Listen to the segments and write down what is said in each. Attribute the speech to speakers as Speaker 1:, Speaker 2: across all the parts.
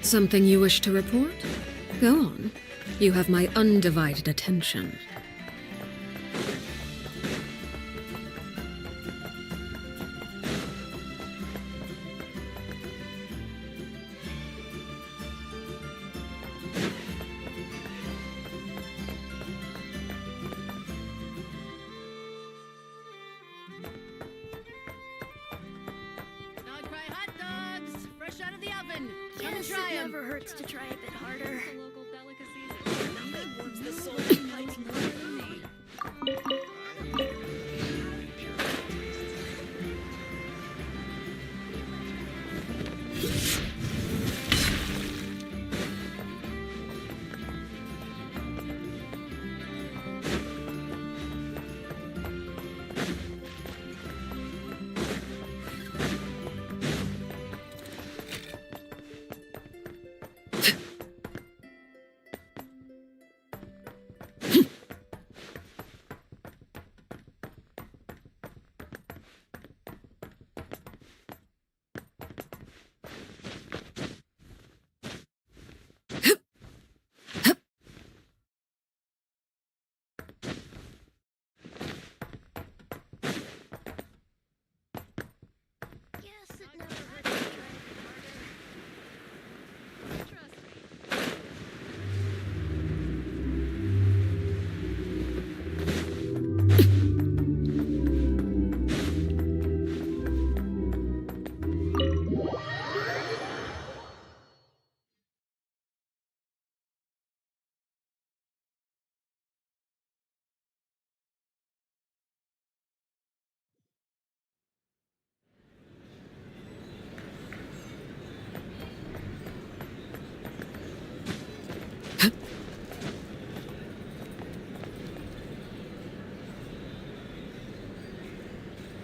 Speaker 1: Something you wish to report? Go on. You have my undivided attention.
Speaker 2: To try a bit harder.
Speaker 3: Local delicacies.
Speaker 2: Nothing warms the soul like more than me.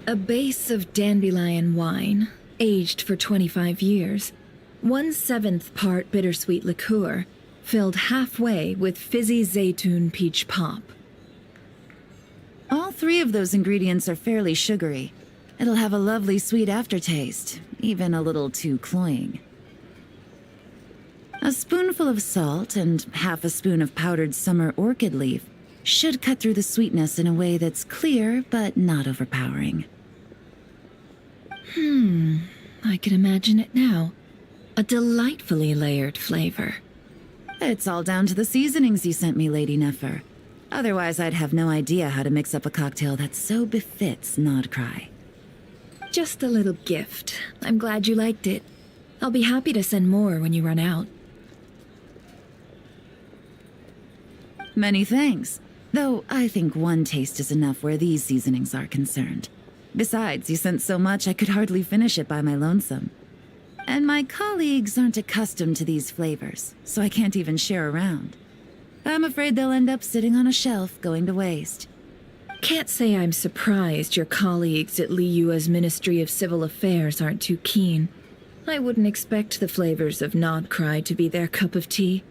Speaker 4: A base of dandelion wine, aged for 25 years, 1/7 part bittersweet liqueur, filled halfway with fizzy zaytun peach pop.
Speaker 5: All three of those ingredients are fairly sugary. It'll have a lovely sweet aftertaste, even a little too cloying. A spoonful of salt and half a spoon of powdered summer orchid leaf should cut through the sweetness in a way that's clear but not overpowering.
Speaker 4: I can imagine it now. A delightfully layered flavor.
Speaker 5: It's all down to the seasonings you sent me, Lady Nefer. Otherwise, I'd have no idea how to mix up a cocktail that so befits Nodcry.
Speaker 4: Just a little gift. I'm glad you liked it. I'll be happy to send more when you run out.
Speaker 5: Many thanks. Though I think one taste is enough where these seasonings are concerned. Besides, you sent so much I could hardly finish it by my lonesome. And my colleagues aren't accustomed to these flavors, so I can't even share around. I'm afraid they'll end up sitting on a shelf, going to waste.
Speaker 4: Can't say I'm surprised your colleagues at Liyue's Ministry of Civil Affairs aren't too keen. I wouldn't expect the flavors of Nodcry to be their cup of tea.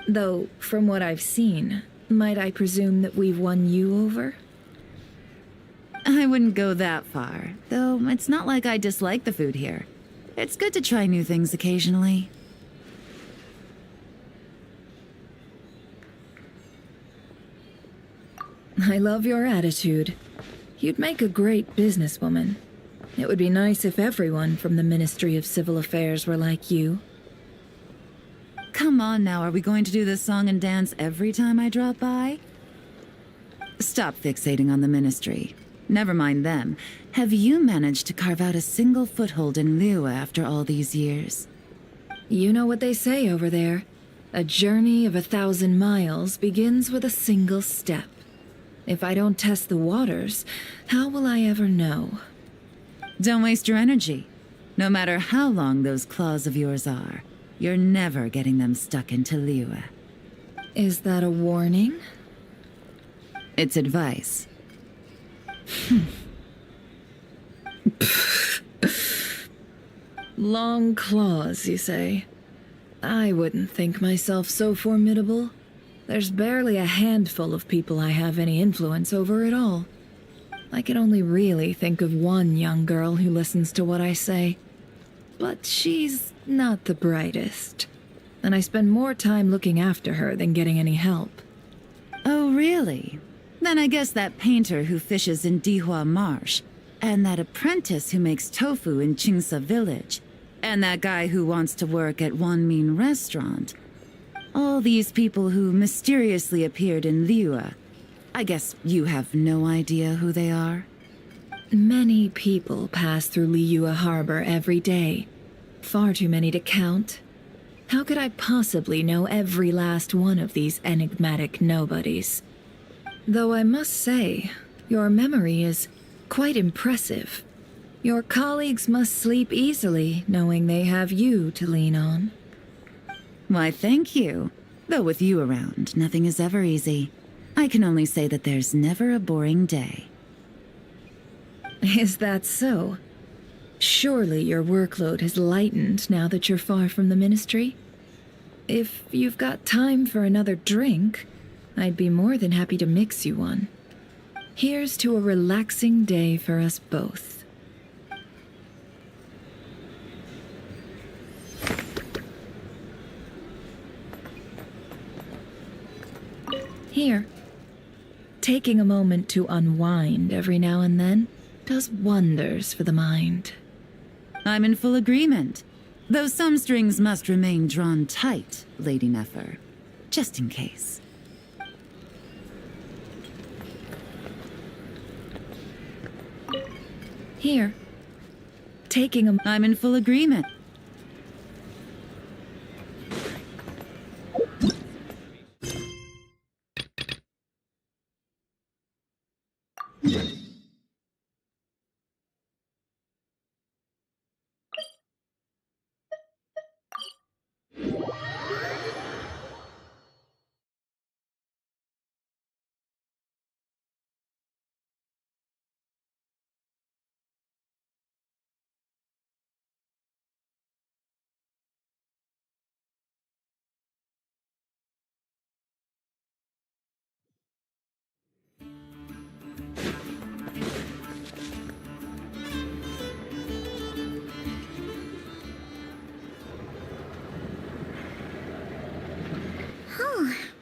Speaker 4: Though, from what I've seen, might I presume that we've won you over?
Speaker 5: I wouldn't go that far, though it's not like I dislike the food here. It's good to try new things occasionally.
Speaker 4: I love your attitude. You'd make a great businesswoman. It would be nice if everyone from the Ministry of Civil Affairs were like you.
Speaker 5: Come on now, are we going to do this song and dance every time I drop by? Stop fixating on the Ministry. Never mind them. Have you managed to carve out a single foothold in Liyue after all these years?
Speaker 4: You know what they say over there. A journey of 1,000 miles begins with a single step. If I don't test the waters, how will I ever know?
Speaker 5: Don't waste your energy. No matter how long those claws of yours are, You're never getting them stuck into Liyue.
Speaker 4: Is that a warning?
Speaker 5: It's advice.
Speaker 4: Long claws, you say? I wouldn't think myself so formidable. There's barely a handful of people I have any influence over at all. I can only really think of one young girl who listens to what I say. But she's not the brightest. And I spend more time looking after her than getting any help.
Speaker 5: Oh, really? Then I guess that painter who fishes in Dihua Marsh, and that apprentice who makes tofu in Qingsa Village, and that guy who wants to work at Wanmin Restaurant. All these people who mysteriously appeared in Liyue. I guess you have no idea who they are?
Speaker 4: Many people pass through Liyue Harbor every day. Far too many to count. How could I possibly know every last one of these enigmatic nobodies? Though I must say, your memory is quite impressive. Your colleagues must sleep easily, knowing they have you to lean on.
Speaker 5: Why, thank you. Though with you around, nothing is ever easy. I can only say that there's never a boring day.
Speaker 4: Is that so? Surely your workload has lightened now that you're far from the ministry? If you've got time for another drink, I'd be more than happy to mix you one. Here's to a relaxing day for us both. Here. Taking a moment to unwind every now and then does wonders for the mind.
Speaker 5: I'm in full agreement. Though some strings must remain drawn tight, Lady Nefer. Just in case.
Speaker 4: Here. Taking a...
Speaker 5: I'm in full agreement.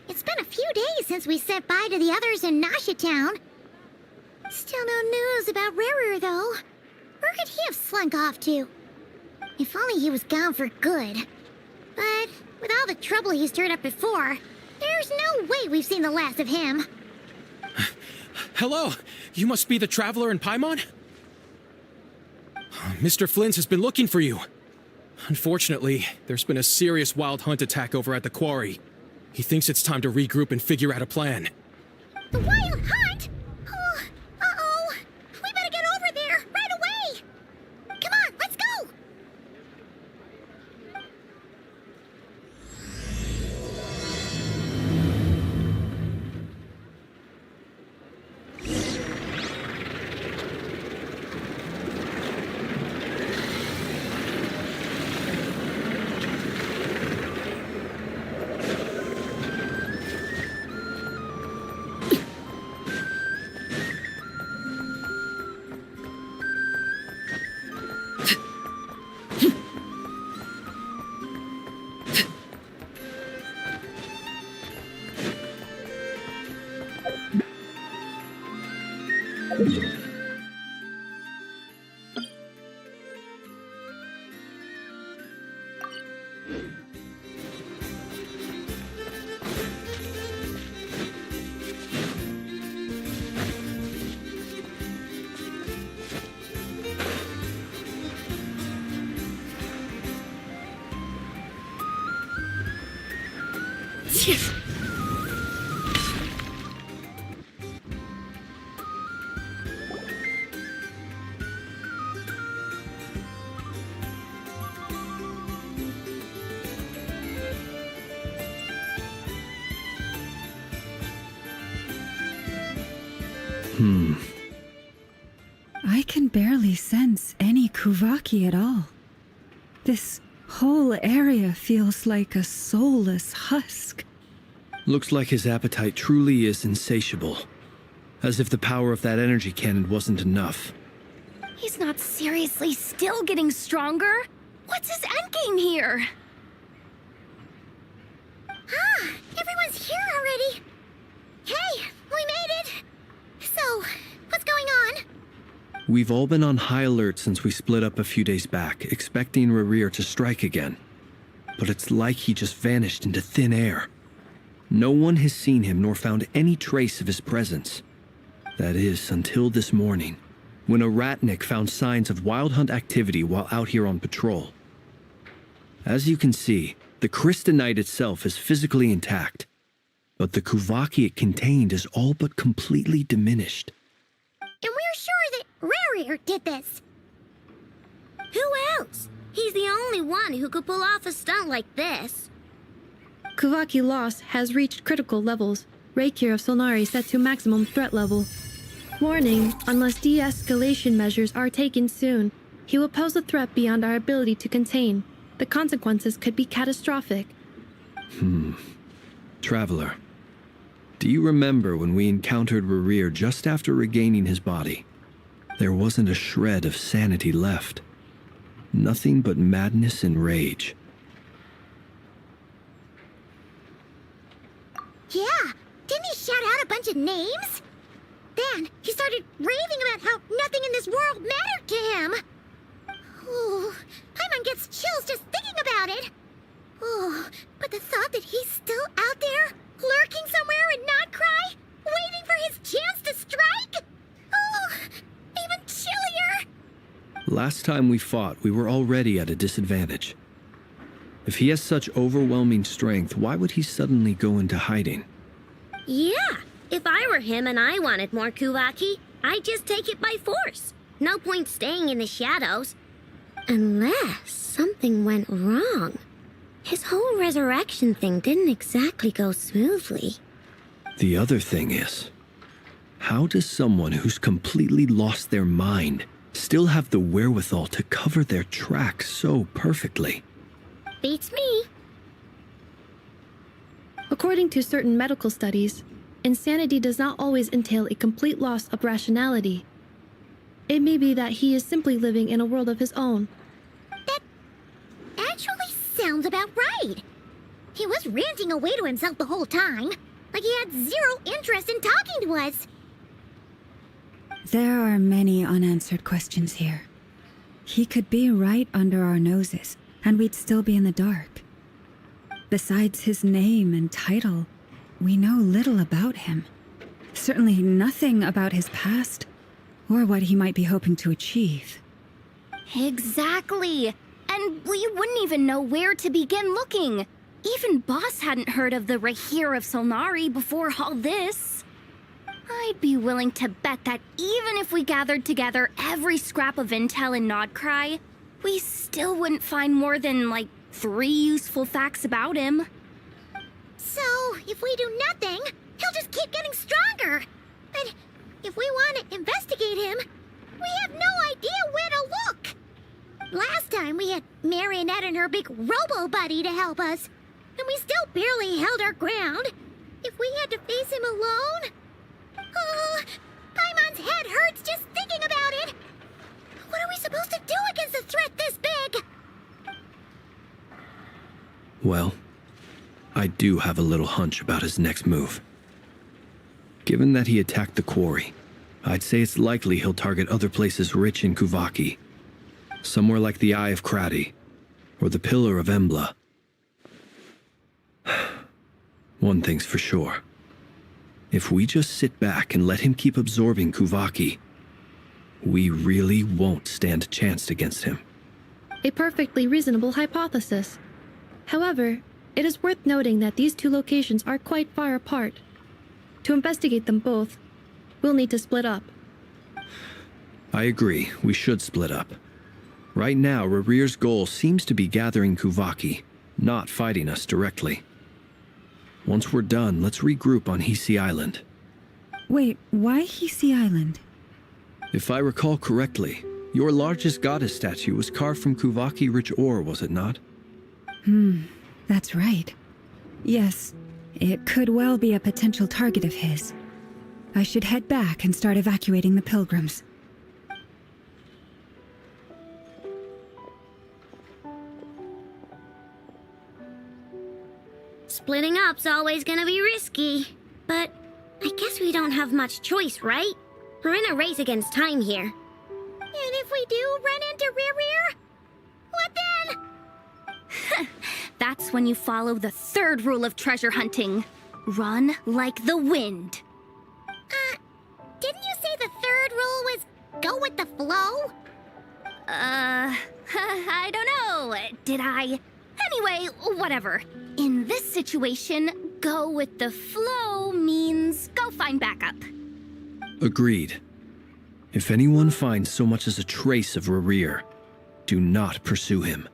Speaker 3: It's been a few days since we said bye to the others in Nasha Town. Still no news about Rarer, though. Where could he have slunk off to? If only he was gone for good. But with all the trouble he stirred up before, there's no way we've seen the last of him.
Speaker 6: Hello, you must be the traveler in Paimon? Mr. Flynn has been looking for you. Unfortunately, there's been a serious wild hunt attack over at the quarry. He thinks it's time to regroup and figure out a plan.
Speaker 3: The Wild Hunt? Oh, uh-oh. We better get over there, right away. Come on, let's go.
Speaker 7: I can barely sense any Kuvaki at all. This whole area feels like a soulless husk.
Speaker 8: Looks like his appetite truly is insatiable. As if the power of that energy cannon wasn't enough.
Speaker 9: He's not seriously still getting stronger? What's his endgame here?
Speaker 3: Ah, everyone's here already. Hey, we made it. So, what's going on?
Speaker 8: We've all been on high alert since we split up a few days back, expecting Rerir to strike again. But it's like he just vanished into thin air. No one has seen him nor found any trace of his presence. That is, until this morning, when a ratnik found signs of wild hunt activity while out here on patrol. As you can see, the crystalite itself is physically intact, but the Kuvaki it contained is all but completely diminished.
Speaker 3: And we're sure that Rerir did this. Who else? He's the only one who could pull off a stunt like this.
Speaker 10: Kuvaki loss has reached critical levels. Reikir of Solnari set to maximum threat level. Warning, unless de-escalation measures are taken soon, he will pose a threat beyond our ability to contain. The consequences could be catastrophic.
Speaker 8: Traveler, do you remember when we encountered Rerir just after regaining his body? There wasn't a shred of sanity left. Nothing but madness and rage.
Speaker 3: Yeah, didn't he shout out a bunch of names? Then he started raving about how nothing in this world mattered to him. Oh, Paimon gets chills just thinking about it. Oh, but the thought that he's still out there, lurking somewhere in Nodcry, waiting for his chance to strike? Oh, even chillier.
Speaker 8: Last time we fought, we were already at a disadvantage. If he has such overwhelming strength, why would he suddenly go into hiding?
Speaker 3: Yeah, if I were him and I wanted more Kuvaki, I'd just take it by force. No point staying in the shadows. Unless something went wrong. His whole resurrection thing didn't exactly go smoothly.
Speaker 8: The other thing is, how does someone who's completely lost their mind still have the wherewithal to cover their tracks so perfectly?
Speaker 3: Beats me.
Speaker 10: According to certain medical studies, insanity does not always entail a complete loss of rationality. It may be that he is simply living in a world of his own.
Speaker 3: That actually sounds about right. He was ranting away to himself the whole time, like he had zero interest in talking to us.
Speaker 7: There are many unanswered questions here. He could be right under our noses, and we'd still be in the dark. Besides his name and title, we know little about him. Certainly nothing about his past, or what he might be hoping to achieve.
Speaker 9: Exactly. And we wouldn't even know where to begin looking. Even Boss hadn't heard of the Reikir of Solnari before all this. I'd be willing to bet that even if we gathered together every scrap of intel in Nodcry, we still wouldn't find more than, 3 useful facts about him.
Speaker 3: So, if we do nothing, he'll just keep getting stronger. But if we want to investigate him, we have no idea where to look. Last time we had Marionette and her big robo-buddy to help us, and we still barely held our ground. If we had to face him alone... Oh, Paimon's head hurts just thinking about it. What are we supposed to do against a threat this big?
Speaker 8: Well, I do have a little hunch about his next move. Given that he attacked the quarry, I'd say it's likely he'll target other places rich in Kuvaki. Somewhere like the Eye of Krati, or the Pillar of Embla. One thing's for sure. If we just sit back and let him keep absorbing Kuvaki, we really won't stand a chance against him.
Speaker 10: A perfectly reasonable hypothesis. However, it is worth noting that these two locations are quite far apart. To investigate them both, we'll need to split up.
Speaker 8: I agree, we should split up. Right now, Rerir's goal seems to be gathering Kuvaki, not fighting us directly. Once we're done, let's regroup on Hisi Island.
Speaker 7: Wait, why Hisi Island?
Speaker 8: If I recall correctly, your largest goddess statue was carved from Kuvaki rich ore, was it not?
Speaker 7: That's right. Yes, it could well be a potential target of his. I should head back and start evacuating the pilgrims.
Speaker 3: Splitting up's always gonna be risky. But I guess we don't have much choice, right? We're in a race against time here. And if we do run into Rear, what then?
Speaker 9: That's when you follow the third rule of treasure hunting. Run like the wind.
Speaker 3: Didn't you say the third rule was go with the flow?
Speaker 9: I don't know. Did I? Anyway, whatever. In this situation, go with the flow means go find backup.
Speaker 8: Agreed. If anyone finds so much as a trace of Rerir, do not pursue him.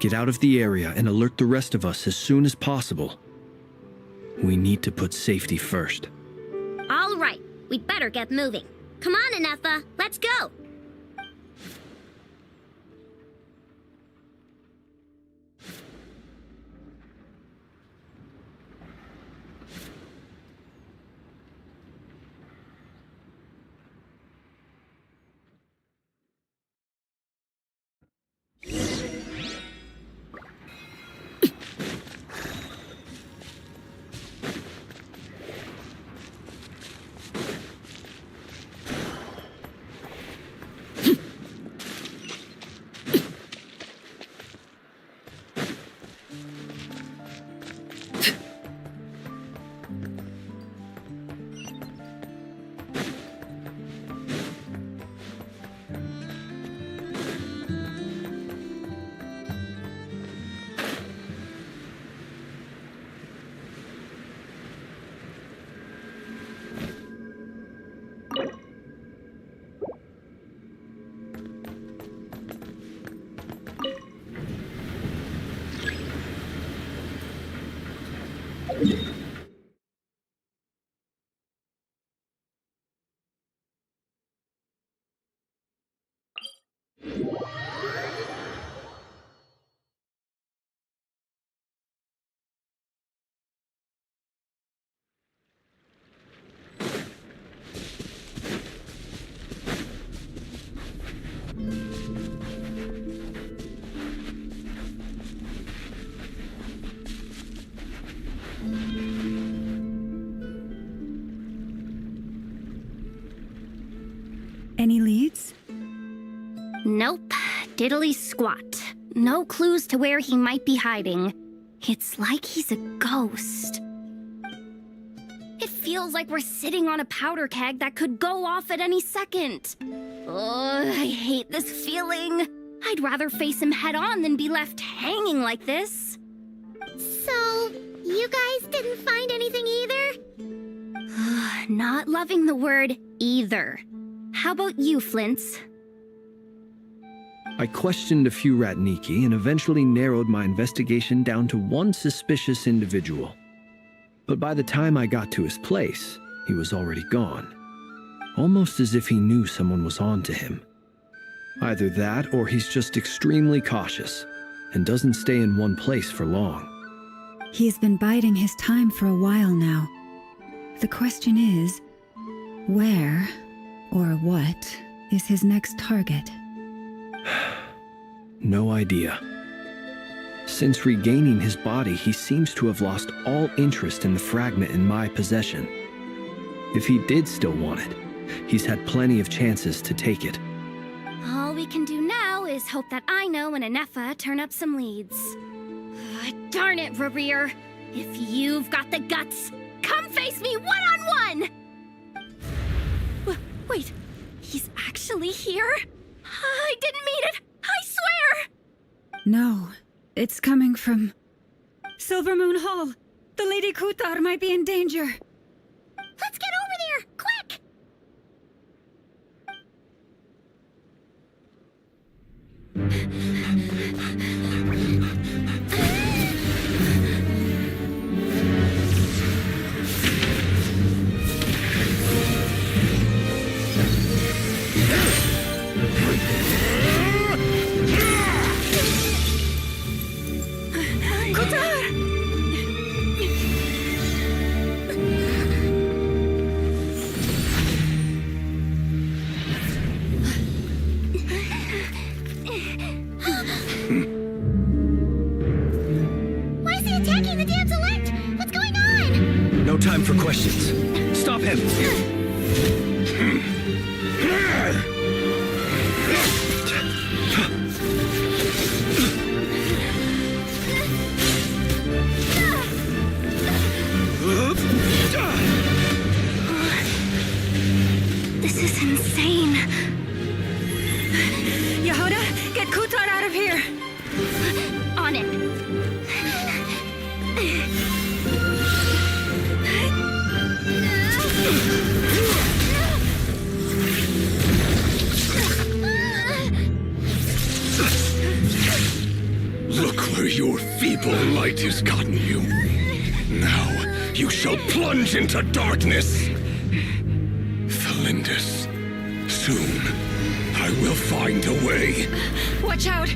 Speaker 8: Get out of the area and alert the rest of us as soon as possible. We need to put safety first.
Speaker 3: All right, we'd better get moving. Come on, Anefa, let's go.
Speaker 7: Any leads?
Speaker 9: Nope. Diddly squat. No clues to where he might be hiding. It's like he's a ghost. It feels like we're sitting on a powder keg that could go off at any second. Ugh, I hate this feeling. I'd rather face him head on than be left hanging like this.
Speaker 3: So, you guys didn't find anything either?
Speaker 9: Not loving the word either. How about you, Flints?
Speaker 8: I questioned a few Ratniki and eventually narrowed my investigation down to one suspicious individual. But by the time I got to his place, he was already gone. Almost as if he knew someone was on to him. Either that or he's just extremely cautious and doesn't stay in one place for long.
Speaker 7: He's been biding his time for a while now. The question is, where or what is his next target?
Speaker 8: No idea. Since regaining his body, he seems to have lost all interest in the fragment in my possession. If he did still want it, he's had plenty of chances to take it.
Speaker 9: All we can do now is hope that Aino and Anefa turn up some leads. Darn it, Rerir. If you've got the guts, come face me one-on-one! Wait, he's actually here? I didn't mean it! I swear!
Speaker 7: No, it's coming from Silver Moon Hall. The Lady Kutar might be in danger.
Speaker 3: Let's get over there, quick!
Speaker 8: No time for questions. Stop him!
Speaker 9: This is insane.
Speaker 7: Yehuda, get Kutar out of here!
Speaker 9: On it.
Speaker 11: Look where your feeble light has gotten you. Now you shall plunge into darkness. Felindus, soon I will find a way.
Speaker 7: Watch out!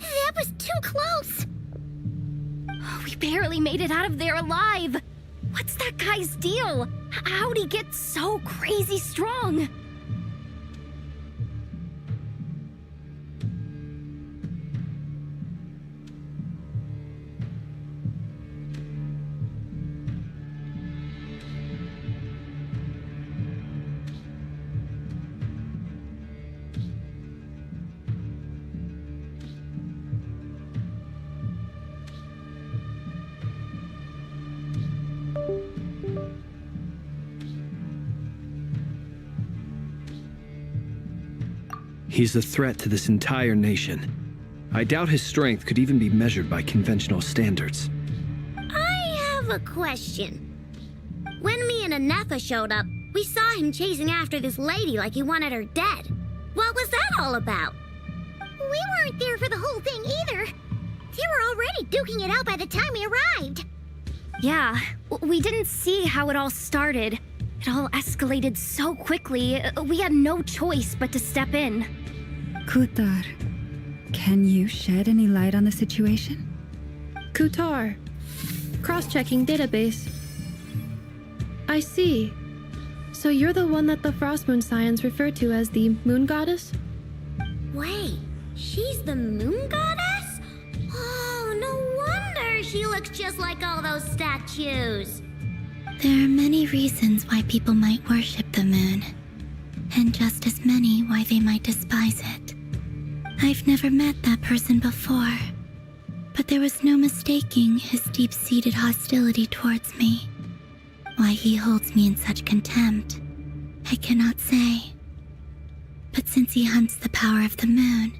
Speaker 3: That was too close!
Speaker 9: We barely made it out of there alive. What's that guy's deal? How'd he get so crazy strong?
Speaker 8: He's a threat to this entire nation. I doubt his strength could even be measured by conventional standards.
Speaker 3: I have a question. When me and Anetha showed up, we saw him chasing after this lady like he wanted her dead. What was that all about? We weren't there for the whole thing either. They were already duking it out by the time we arrived.
Speaker 9: Yeah, we didn't see how it all started. It all escalated so quickly, we had no choice but to step in.
Speaker 7: Kutar, can you shed any light on the situation?
Speaker 10: Kutar. Cross-checking database. I see. So you're the one that the Frost Moon Scions refer to as the Moon Goddess?
Speaker 3: Wait, she's the moon goddess? Oh, no wonder she looks just like all those statues.
Speaker 12: There are many reasons why people might worship the moon, and just as many why they might despise it. I've never met that person before, but there was no mistaking his deep-seated hostility towards me. Why he holds me in such contempt, I cannot say. But since he hunts the power of the moon,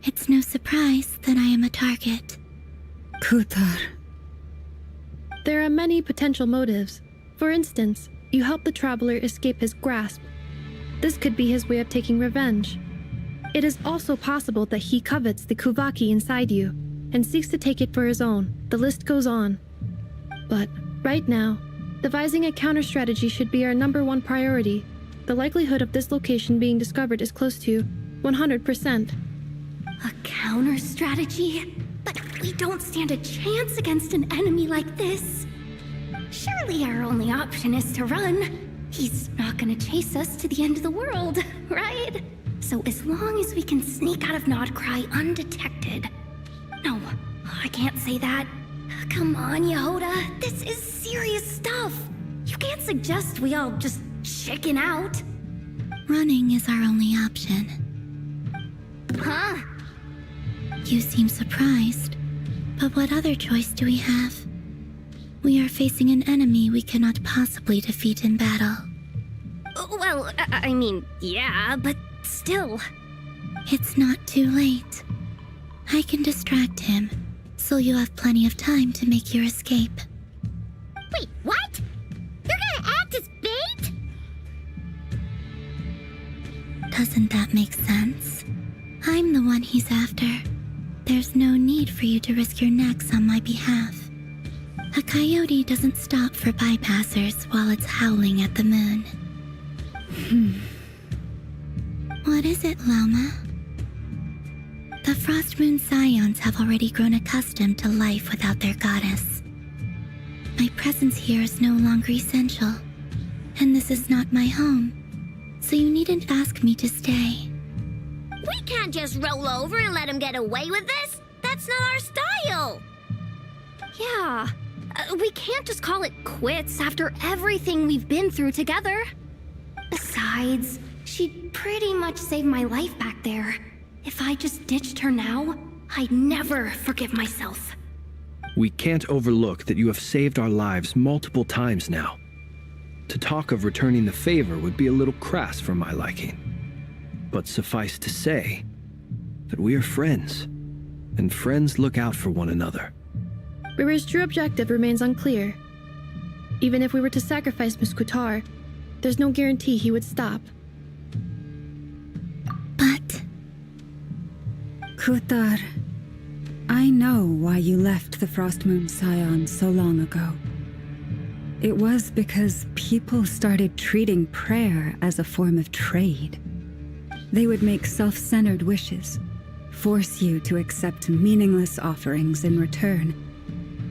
Speaker 12: it's no surprise that I am a target.
Speaker 7: Kutar.
Speaker 10: There are many potential motives. For instance, you help the traveler escape his grasp. This could be his way of taking revenge. It is also possible that he covets the Kuvaki inside you, and seeks to take it for his own. The list goes on. But, right now, devising a counter-strategy should be our #1 priority. The likelihood of this location being discovered is close to 100%.
Speaker 9: A counter strategy? But we don't stand a chance against an enemy like this. Surely our only option is to run. He's not gonna chase us to the end of the world, right? So as long as we can sneak out of Nodcry undetected. No, I can't say that. Come on, Yehoda. This is serious stuff. You can't suggest we all just chicken out.
Speaker 12: Running is our only option.
Speaker 9: Huh?
Speaker 12: You seem surprised, but what other choice do we have? We are facing an enemy we cannot possibly defeat in battle.
Speaker 9: Well, I mean, yeah, but still.
Speaker 12: It's not too late. I can distract him, so you have plenty of time to make your escape.
Speaker 3: Wait, what? You're gonna act as bait?
Speaker 12: Doesn't that make sense? I'm the one he's after. There's no need for you to risk your necks on my behalf. A coyote doesn't stop for bypassers while it's howling at the moon. What is it, Loma? The Frost Moon Scions have already grown accustomed to life without their goddess. My presence here is no longer essential, and this is not my home, so you needn't ask me to stay.
Speaker 3: We can't just roll over and let him get away with this. That's not our style.
Speaker 9: Yeah, we can't just call it quits after everything we've been through together. Besides, she'd pretty much saved my life back there. If I just ditched her now, I'd never forgive myself.
Speaker 8: We can't overlook that you have saved our lives multiple times now. To talk of returning the favor would be a little crass for my liking. But suffice to say that we are friends, and friends look out for one another.
Speaker 10: Rira's true objective remains unclear. Even if we were to sacrifice Miss Kutar, there's no guarantee he would stop.
Speaker 12: But
Speaker 7: Kutar, I know why you left the Frost Moon Scions so long ago. It was because people started treating prayer as a form of trade. They would make self-centered wishes, force you to accept meaningless offerings in return,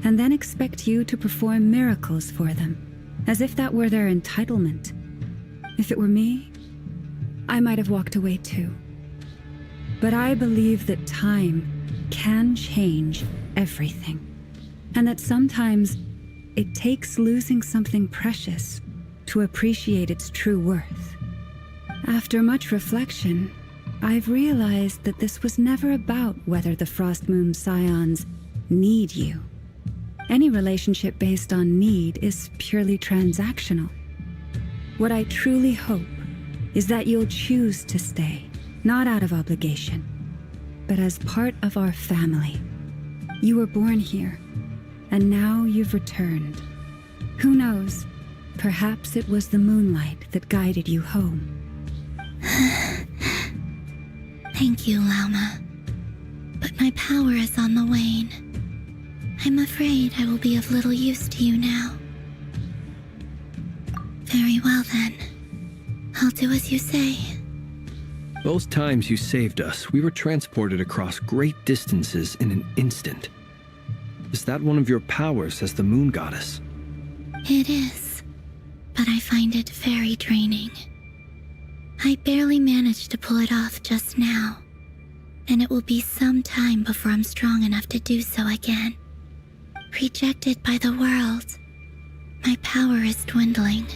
Speaker 7: and then expect you to perform miracles for them, as if that were their entitlement. If it were me, I might have walked away too. But I believe that time can change everything, and that sometimes it takes losing something precious to appreciate its true worth. After much reflection, I've realized that this was never about whether the Frost Moon Scions need you. Any relationship based on need is purely transactional. What I truly hope is that you'll choose to stay, not out of obligation, but as part of our family. You were born here, and now you've returned. Who knows? Perhaps it was the moonlight that guided you home.
Speaker 12: thank you, Lauma. But my power is on the wane. I'm afraid I will be of little use to you now. Very well then. I'll do as you say.
Speaker 8: Both times you saved us, we were transported across great distances in an instant. Is that one of your powers as the moon goddess?
Speaker 12: It is, but I find it very draining. I barely managed to pull it off just now, and it will be some time before I'm strong enough to do so again. Rejected by the world, my power is dwindling.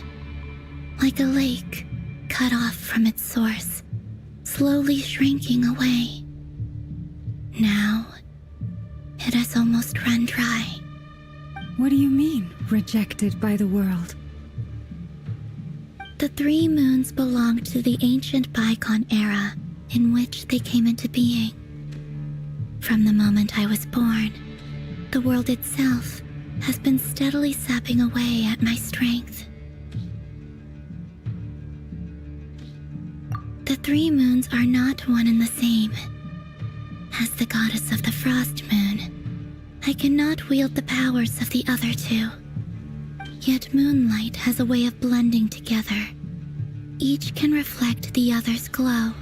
Speaker 12: Like a lake cut off from its source, slowly shrinking away. Now, it has almost run dry.
Speaker 7: What do you mean, rejected by the world?
Speaker 12: The 3 moons belonged to the ancient bygone era in which they came into being. From the moment I was born, the world itself has been steadily sapping away at my strength. The 3 moons are not one and the same. As the goddess of the Frost Moon, I cannot wield the powers of the other two. Yet moonlight has a way of blending together. Each can reflect the other's glow.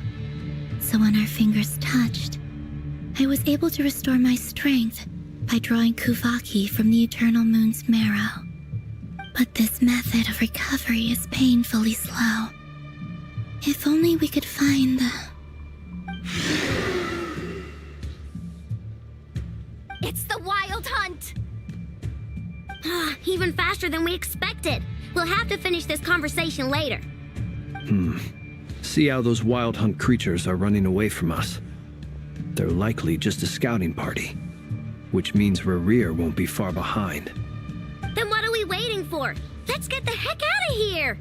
Speaker 12: So when our fingers touched, I was able to restore my strength by drawing Kuvaki from the eternal moon's marrow. But this method of recovery is painfully slow. If only we could find the...
Speaker 9: It's the Wild Hunt! Even faster than we expected. We'll have to finish this conversation later.
Speaker 8: See how those Wild Hunt creatures are running away from us. They're likely just a scouting party, which means Rerir won't be far behind.
Speaker 9: Then what are we waiting for? Let's get the heck out of here!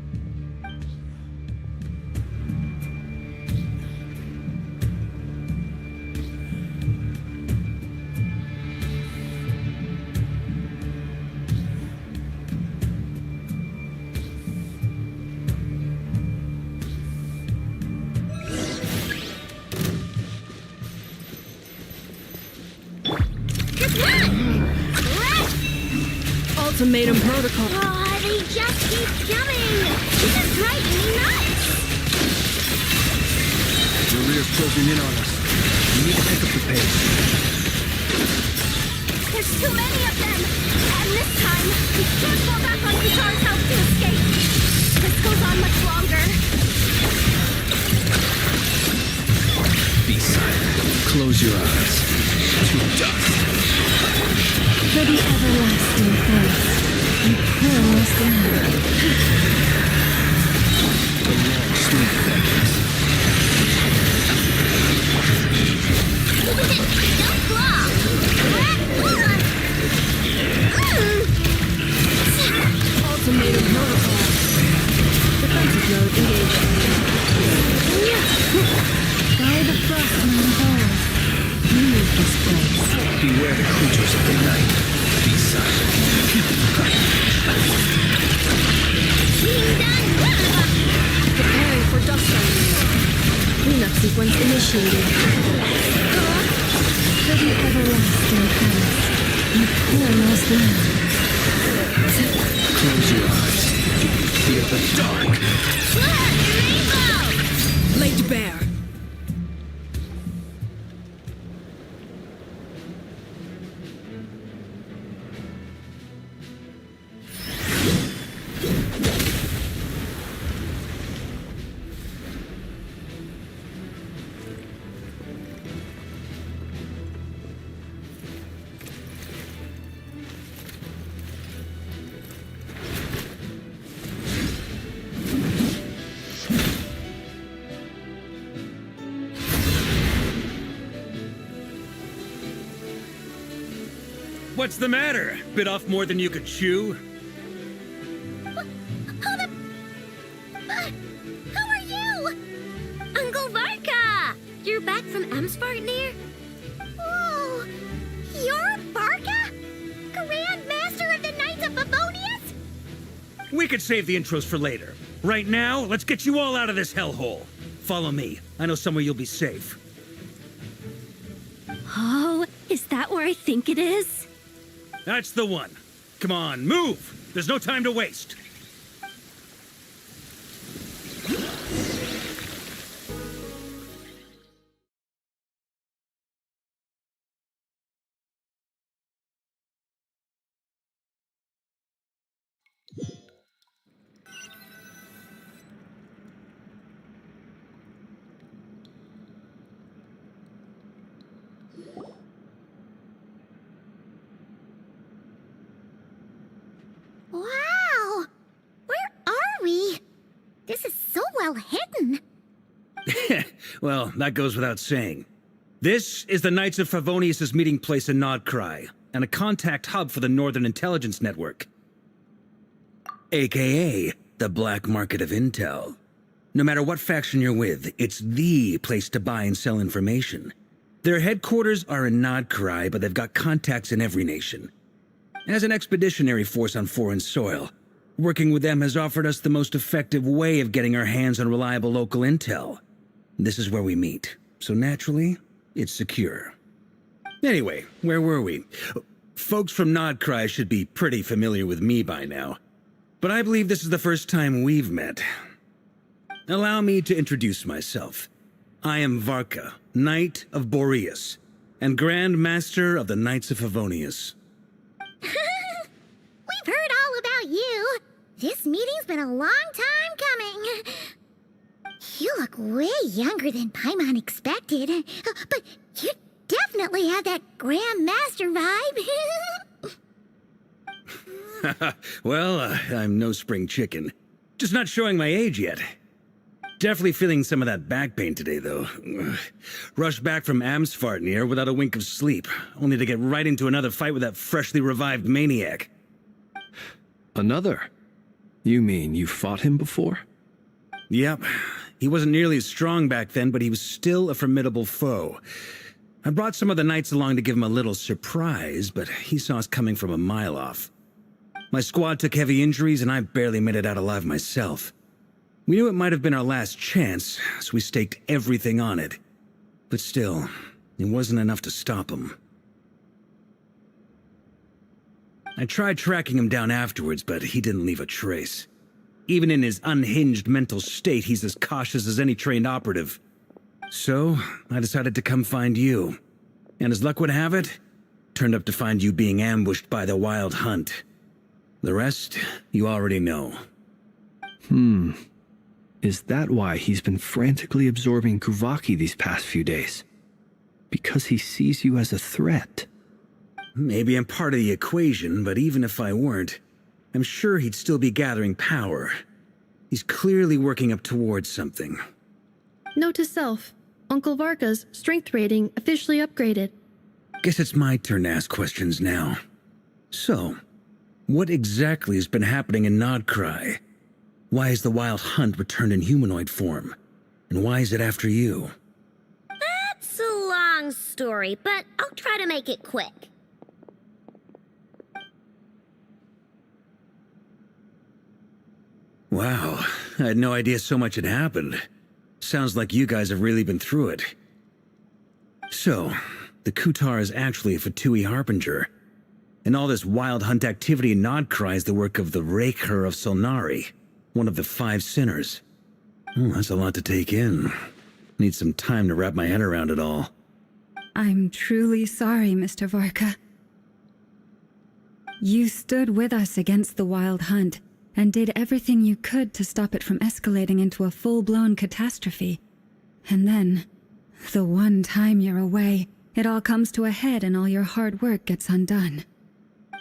Speaker 10: Ultimatum protocol.
Speaker 9: Oh, they just keep coming! This is driving me nuts!
Speaker 8: Rerir's closing in on us. We need to pick up the pace.
Speaker 9: There's too many of them! And this time, we can't fall back on Kutar's house to escape! This goes on much longer.
Speaker 8: Be silent. Close your eyes. To dust.
Speaker 4: For the everlasting place, you pearls down.
Speaker 8: The long sleep beckons.
Speaker 9: Don't claw!
Speaker 10: Ultimatum protocol. Defensive mode engaged.
Speaker 4: By the frostman halls, leave this place.
Speaker 8: Beware the creatures of the night. Be silent.
Speaker 9: Being done!
Speaker 10: Preparing for dust storm. Cleanup sequence initiated.
Speaker 4: For the everlasting past, you pearls down.
Speaker 8: Close your eyes. Feel the dark.
Speaker 9: Rainbow!
Speaker 10: Laid bare.
Speaker 13: What's the matter? Bit off more than you could chew?
Speaker 9: Who are you? Uncle Varka! You're back from Amspartnir? Oh, you're Varka? Grand Master of the Knights of Favonius?
Speaker 13: We could save the intros for later. Right now, let's get you all out of this hellhole. Follow me. I know somewhere you'll be safe.
Speaker 9: Oh, is that where I think it is?
Speaker 13: That's the one. Come on, move! There's no time to waste.
Speaker 3: Wow! Where are we? This is so well hidden.
Speaker 13: Well, that goes without saying. This is the Knights of Favonius' meeting place in Nodcry, and a contact hub for the Northern Intelligence Network. AKA, the black market of intel. No matter what faction you're with, it's the place to buy and sell information. Their headquarters are in Nodcry, but they've got contacts in every nation. As an expeditionary force on foreign soil, working with them has offered us the most effective way of getting our hands on reliable local intel. This is where we meet, so naturally, it's secure. Anyway, where were we? Folks from Nodcry should be pretty familiar with me by now, but I believe this is the first time we've met. Allow me to introduce myself. I am Varka, Knight of Boreas, and Grand Master of the Knights of Favonius.
Speaker 3: We've heard all about you. This meeting's been a long time coming. You look way younger than Paimon expected, but you definitely have that Grand Master vibe.
Speaker 13: Well, I'm no spring chicken. Just not showing my age yet. Definitely feeling some of that back pain today, though. Rushed back from Amsfartnir without a wink of sleep, only to get right into another fight with that freshly revived maniac.
Speaker 8: Another? You mean you fought him before?
Speaker 13: Yep. He wasn't nearly as strong back then, but he was still a formidable foe. I brought some of the knights along to give him a little surprise, but he saw us coming from a mile off. My squad took heavy injuries, and I barely made it out alive myself. We knew it might have been our last chance, so we staked everything on it. But still, it wasn't enough to stop him. I tried tracking him down afterwards, but he didn't leave a trace. Even in his unhinged mental state, he's as cautious as any trained operative. So, I decided to come find you. And as luck would have it, turned up to find you being ambushed by the Wild Hunt. The rest, you already know.
Speaker 8: Is that why he's been frantically absorbing Kuvaki these past few days? Because he sees you as a threat?
Speaker 13: Maybe I'm part of the equation, but even if I weren't, I'm sure he'd still be gathering power. He's clearly working up towards something.
Speaker 10: Note to self, Uncle Varka's strength rating officially upgraded.
Speaker 13: Guess it's my turn to ask questions now. So, what exactly has been happening in Nodcry? Why has the Wild Hunt returned in humanoid form? And why is it after you?
Speaker 3: That's a long story, but I'll try to make it quick.
Speaker 13: Wow, I had no idea so much had happened. Sounds like you guys have really been through it. So, the Kutar is actually a Fatui Harbinger. And all this Wild Hunt activity in Nodcry is the work of the Raker of Solnari, one of the 5 sinners. That's a lot to take in. Need some time to wrap my head around it all.
Speaker 7: I'm truly sorry, Mr. Varka. You stood with us against the Wild Hunt and did everything you could to stop it from escalating into a full-blown catastrophe. And then, the one time you're away, it all comes to a head and all your hard work gets undone.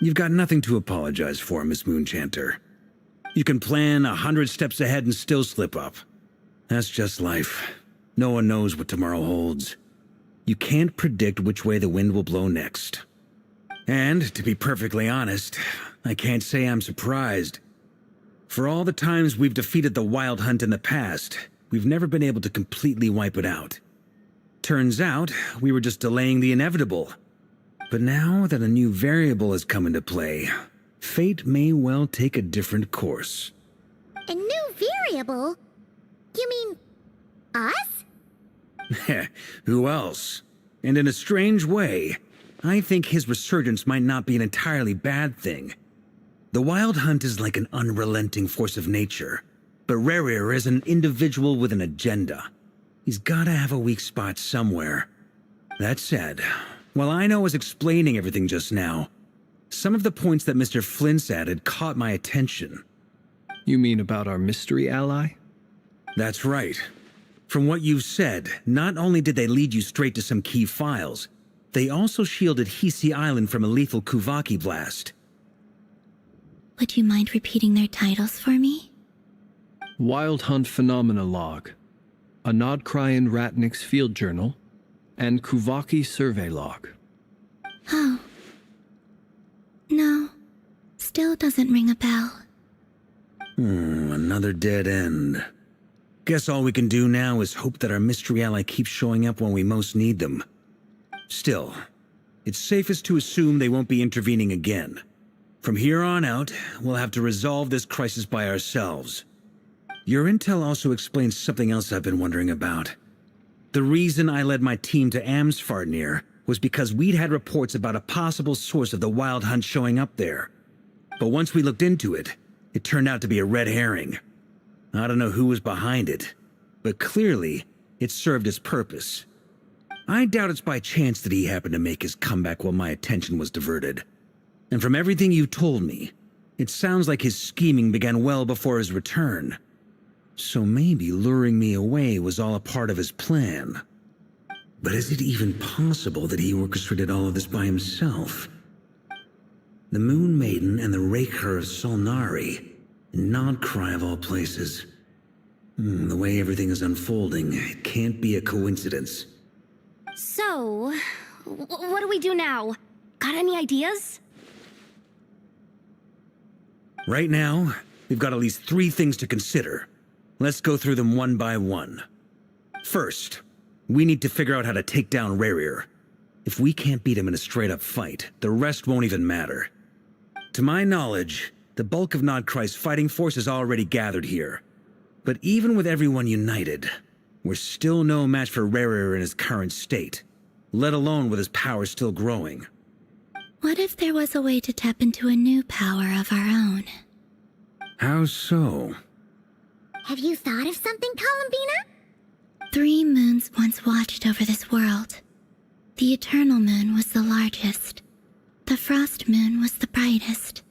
Speaker 13: You've got nothing to apologize for, Miss Moonchanter. You can plan 100 steps ahead and still slip up. That's just life. No one knows what tomorrow holds. You can't predict which way the wind will blow next. And, to be perfectly honest, I can't say I'm surprised. For all the times we've defeated the Wild Hunt in the past, we've never been able to completely wipe it out. Turns out, we were just delaying the inevitable. But now that a new variable has come into play, fate may well take a different course.
Speaker 3: A new variable? You mean us?
Speaker 13: Who else? And in a strange way, I think his resurgence might not be an entirely bad thing. The Wild Hunt is like an unrelenting force of nature, but Rerir is an individual with an agenda. He's gotta have a weak spot somewhere. That said, while I was explaining everything just now, some of the points that Mr. Flint's added caught my attention.
Speaker 8: You mean about our mystery ally?
Speaker 13: That's right. From what you've said, not only did they lead you straight to some key files, they also shielded Hisi Island from a lethal Kuvaki blast.
Speaker 12: Would you mind repeating their titles for me?
Speaker 8: Wild Hunt Phenomena Log, a Nodcryan Ratnik's Field Journal, and Kuvaki Survey Log.
Speaker 12: Oh. No. Still doesn't ring a bell.
Speaker 13: Another dead end. Guess all we can do now is hope that our mystery ally keeps showing up when we most need them. Still, it's safest to assume they won't be intervening again. From here on out, we'll have to resolve this crisis by ourselves. Your intel also explains something else I've been wondering about. The reason I led my team to Amsfartnir was because we'd had reports about a possible source of the Wild Hunt showing up there. But once we looked into it, it turned out to be a red herring. I don't know who was behind it, but clearly it served its purpose. I doubt it's by chance that he happened to make his comeback while my attention was diverted. And from everything you told me, it sounds like his scheming began well before his return. So maybe luring me away was all a part of his plan. But is it even possible that he orchestrated all of this by himself? The Moon Maiden and the Raker of Solnari, Nodcry of all places. The way everything is unfolding, it can't be a coincidence.
Speaker 9: So, what do we do now? Got any ideas?
Speaker 13: Right now, we've got at least 3 things to consider. Let's go through them one by one. First, we need to figure out how to take down Rerir. If we can't beat him in a straight-up fight, the rest won't even matter. To my knowledge, the bulk of Nodcry's fighting force is already gathered here. But even with everyone united, we're still no match for Rerir in his current state, let alone with his power still growing.
Speaker 12: What if there was a way to tap into a new power of our own?
Speaker 13: How so?
Speaker 3: Have you thought of something, Columbina?
Speaker 12: 3 moons once watched over this world. The Eternal Moon was the largest. The Frost Moon was the brightest.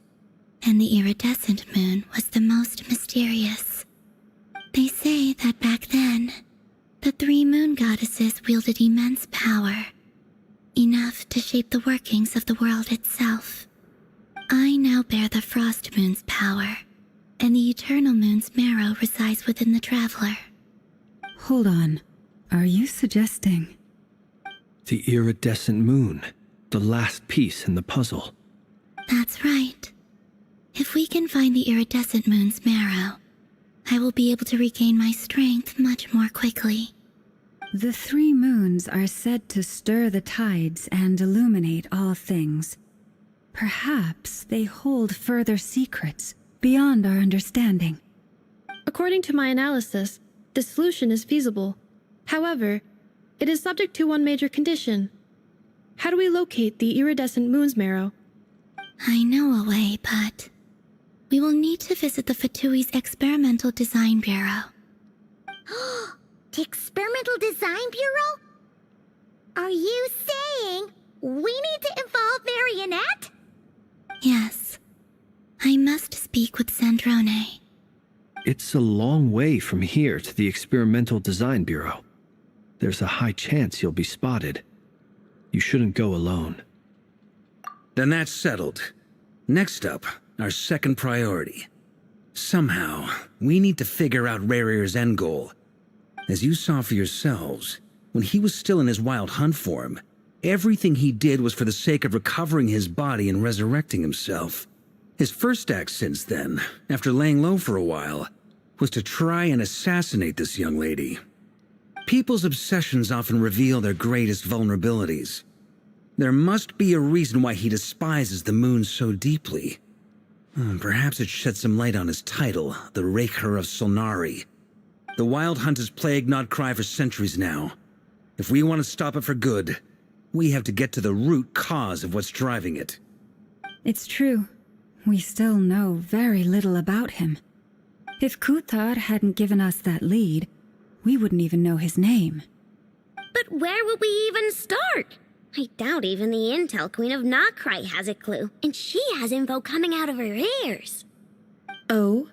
Speaker 12: And the Iridescent Moon was the most mysterious. They say that back then, the 3 moon goddesses wielded immense power, enough to shape the workings of the world itself. I now bear the Frost Moon's power, and the Eternal Moon's marrow resides within the Traveler.
Speaker 7: Hold on. Are you suggesting...
Speaker 8: The iridescent moon, the last piece in the puzzle.
Speaker 12: That's right. If we can find the Iridescent Moon's marrow, I will be able to regain my strength much more quickly.
Speaker 7: The 3 moons are said to stir the tides and illuminate all things. Perhaps they hold further secrets beyond our understanding.
Speaker 10: According to my analysis, the solution is feasible. However, it is subject to one major condition. How do we locate the iridescent moon's marrow?
Speaker 12: I know a way, but we will need to visit the Fatui's Experimental Design Bureau.
Speaker 3: The Experimental Design Bureau? Are you saying we need to involve Marionette?
Speaker 12: Yes. I must speak with Sandrone.
Speaker 8: It's a long way from here to the Experimental Design Bureau. There's a high chance you'll be spotted. You shouldn't go alone.
Speaker 13: Then that's settled. Next up, our second priority. Somehow, we need to figure out Rerir's end goal. As you saw for yourselves, when he was still in his Wild Hunt form, everything he did was for the sake of recovering his body and resurrecting himself. His first act since then, after laying low for a while, was to try and assassinate this young lady. People's obsessions often reveal their greatest vulnerabilities. There must be a reason why he despises the moon so deeply. Perhaps it sheds some light on his title, the Raker of Solnari. The Wild Hunt has plagued Nodcry for centuries now. If we want to stop it for good, we have to get to the root cause of what's driving it.
Speaker 7: It's true. We still know very little about him. If Kuthar hadn't given us that lead, we wouldn't even know his name.
Speaker 14: But where would we even start? I doubt even the Intel Queen of Nodcry has a clue, and she has info coming out of her ears.
Speaker 4: Oh?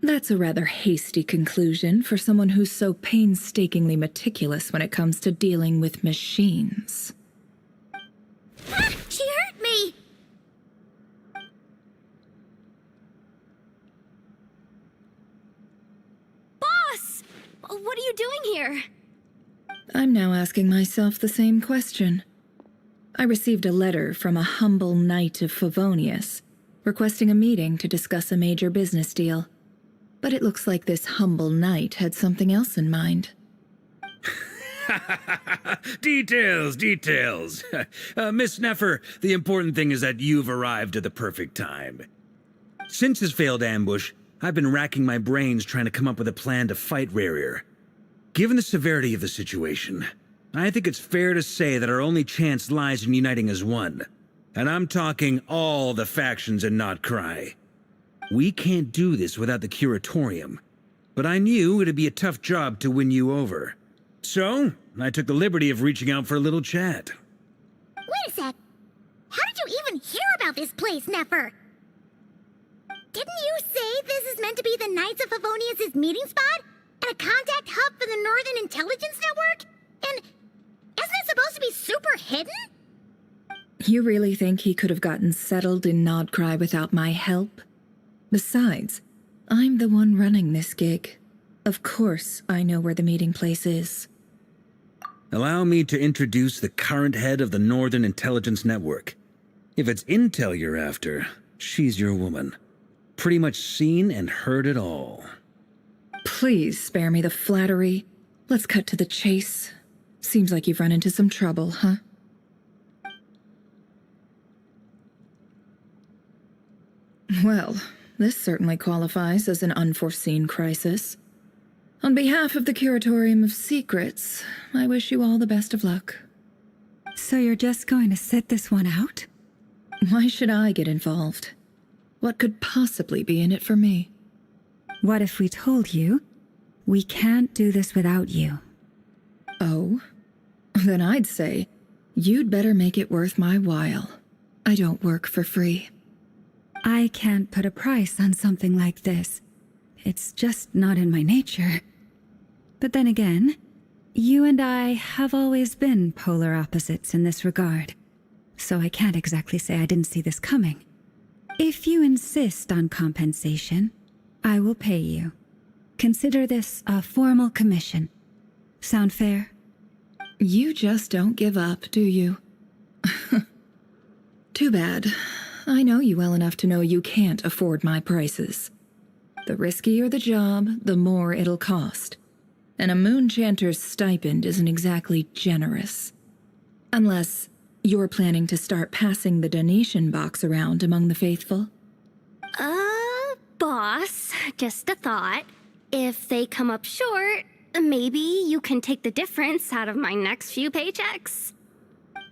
Speaker 4: That's a rather hasty conclusion for someone who's so painstakingly meticulous when it comes to dealing with machines.
Speaker 14: Ah, she hurt me!
Speaker 9: Boss! What are you doing here?
Speaker 4: I'm now asking myself the same question. I received a letter from a humble knight of Favonius, requesting a meeting to discuss a major business deal. But it looks like this humble knight had something else in mind.
Speaker 13: Details. Miss Neffer, the important thing is that you've arrived at the perfect time. Since his failed ambush, I've been racking my brains trying to come up with a plan to fight Rerir. Given the severity of the situation, I think it's fair to say that our only chance lies in uniting as one. And I'm talking all the factions in Notcry. We can't do this without the Curatorium. But I knew it'd be a tough job to win you over. So, I took the liberty of reaching out for a little chat.
Speaker 3: Wait a sec. How did you even hear about this place, Nefer? Didn't you say this is meant to be the Knights of Favonius' meeting spot? And a contact hub for the Northern Intelligence Network? And isn't it supposed to be super hidden?
Speaker 4: You really think he could have gotten settled in Nodcry without my help? Besides, I'm the one running this gig. Of course I know where the meeting place is.
Speaker 13: Allow me to introduce the current head of the Northern Intelligence Network. If it's intel you're after, she's your woman. Pretty much seen and heard it all.
Speaker 4: Please spare me the flattery. Let's cut to the chase. Seems like you've run into some trouble, huh? Well, this certainly qualifies as an unforeseen crisis. On behalf of the Curatorium of Secrets, I wish you all the best of luck.
Speaker 7: So you're just going to sit this one out?
Speaker 4: Why should I get involved? What could possibly be in it for me?
Speaker 7: What if we told you we can't do this without you?
Speaker 4: Oh? Then I'd say you'd better make it worth my while. I don't work for free.
Speaker 7: I can't put a price on something like this. It's just not in my nature. But then again, you and I have always been polar opposites in this regard. So I can't exactly say I didn't see this coming. If you insist on compensation, I will pay you. Consider this a formal commission. Sound fair?
Speaker 4: You just don't give up, do you? Too bad. I know you well enough to know you can't afford my prices. The riskier the job, the more it'll cost. And a Moonchanter's stipend isn't exactly generous. Unless you're planning to start passing the donation box around among the faithful.
Speaker 9: Boss, just a thought. If they come up short, maybe you can take the difference out of my next few paychecks.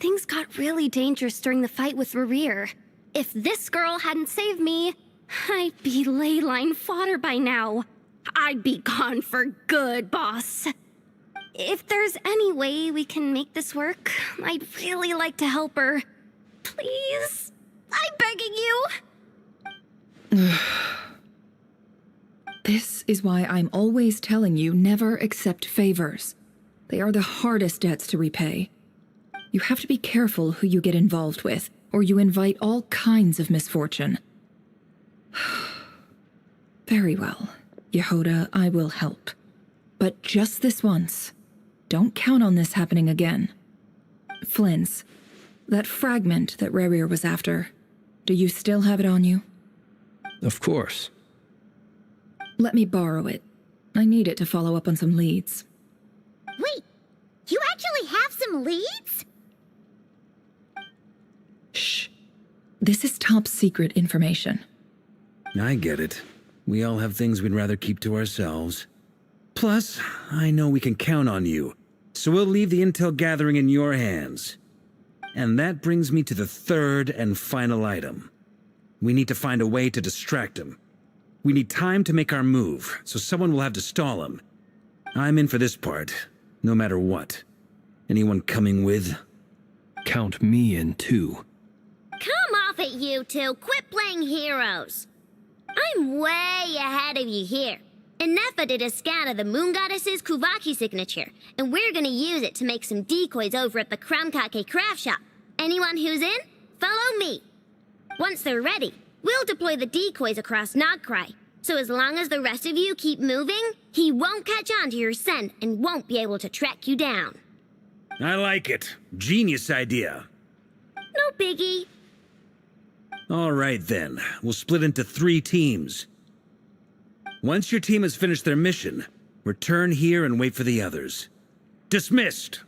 Speaker 9: Things got really dangerous during the fight with Rerir. If this girl hadn't saved me, I'd be ley line fodder by now. I'd be gone for good, boss. If there's any way we can make this work, I'd really like to help her. Please? I'm begging you.
Speaker 4: This is why I'm always telling you never accept favors. They are the hardest debts to repay. You have to be careful who you get involved with, or you invite all kinds of misfortune. Very well, Yehoda, I will help. But just this once. Don't count on this happening again. Flins, that fragment that Rerir was after, do you still have it on you?
Speaker 8: Of course.
Speaker 4: Let me borrow it. I need it to follow up on some leads.
Speaker 3: Wait, you actually have some leads?
Speaker 4: Shh. This is top secret information.
Speaker 13: I get it. We all have things we'd rather keep to ourselves. Plus, I know we can count on you, so we'll leave the intel gathering in your hands. And that brings me to the third and final item. We need to find a way to distract him. We need time to make our move, so someone will have to stall him. I'm in for this part, no matter what. Anyone coming with?
Speaker 8: Count me in too.
Speaker 14: Come off it, you two. Quit playing heroes. I'm way ahead of you here. Nefa did a scan of the Moon Goddess's Kuvaki signature, and we're gonna use it to make some decoys over at the Krumkake craft shop. Anyone who's in, follow me. Once they're ready, we'll deploy the decoys across Nogcry. So as long as the rest of you keep moving, he won't catch on to your scent and won't be able to track you down.
Speaker 13: I like it. Genius idea.
Speaker 14: No biggie.
Speaker 13: All right then, we'll split into 3 teams. Once your team has finished their mission, return here and wait for the others. Dismissed!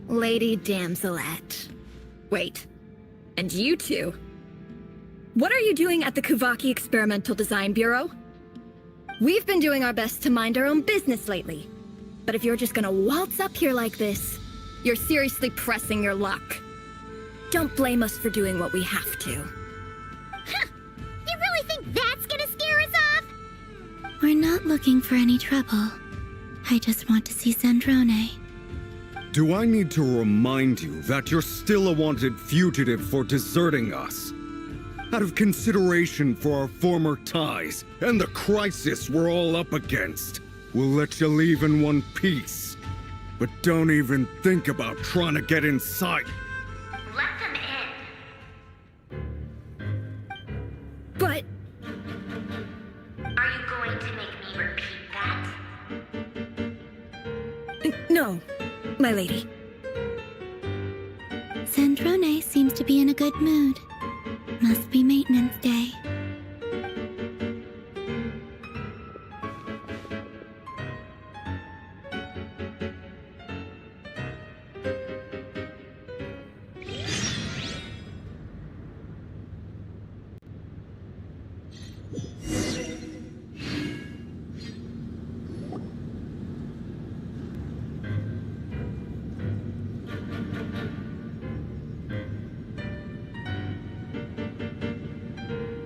Speaker 15: Lady Damselette. Wait. And you two? What are you doing at the Kuvaki Experimental Design Bureau? We've been doing our best to mind our own business lately. But if you're just gonna waltz up here like this, you're seriously pressing your luck. Don't blame us for doing what we have to.
Speaker 3: Huh! You really think that's gonna scare us off?
Speaker 12: We're not looking for any trouble. I just want to see Zandrone.
Speaker 11: Do I need to remind you that you're still a wanted fugitive for deserting us? Out of consideration for our former ties and the crisis we're all up against, we'll let you leave in one piece. But don't even think about trying to get inside.
Speaker 14: Let them in.
Speaker 15: But...
Speaker 14: Are you going to make me repeat that?
Speaker 15: No, my lady.
Speaker 12: Zandrone seems to be in a good mood. Must be maintenance day.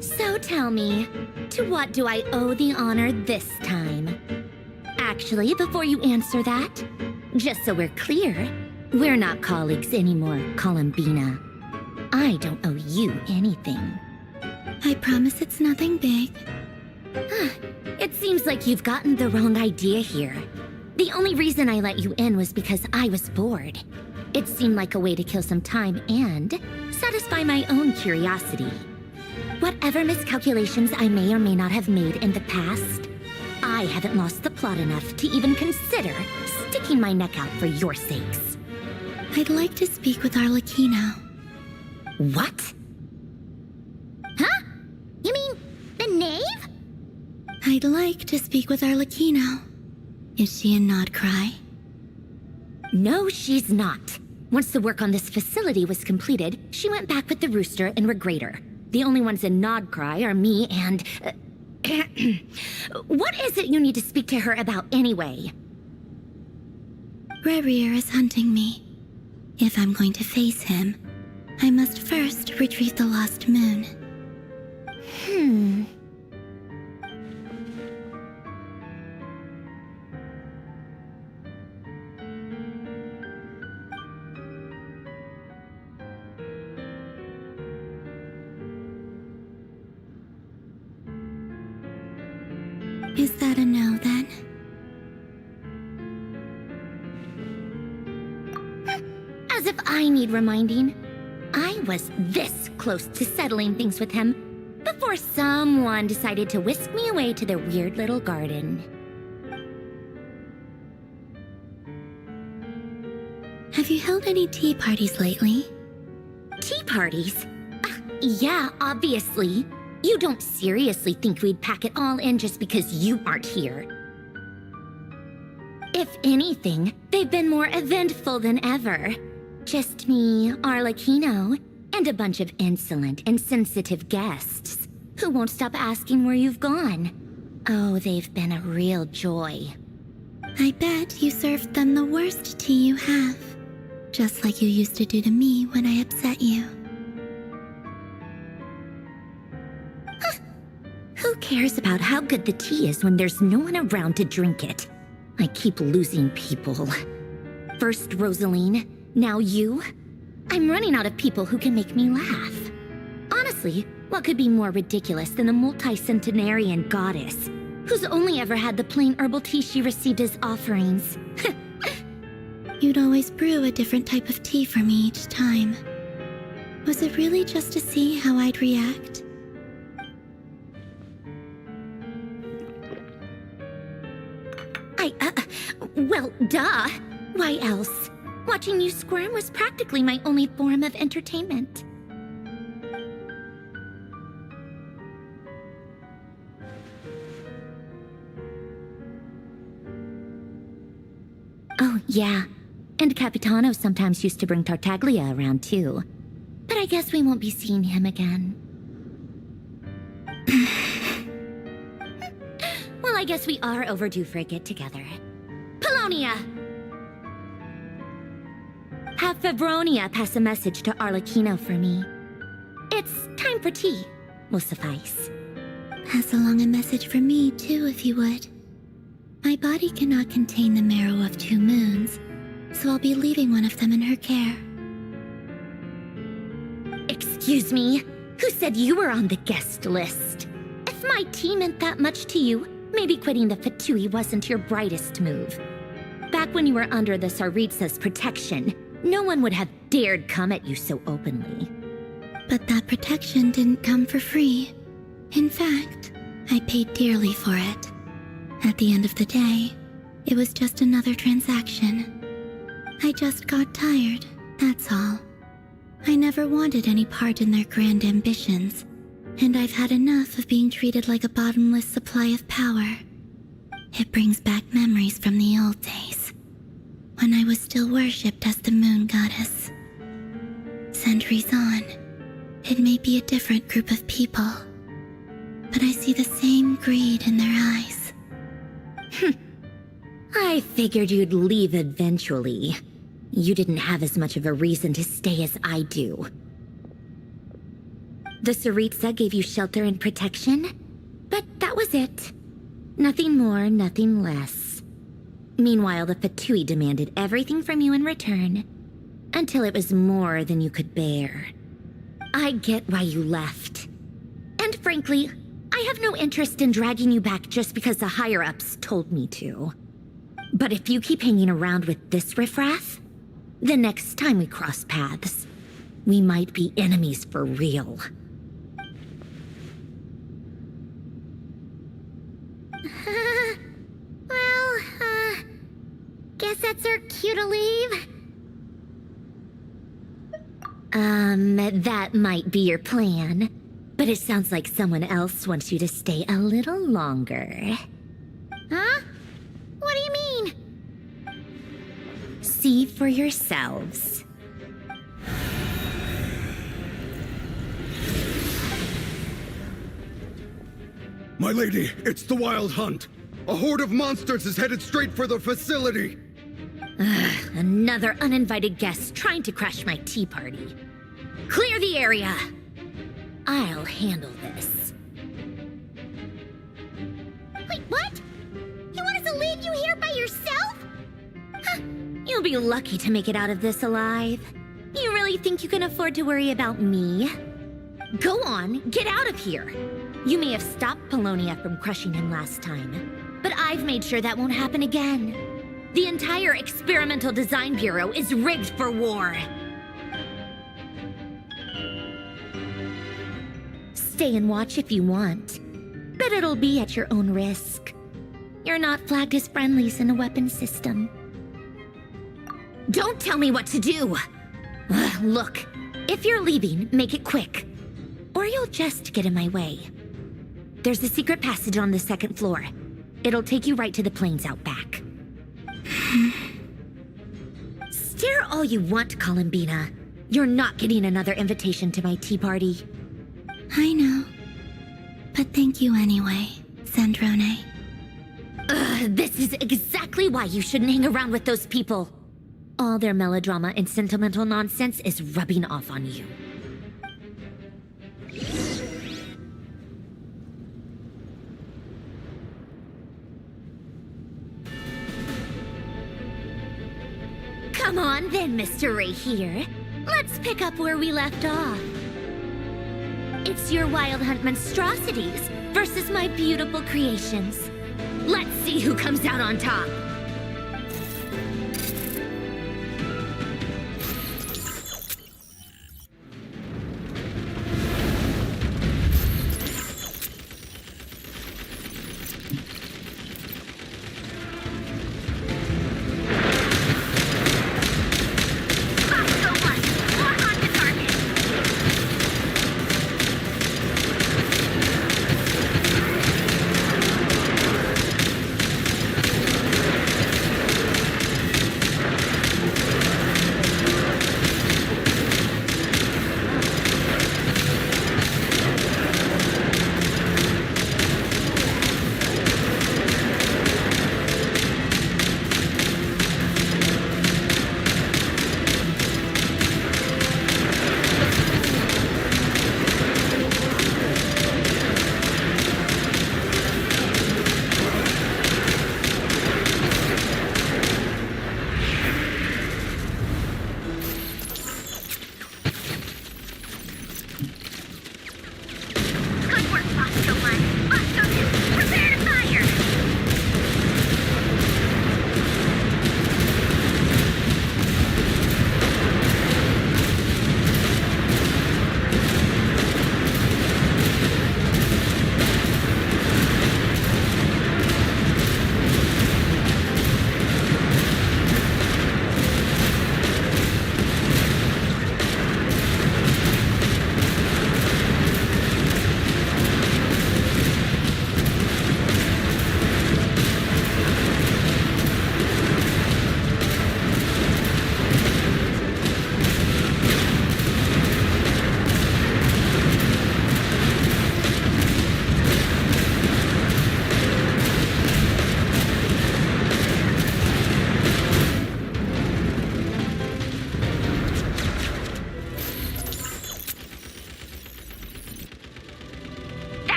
Speaker 14: So tell me, to what do I owe the honor this time? Actually, before you answer that, just so we're clear, we're not colleagues anymore, Columbina. I don't owe you anything.
Speaker 12: I promise it's nothing big.
Speaker 14: It seems like you've gotten the wrong idea here. The only reason I let you in was because I was bored. It seemed like a way to kill some time and satisfy my own curiosity. Whatever miscalculations I may or may not have made in the past, I haven't lost the plot enough to even consider sticking my neck out for your sakes.
Speaker 12: I'd like to speak with Arlecchino.
Speaker 14: What?
Speaker 3: Huh? You mean the knave?
Speaker 12: I'd like to speak with Arlecchino. Is she in Nodcry?
Speaker 14: No, she's not. Once the work on this facility was completed, she went back with the Rooster and Regrator. The only ones in Nodcry are me and... What is it you need to speak to her about anyway?
Speaker 12: Rerir is hunting me. If I'm going to face him, I must first retrieve the lost moon. Is that a no, then?
Speaker 14: As if I need reminding. I was this close to settling things with him before someone decided to whisk me away to their weird little garden.
Speaker 12: Have you held any tea parties lately?
Speaker 14: Tea parties? Yeah, obviously. You don't seriously think we'd pack it all in just because you aren't here. If anything, they've been more eventful than ever. Just me, Arlecchino, and a bunch of insolent and sensitive guests who won't stop asking where you've gone. Oh, they've been a real joy.
Speaker 12: I bet you served them the worst tea you have. Just like you used to do to me when I upset you.
Speaker 14: Who cares about how good the tea is when there's no one around to drink it? I keep losing people. First Rosaline, now you. I'm running out of people who can make me laugh. Honestly, what could be more ridiculous than a multi-centenarian goddess who's only ever had the plain herbal tea she received as offerings?
Speaker 12: You'd always brew a different type of tea for me each time. Was it really just to see how I'd react?
Speaker 14: Well, duh. Why else? Watching you squirm was practically my only form of entertainment. Oh, yeah. And Capitano sometimes used to bring Tartaglia around too. But I guess we won't be seeing him again. Well, I guess we are overdue for a get-together. Polonia! Have Favronia pass a message to Arlecchino for me. It's time for tea. Will suffice.
Speaker 12: Pass along a message for me, too, if you would. My body cannot contain the marrow of 2 moons, so I'll be leaving one of them in her care.
Speaker 14: Excuse me? Who said you were on the guest list? If my tea meant that much to you, maybe quitting the Fatui wasn't your brightest move. Back when you were under the Tsaritsa's protection, no one would have dared come at you so openly.
Speaker 12: But that protection didn't come for free. In fact, I paid dearly for it. At the end of the day, it was just another transaction. I just got tired, that's all. I never wanted any part in their grand ambitions, and I've had enough of being treated like a bottomless supply of power. It brings back memories from the old days, when I was still worshipped as the moon goddess. Centuries on, it may be a different group of people, but I see the same greed in their eyes.
Speaker 14: I figured you'd leave eventually. You didn't have as much of a reason to stay as I do. The Tsaritsa gave you shelter and protection, but that was it. Nothing more, nothing less. Meanwhile, the Fatui demanded everything from you in return, until it was more than you could bear. I get why you left. And frankly, I have no interest in dragging you back just because the higher-ups told me to. But if you keep hanging around with this riffraff, the next time we cross paths, we might be enemies for real.
Speaker 3: Guess that's our cue to leave.
Speaker 14: That might be your plan. But it sounds like someone else wants you to stay a little longer.
Speaker 3: Huh? What do you mean?
Speaker 14: See for yourselves.
Speaker 11: My lady, it's the Wild Hunt. A horde of monsters is headed straight for the facility.
Speaker 14: Another uninvited guest trying to crash my tea party. Clear the area. I'll handle this.
Speaker 3: Wait, what? You want us to leave you here by yourself?
Speaker 14: Huh. You'll be lucky to make it out of this alive. You really think you can afford to worry about me? Go on, get out of here. You may have stopped Polonia from crushing him last time, but I've made sure that won't happen again. The entire Experimental Design Bureau is rigged for war. Stay and watch if you want, but it'll be at your own risk. You're not flagged as friendlies in the weapon system. Don't tell me what to do! Look, if you're leaving, make it quick, or you'll just get in my way. There's a secret passage on the 2nd floor. It'll take you right to the plains out back. Stare all you want, Columbina. You're not getting another invitation to my tea party.
Speaker 12: I know. But thank you anyway, Sandrone.
Speaker 14: This is exactly why you shouldn't hang around with those people. All their melodrama and sentimental nonsense is rubbing off on you. Come on then, Mr. Ray here. Let's pick up where we left off. It's your Wild Hunt monstrosities versus my beautiful creations. Let's see who comes out on top.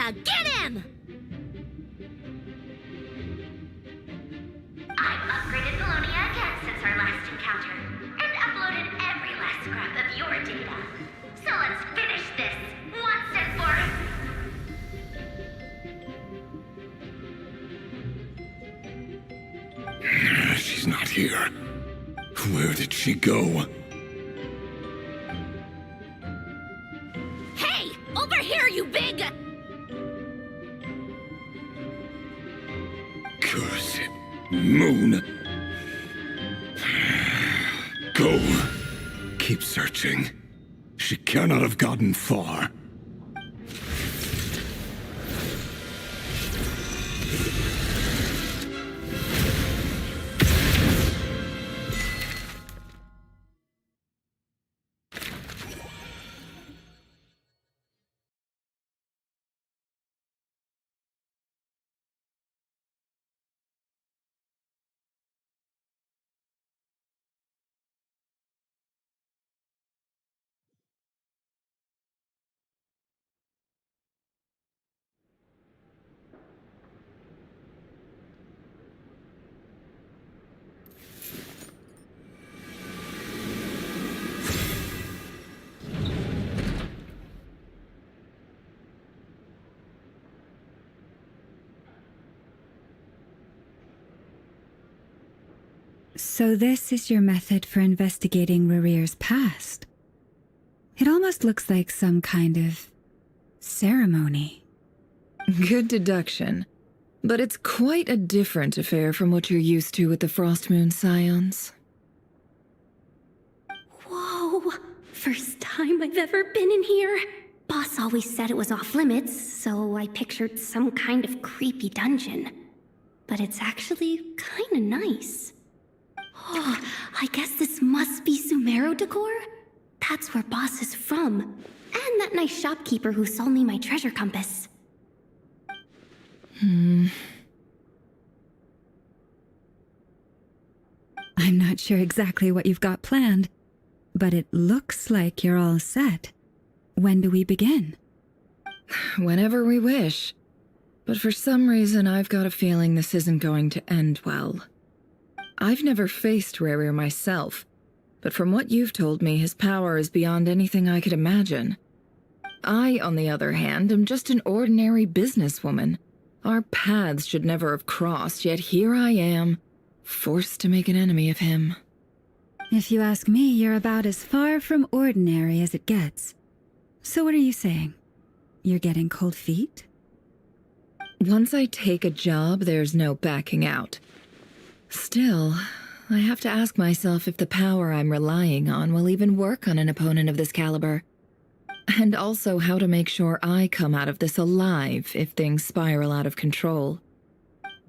Speaker 14: Livonia! Get him!
Speaker 3: I've upgraded Livonia again since our last encounter, and uploaded every last scrap of your data. So let's finish this, once and for
Speaker 11: She's not here. Where did she go?
Speaker 14: Hey! Over here, you big...
Speaker 11: Curse it, Moon. Go. Keep searching. She cannot have gotten far.
Speaker 7: So this is your method for investigating Rarir's past. It almost looks like some kind of ceremony.
Speaker 4: Good deduction. But it's quite a different affair from what you're used to with the Frostmoon Scions.
Speaker 9: Whoa! First time I've ever been in here. Boss always said it was off limits, so I pictured some kind of creepy dungeon. But it's actually kinda nice. Oh, I guess this must be Sumero decor? That's where Boss is from. And that nice shopkeeper who sold me my treasure compass.
Speaker 7: I'm not sure exactly what you've got planned, but it looks like you're all set. When do we begin?
Speaker 4: Whenever we wish. But for some reason, I've got a feeling this isn't going to end well. I've never faced Rarir myself, but from what you've told me, his power is beyond anything I could imagine. I, on the other hand, am just an ordinary businesswoman. Our paths should never have crossed, yet here I am, forced to make an enemy of him.
Speaker 7: If you ask me, you're about as far from ordinary as it gets. So what are you saying? You're getting cold feet?
Speaker 4: Once I take a job, there's no backing out. Still, I have to ask myself if the power I'm relying on will even work on an opponent of this caliber. And also how to make sure I come out of this alive if things spiral out of control.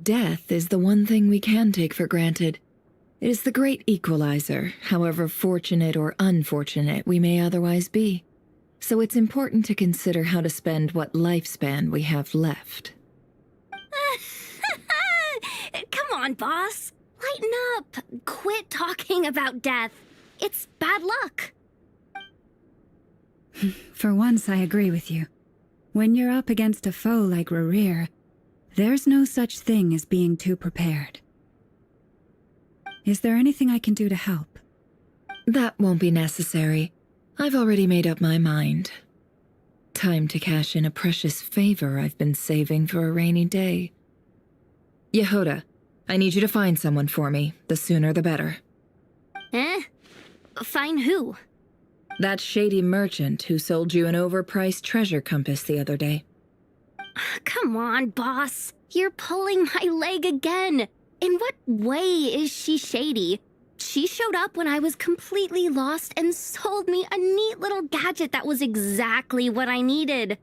Speaker 4: Death is the one thing we can take for granted. It is the great equalizer, however fortunate or unfortunate we may otherwise be. So it's important to consider how to spend what lifespan we have left.
Speaker 9: Come on, boss. Lighten up. Quit talking about death. It's bad luck.
Speaker 7: For once, I agree with you. When you're up against a foe like Rarir, there's no such thing as being too prepared. Is there anything I can do to help?
Speaker 4: That won't be necessary. I've already made up my mind. Time to cash in a precious favor I've been saving for a rainy day. Yehoda, I need you to find someone for me. The sooner the better.
Speaker 9: Eh? Find who?
Speaker 4: That shady merchant who sold you an overpriced treasure compass the other day.
Speaker 9: Come on, boss. You're pulling my leg again. In what way is she shady? She showed up when I was completely lost and sold me a neat little gadget that was exactly what I needed.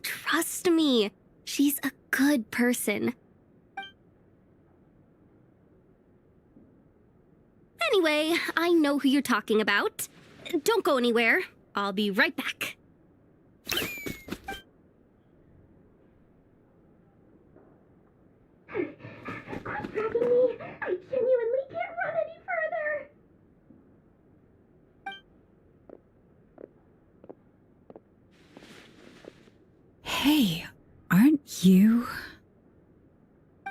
Speaker 9: Trust me, she's a good person. Anyway, I know who you're talking about. Don't go anywhere. I'll be right back.
Speaker 3: Quit dragging me! I genuinely can't run any further!
Speaker 7: Hey, aren't You?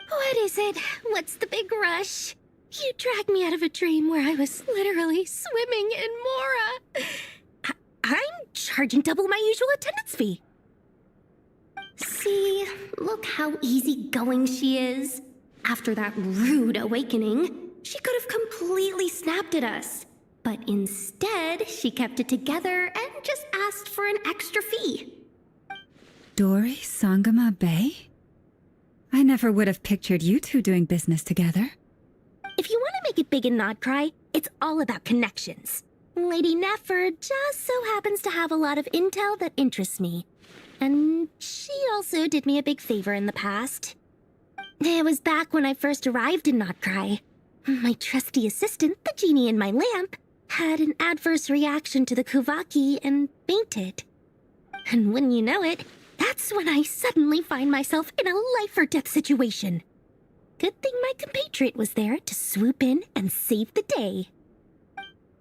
Speaker 14: What is it? What's the big rush? You dragged me out of a dream where I was literally swimming in Mora. I'm charging double my usual attendance fee. See, look how easygoing she is. After that rude awakening, she could have completely snapped at us. But instead, she kept it together and just asked for an extra fee.
Speaker 7: Dori Sangama Bay? I never would have pictured you two doing business together.
Speaker 14: If you want to make it big and not cry, it's all about connections. Lady Nefer just so happens to have a lot of intel that interests me. And she also did me a big favor in the past. It was back when I first arrived in Notcry. My trusty assistant, the genie in my lamp, had an adverse reaction to the Kuvaki and fainted. And when you know it, that's when I suddenly find myself in a life-or-death situation. Good thing my compatriot was there to swoop in and save the day.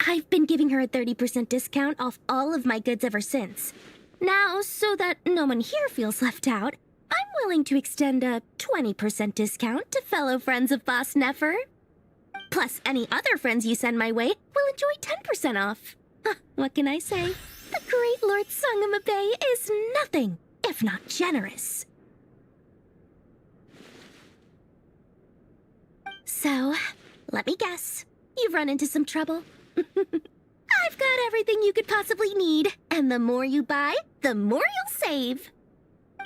Speaker 14: I've been giving her a 30% discount off all of my goods ever since. Now, so that no one here feels left out, I'm willing to extend a 20% discount to fellow friends of Boss Nefer. Plus, any other friends you send my way will enjoy 10% off. What can I say? The great Lord Sangama Bay is nothing if not generous. So, let me guess. You've run into some trouble. I've got everything you could possibly need, and the more you buy, the more you'll save.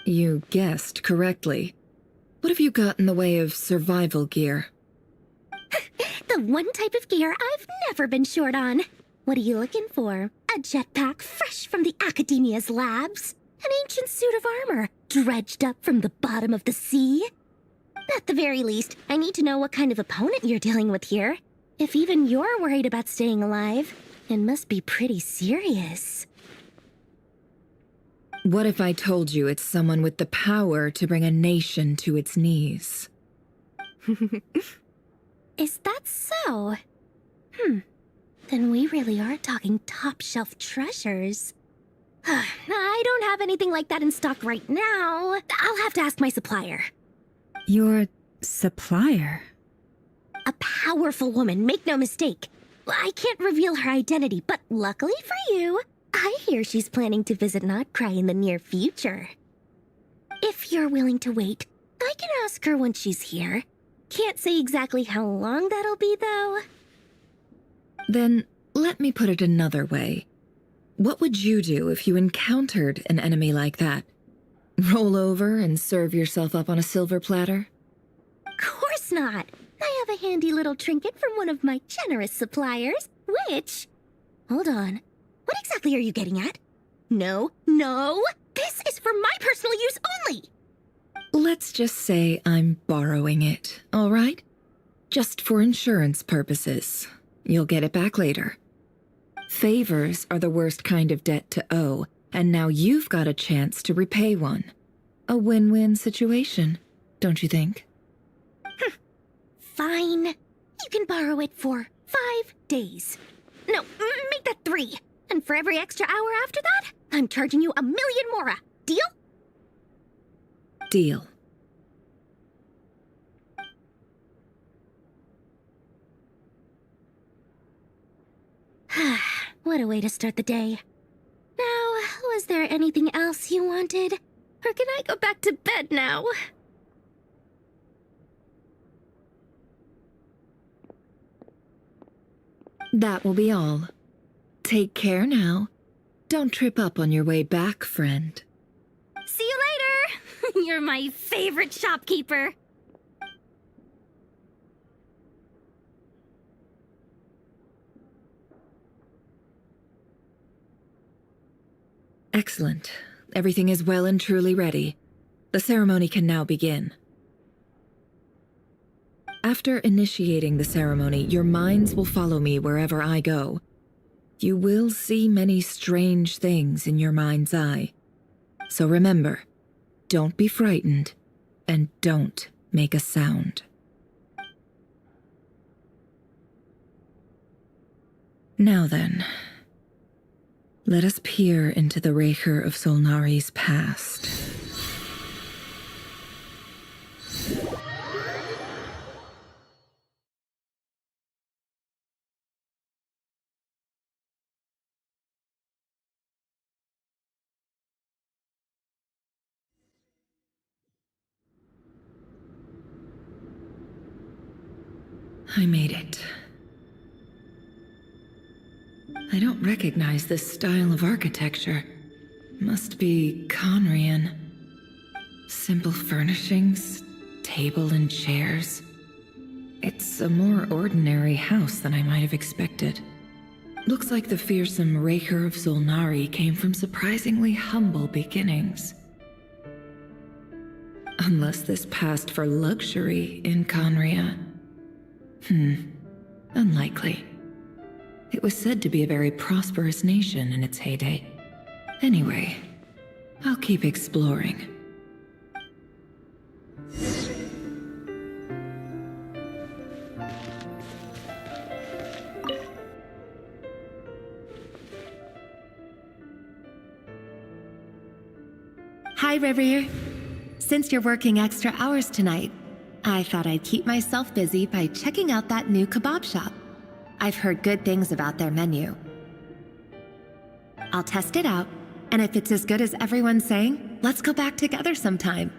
Speaker 4: You guessed correctly. What have you got in the way of survival gear?
Speaker 14: The one type of gear I've never been short on. What are you looking for? A jetpack fresh from the Academia's labs? An ancient suit of armor dredged up from the bottom of the sea? At the very least, I need to know what kind of opponent you're dealing with here. If even you're worried about staying alive, it must be pretty serious.
Speaker 4: What if I told you it's someone with the power to bring a nation to its knees?
Speaker 14: Is that so? Then we really are talking top-shelf treasures. I don't have anything like that in stock right now. I'll have to ask my supplier.
Speaker 7: Your supplier?
Speaker 14: A powerful woman, make no mistake. I can't reveal her identity, but luckily for you, I hear she's planning to visit Notcry in the near future. If you're willing to wait, I can ask her when she's here. Can't say exactly how long that'll be, though.
Speaker 4: Then, let me put it another way. What would you do if you encountered an enemy like that? Roll over and serve yourself up on a silver platter?
Speaker 14: Of course not. I have a handy little trinket from one of my generous suppliers, which... Hold on. What exactly are you getting at? No, no! This is for my personal use only!
Speaker 4: Let's just say I'm borrowing it, all right? Just for insurance purposes. You'll get it back later. Favors are the worst kind of debt to owe, and now you've got a chance to repay one. A win-win situation, don't you think?
Speaker 14: Fine. You can borrow it for 5 days. No, make that 3. And for every extra hour after that, I'm charging you 1,000,000 mora. Deal?
Speaker 4: Deal.
Speaker 14: What a way to start the day. Now, was there anything else you wanted? Or can I go back to bed now?
Speaker 4: That will be all. Take care now. Don't trip up on your way back, friend.
Speaker 14: See you later! You're my favorite shopkeeper.
Speaker 4: Excellent. Everything is well and truly ready. The ceremony can now begin. After initiating the ceremony, your minds will follow me wherever I go. You will see many strange things in your mind's eye. So remember, don't be frightened, and don't make a sound. Now then, let us peer into the Raker of Solnari's past. I made it. I don't recognize this style of architecture. Must be Conrian. Simple furnishings, table and chairs. It's a more ordinary house than I might have expected. Looks like the fearsome Raker of Solnari came from surprisingly humble beginnings. Unless this passed for luxury in Conria. Unlikely. It was said to be a very prosperous nation in its heyday. Anyway, I'll keep exploring.
Speaker 16: Hi, Rerir. Since you're working extra hours tonight, I thought I'd keep myself busy by checking out that new kebab shop. I've heard good things about their menu. I'll test it out, and if it's as good as everyone's saying, let's go back together sometime.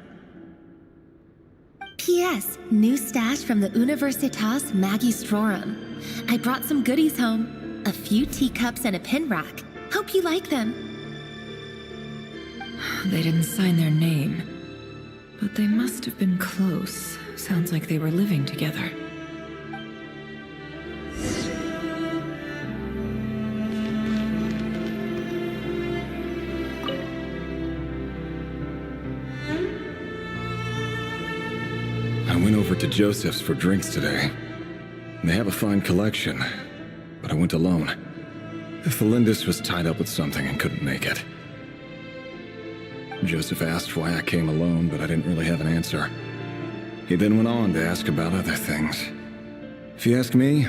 Speaker 16: P.S. New stash from the Universitas Magistrorum. I brought some goodies home. A few teacups and a pin rack. Hope you like them.
Speaker 4: They didn't sign their name, but they must have been close. Sounds like they were living together.
Speaker 17: I went over to Joseph's for drinks today. They have a fine collection, but I went alone. Felindis was tied up with something and couldn't make it. Joseph asked why I came alone, but I didn't really have an answer. He then went on to ask about other things. If you ask me,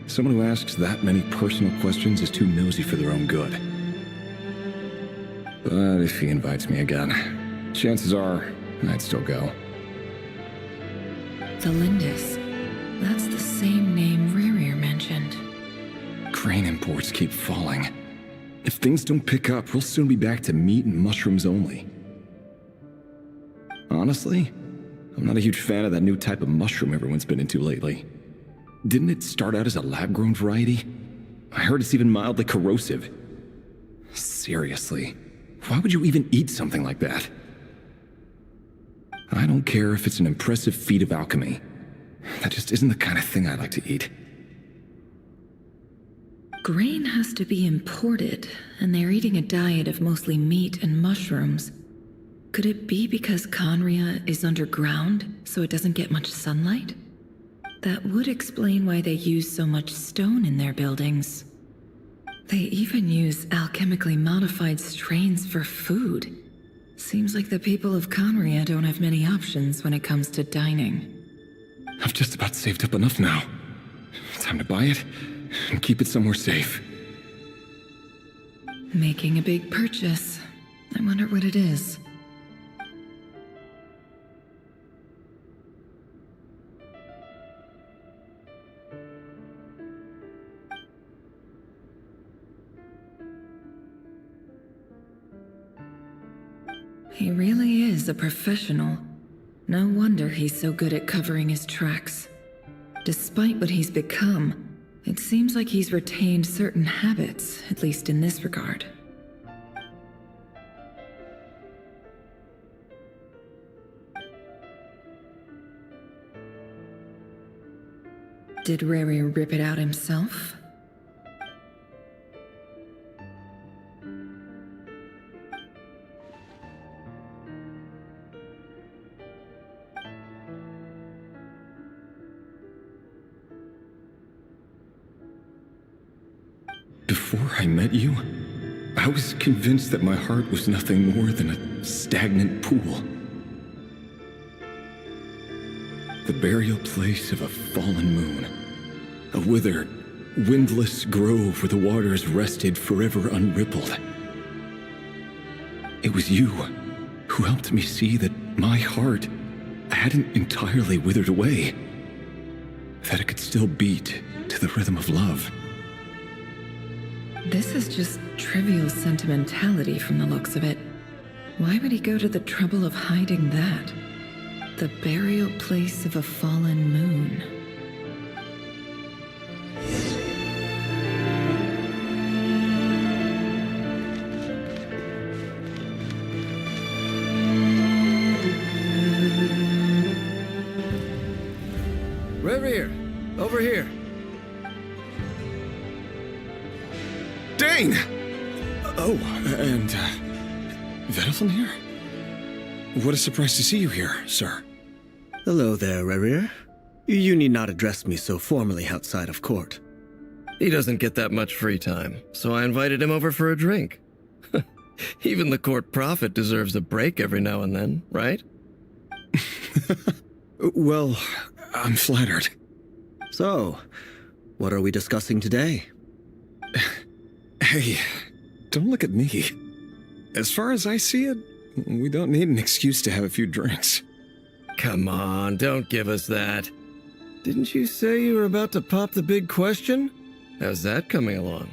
Speaker 17: someone who asks that many personal questions is too nosy for their own good. But if he invites me again, chances are I'd still go.
Speaker 4: Felindis. That's the same name Rerir mentioned.
Speaker 17: Grain imports keep falling. If things don't pick up, we'll soon be back to meat and mushrooms only. Honestly, I'm not a huge fan of that new type of mushroom everyone's been into lately. Didn't it start out as a lab-grown variety? I heard it's even mildly corrosive. Seriously, why would you even eat something like that? I don't care if it's an impressive feat of alchemy. That just isn't the kind of thing I like to eat.
Speaker 4: Grain has to be imported, and they're eating a diet of mostly meat and mushrooms. Could it be because Conria is underground, so it doesn't get much sunlight? That would explain why they use so much stone in their buildings. They even use alchemically modified strains for food. Seems like the people of Conria don't have many options when it comes to dining.
Speaker 17: I've just about saved up enough now. Time to buy it and keep it somewhere safe.
Speaker 4: Making a big purchase. I wonder what it is. He really is a professional. No wonder he's so good at covering his tracks. Despite what he's become, it seems like he's retained certain habits, at least in this regard. Did Rerir rip it out himself?
Speaker 17: Before I met you, I was convinced that my heart was nothing more than a stagnant pool. The burial place of a fallen moon. A withered, windless grove where the waters rested forever unrippled. It was you who helped me see that my heart hadn't entirely withered away. That it could still beat to the rhythm of love.
Speaker 4: This is just trivial sentimentality from the looks of it. Why would he go to the trouble of hiding that? The burial place of a fallen moon.
Speaker 17: Vediflin here? What a surprise to see you here, sir.
Speaker 18: Hello there, Rerir. You need not address me so formally outside of court. He doesn't get that much free time, so I invited him over for a drink. Even the court prophet deserves a break every now and then, right?
Speaker 17: Well, I'm flattered.
Speaker 18: So, what are we discussing today?
Speaker 17: Hey, don't look at me. As far as I see it, we don't need an excuse to have a few drinks.
Speaker 18: Come on, don't give us that. Didn't you say you were about to pop the big question? How's that coming along?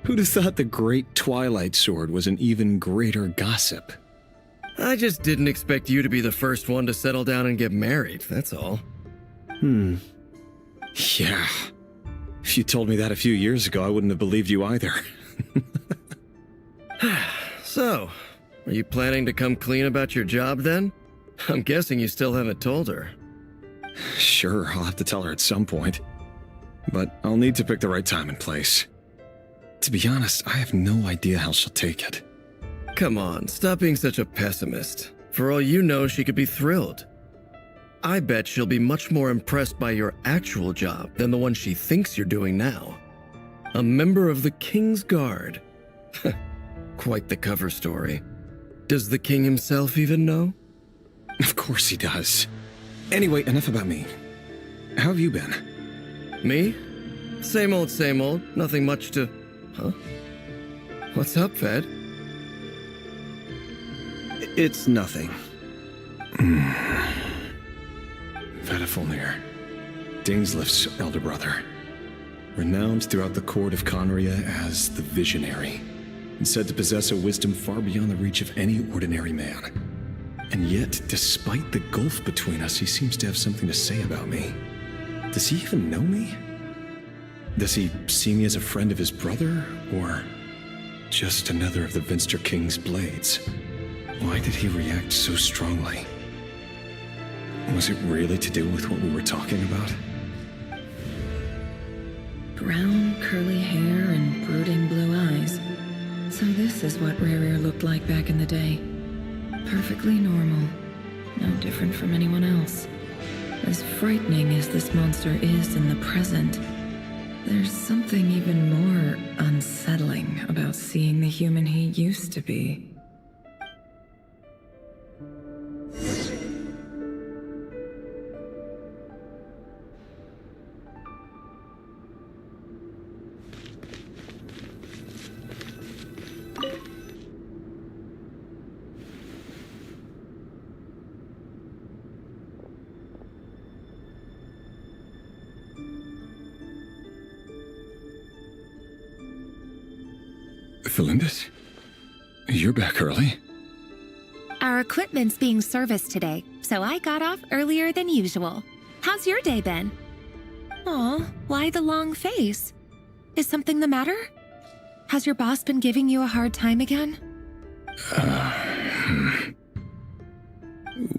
Speaker 17: Who'd have thought the great Twilight Sword was an even greater gossip?
Speaker 18: I just didn't expect you to be the first one to settle down and get married, that's all.
Speaker 17: Yeah. If you told me that a few years ago, I wouldn't have believed you either.
Speaker 18: So, are you planning to come clean about your job then? I'm guessing you still haven't told her.
Speaker 17: Sure, I'll have to tell her at some point. But I'll need to pick the right time and place. To be honest, I have no idea how she'll take it.
Speaker 18: Come on, stop being such a pessimist. For all you know, she could be thrilled. I bet she'll be much more impressed by your actual job than the one she thinks you're doing now. A member of the King's Guard. Quite the cover story. Does the king himself even know?
Speaker 17: Of course he does. Anyway, enough about me. How have you been?
Speaker 18: Me? Same old, same old. Nothing much to... Huh? What's up, Ved?
Speaker 8: It's nothing.
Speaker 17: Vediflin, Dainsleif's elder brother. Renowned throughout the court of Conria as the Visionary, and said to possess a wisdom far beyond the reach of any ordinary man. And yet, despite the gulf between us, he seems to have something to say about me. Does he even know me? Does he see me as a friend of his brother, or just another of the Vinster King's blades? Why did he react so strongly? Was it really to do with what we were talking about?
Speaker 4: Brown, curly hair and brooding blue eyes. So this is what Rerir looked like back in the day. Perfectly normal. No different from anyone else. As frightening as this monster is in the present, there's something even more unsettling about seeing the human he used to be.
Speaker 17: Felindis? You're back early?
Speaker 16: Our equipment's being serviced today, so I got off earlier than usual. How's your day been? Aw, why the long face? Is something the matter? Has your boss been giving you a hard time again?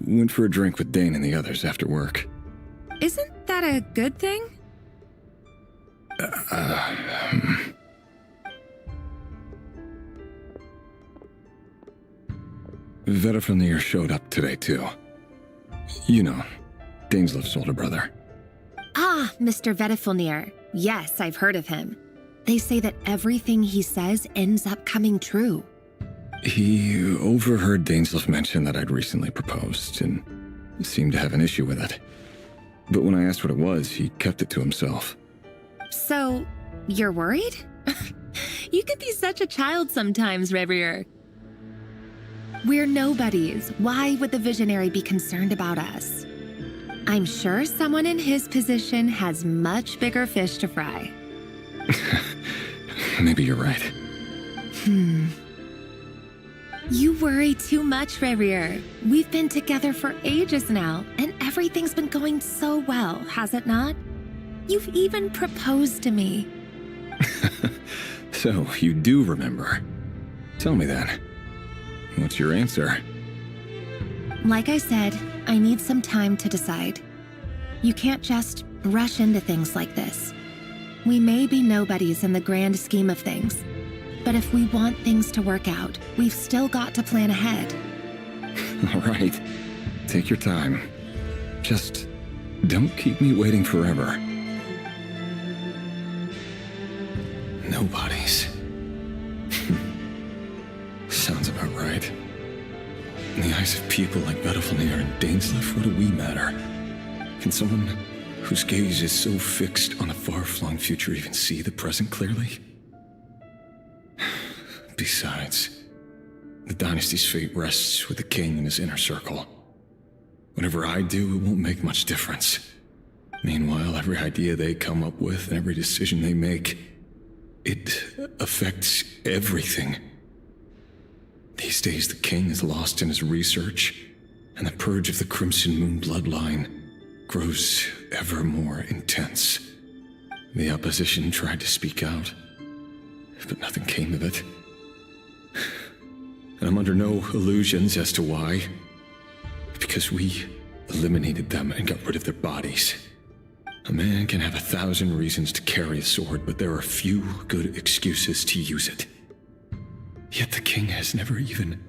Speaker 17: Went for a drink with Dane and the others after work.
Speaker 16: Isn't that a good thing?
Speaker 17: Vediflin showed up today, too. You know, Dainsleif's older brother.
Speaker 16: Ah, Mr. Vediflin. Yes, I've heard of him. They say that everything he says ends up coming true.
Speaker 17: He overheard Dainsleif mention that I'd recently proposed, and seemed to have an issue with it. But when I asked what it was, he kept it to himself.
Speaker 16: So, you're worried? You could be such a child sometimes, Rerir. We're nobodies. Why would the Visionary be concerned about us? I'm sure someone in his position has much bigger fish to fry.
Speaker 17: Maybe you're right.
Speaker 16: You worry too much, Rerir. We've been together for ages now, and everything's been going so well, has it not? You've even proposed to me.
Speaker 17: So, you do remember. Tell me then. What's your answer?
Speaker 16: Like I said, I need some time to decide. You can't just rush into things like this. We may be nobodies in the grand scheme of things, but if we want things to work out, we've still got to plan ahead.
Speaker 17: All right. Take your time. Just don't keep me waiting forever. Nobodies. Sounds about right. In the eyes of people like Bettelfnir and Dainsleif, what do we matter? Can someone whose gaze is so fixed on a far-flung future even see the present clearly? Besides, the dynasty's fate rests with the king and his inner circle. Whatever I do, it won't make much difference. Meanwhile, every idea they come up with and every decision they make, it affects everything. These days, the king is lost in his research, and the purge of the Crimson Moon bloodline grows ever more intense. The opposition tried to speak out, but nothing came of it. And I'm under no illusions as to why. Because we eliminated them and got rid of their bodies. A man can have 1,000 reasons to carry a sword, but there are few good excuses to use it. Yet the king has never even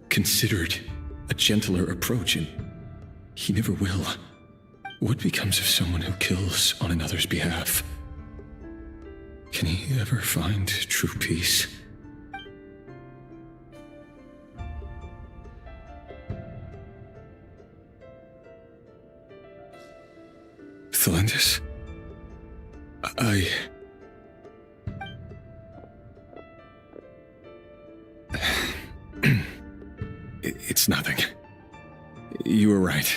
Speaker 17: considered a gentler approach, and he never will. What becomes of someone who kills on another's behalf? Can he ever find true peace? Thelindis? It's nothing. You were right.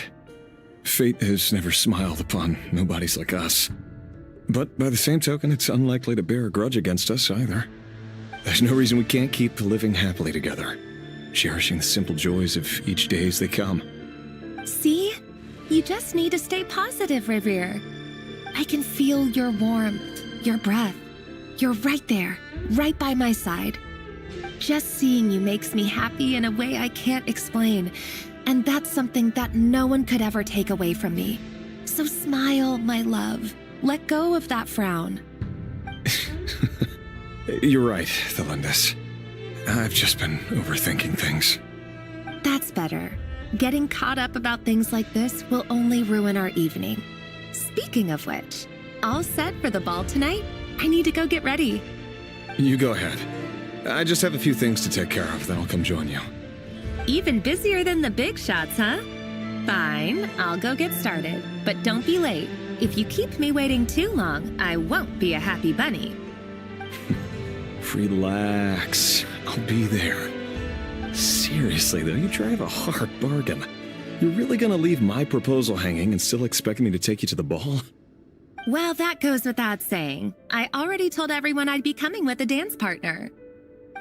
Speaker 17: Fate has never smiled upon nobodies like us. But by the same token, it's unlikely to bear a grudge against us either. There's no reason we can't keep living happily together, cherishing the simple joys of each day as they come.
Speaker 16: See? You just need to stay positive, Revere. I can feel your warmth, your breath. You're right there, right by my side. Just seeing you makes me happy in a way I can't explain, and that's something that no one could ever take away from me. So smile, my love. Let go of that frown.
Speaker 17: You're right, Thelindis. I've just been overthinking things.
Speaker 16: That's better. Getting caught up about things like this will only ruin our evening. Speaking of which, all set for the ball tonight? I need to go get ready.
Speaker 17: You go ahead. I just have a few things to take care of, then I'll come join you.
Speaker 16: Even busier than the big shots, huh? Fine, I'll go get started. But don't be late. If you keep me waiting too long, I won't be a happy bunny.
Speaker 17: Relax. I'll be there. Seriously, though, you drive a hard bargain. You're really gonna leave my proposal hanging and still expect me to take you to the ball?
Speaker 16: Well, that goes without saying. I already told everyone I'd be coming with a dance partner.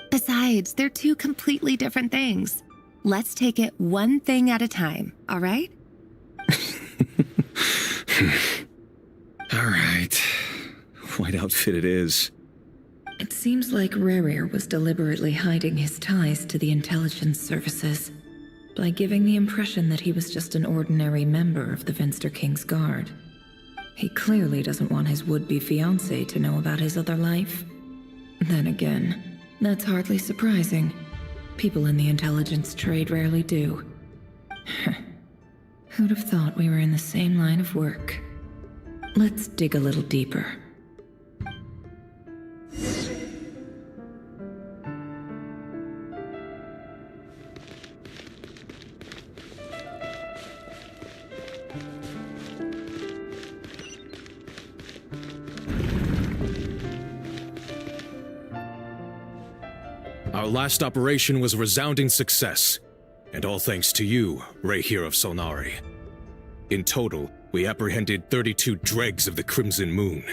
Speaker 16: Besides, they're two completely different things. Let's take it one thing at a time, all right?
Speaker 17: All right. White outfit it is.
Speaker 4: It seems like Rerir was deliberately hiding his ties to the intelligence services by giving the impression that he was just an ordinary member of the Vinster King's Guard. He clearly doesn't want his would-be fiancée to know about his other life. Then again, that's hardly surprising. People in the intelligence trade rarely do. Who'd have thought we were in the same line of work? Let's dig a little deeper.
Speaker 6: Our last operation was a resounding success, and all thanks to you, Rehir of Solnari. In total, we apprehended 32 dregs of the Crimson Moon,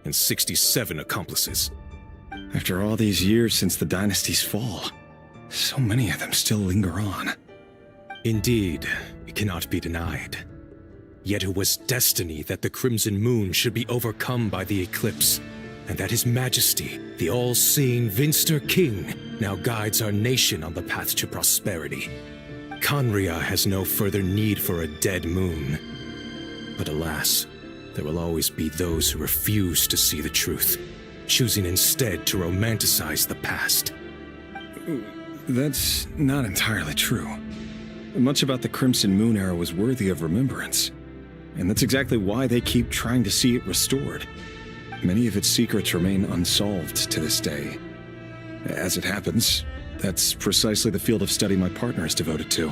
Speaker 6: and 67 accomplices.
Speaker 17: After all these years since the dynasty's fall, so many of them still linger on.
Speaker 6: Indeed, it cannot be denied. Yet it was destiny that the Crimson Moon should be overcome by the eclipse, and that His Majesty, the all-seeing Vinster King, now guides our nation on the path to prosperity. Conria has no further need for a dead moon. But alas, There will always be those who refuse to see the truth, choosing instead to romanticize the past.
Speaker 17: That's not entirely true. Much about the Crimson Moon era was worthy of remembrance, and that's exactly why they keep trying to see it restored. Many of its secrets remain unsolved to this day. As it happens, that's precisely the field of study my partner is devoted to.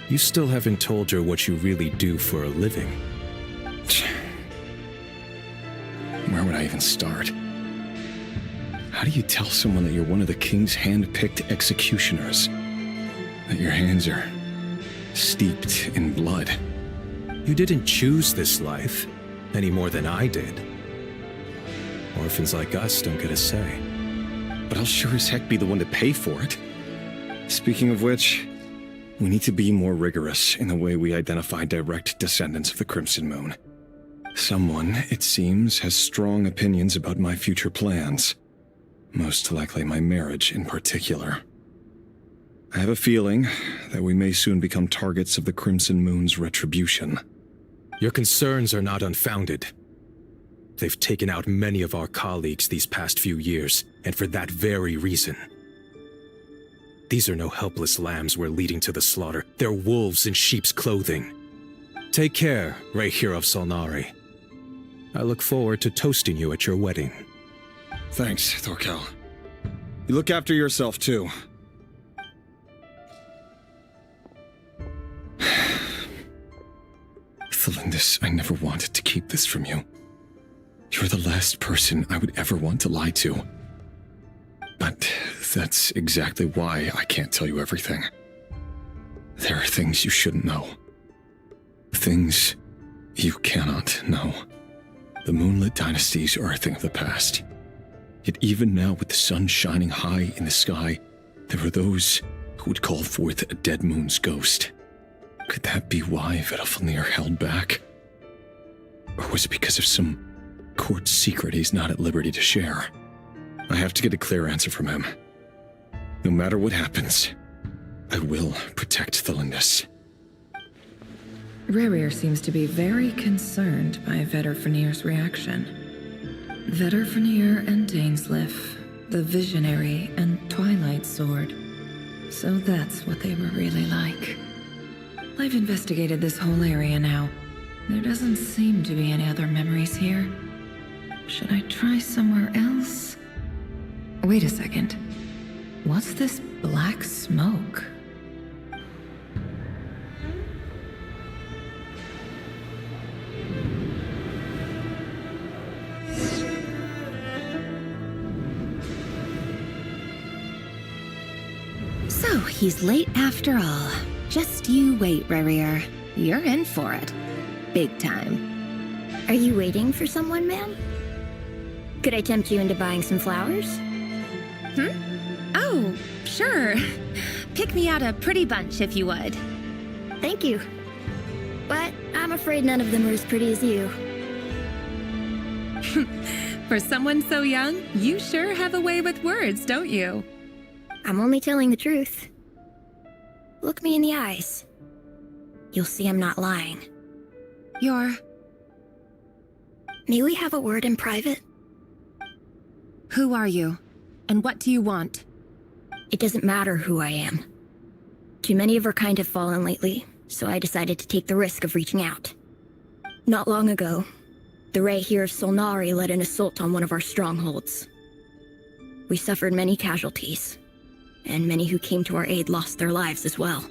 Speaker 6: You still haven't told her what you really do for a living.
Speaker 17: Where would I even start? How do you tell someone that you're one of the king's hand-picked executioners? That your hands are steeped in blood?
Speaker 6: You didn't choose this life, any more than I did. Orphans like us don't get a say.
Speaker 17: But I'll sure as heck be the one to pay for it. Speaking of which, we need to be more rigorous in the way we identify direct descendants of the Crimson Moon. Someone, it seems, has strong opinions about my future plans. Most likely my marriage in particular. I have a feeling that we may soon become targets of the Crimson Moon's retribution.
Speaker 6: Your concerns are not unfounded. They've taken out many of our colleagues these past few years, and for that very reason. These are no helpless lambs we're leading to the slaughter. They're wolves in sheep's clothing. Take care, Rahier of Solnari. I look forward to toasting you at your wedding.
Speaker 17: Thanks, Thorkel. You look after yourself, too. Thelindis, I never wanted to keep this from you. You're the last person I would ever want to lie to. But that's exactly why I can't tell you everything. There are things you shouldn't know. Things you cannot know. The moonlit dynasties are a thing of the past. Yet even now, with the sun shining high in the sky, there are those who would call forth a dead moon's ghost. Could that be why Vedalfnir held back? Or was it because of some court secret he's not at liberty to share? I have to get a clear answer from him. No matter what happens, I will protect Thelindis.
Speaker 4: Rarir seems to be very concerned by Vedalfnir's reaction. Vedalfnir and Dainsleif, the Visionary and Twilight Sword. So that's what they were really like. I've investigated this whole area now. There doesn't seem to be any other memories here. Should I try somewhere else? Wait a second. What's this black smoke?
Speaker 16: So, he's late after all. Just you wait, Rarir. You're in for it. Big time.
Speaker 15: Are you waiting for someone, ma'am? Could I tempt you into buying some flowers?
Speaker 16: Oh, sure. Pick me out a pretty bunch if you would.
Speaker 15: Thank you. But I'm afraid none of them are as pretty as you.
Speaker 16: For someone so young, you sure have a way with words, don't you?
Speaker 15: I'm only telling the truth. Look me in the eyes. You'll see I'm not lying. May we have a word in private?
Speaker 16: Who are you? And what do you want?
Speaker 15: It doesn't matter who I am. Too many of our kind have fallen lately, so I decided to take the risk of reaching out. Not long ago, the Rahier of Solnari led an assault on one of our strongholds. We suffered many casualties, and many who came to our aid lost their lives as well.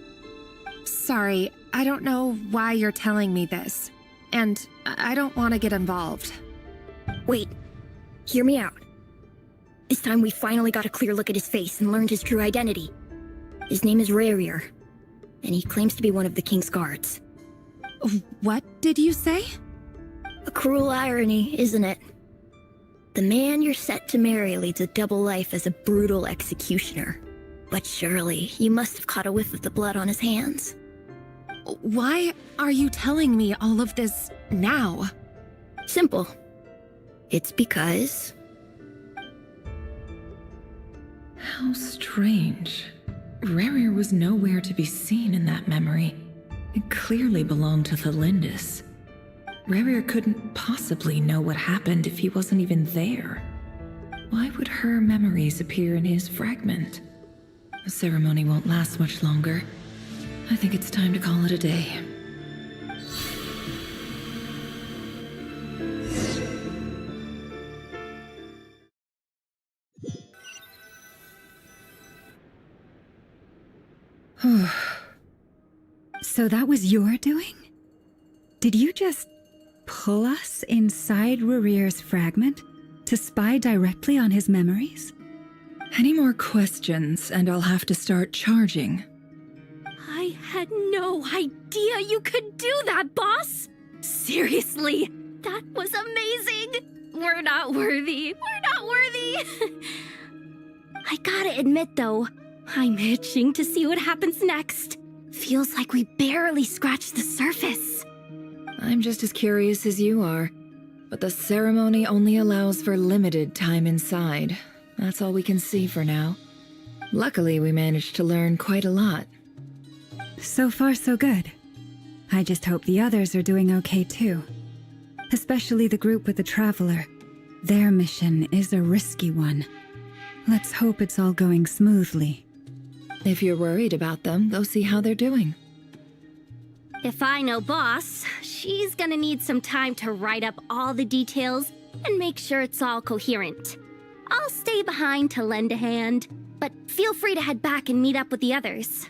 Speaker 16: Sorry, I don't know why you're telling me this, and I don't want to get involved.
Speaker 15: Wait, hear me out. This time we finally got a clear look at his face and learned his true identity. His name is Rarir, and he claims to be one of the King's guards.
Speaker 16: What did you say?
Speaker 15: A cruel irony, isn't it? The man you're set to marry leads a double life as a brutal executioner. But surely, you must have caught a whiff of the blood on his hands.
Speaker 16: Why are you telling me all of this now?
Speaker 15: Simple. It's because...
Speaker 4: How strange. Rarir was nowhere to be seen in that memory. It clearly belonged to Thelindis. Rerir couldn't possibly know what happened if he wasn't even there. Why would her memories appear in his fragment? The ceremony won't last much longer. I think it's time to call it a day.
Speaker 7: So that was your doing? Did you just pull us inside Rerir's fragment to spy directly on his memories?
Speaker 4: Any more questions, and I'll have to start charging.
Speaker 9: I had no idea you could do that, boss! Seriously, that was amazing! We're not worthy. We're not worthy! I gotta admit, though, I'm itching to see what happens next. Feels like we barely scratched the surface.
Speaker 4: I'm just as curious as you are, but the ceremony only allows for limited time inside. That's all we can see for now. Luckily, we managed to learn quite a lot.
Speaker 7: So far, so good. I just hope the others are doing okay too. Especially the group with the Traveler. Their mission is a risky one. Let's hope it's all going smoothly.
Speaker 4: If you're worried about them, go see how they're doing.
Speaker 9: If I know Boss, she's gonna need some time to write up all the details and make sure it's all coherent. I'll stay behind to lend a hand, but feel free to head back and meet up with the others.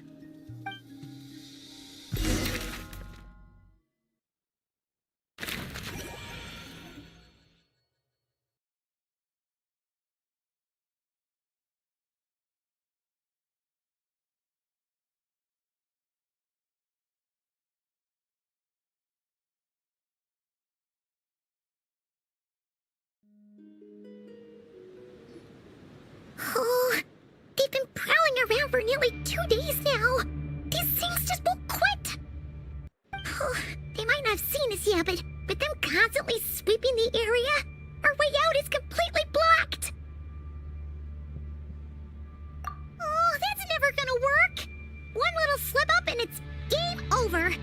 Speaker 3: Oh, they've been prowling around for nearly 2 days now. These things just won't quit. Oh, they might not have seen us yet, but them constantly sweeping the area, our way out is completely blocked. Oh, that's never gonna work. One little slip up and it's game over.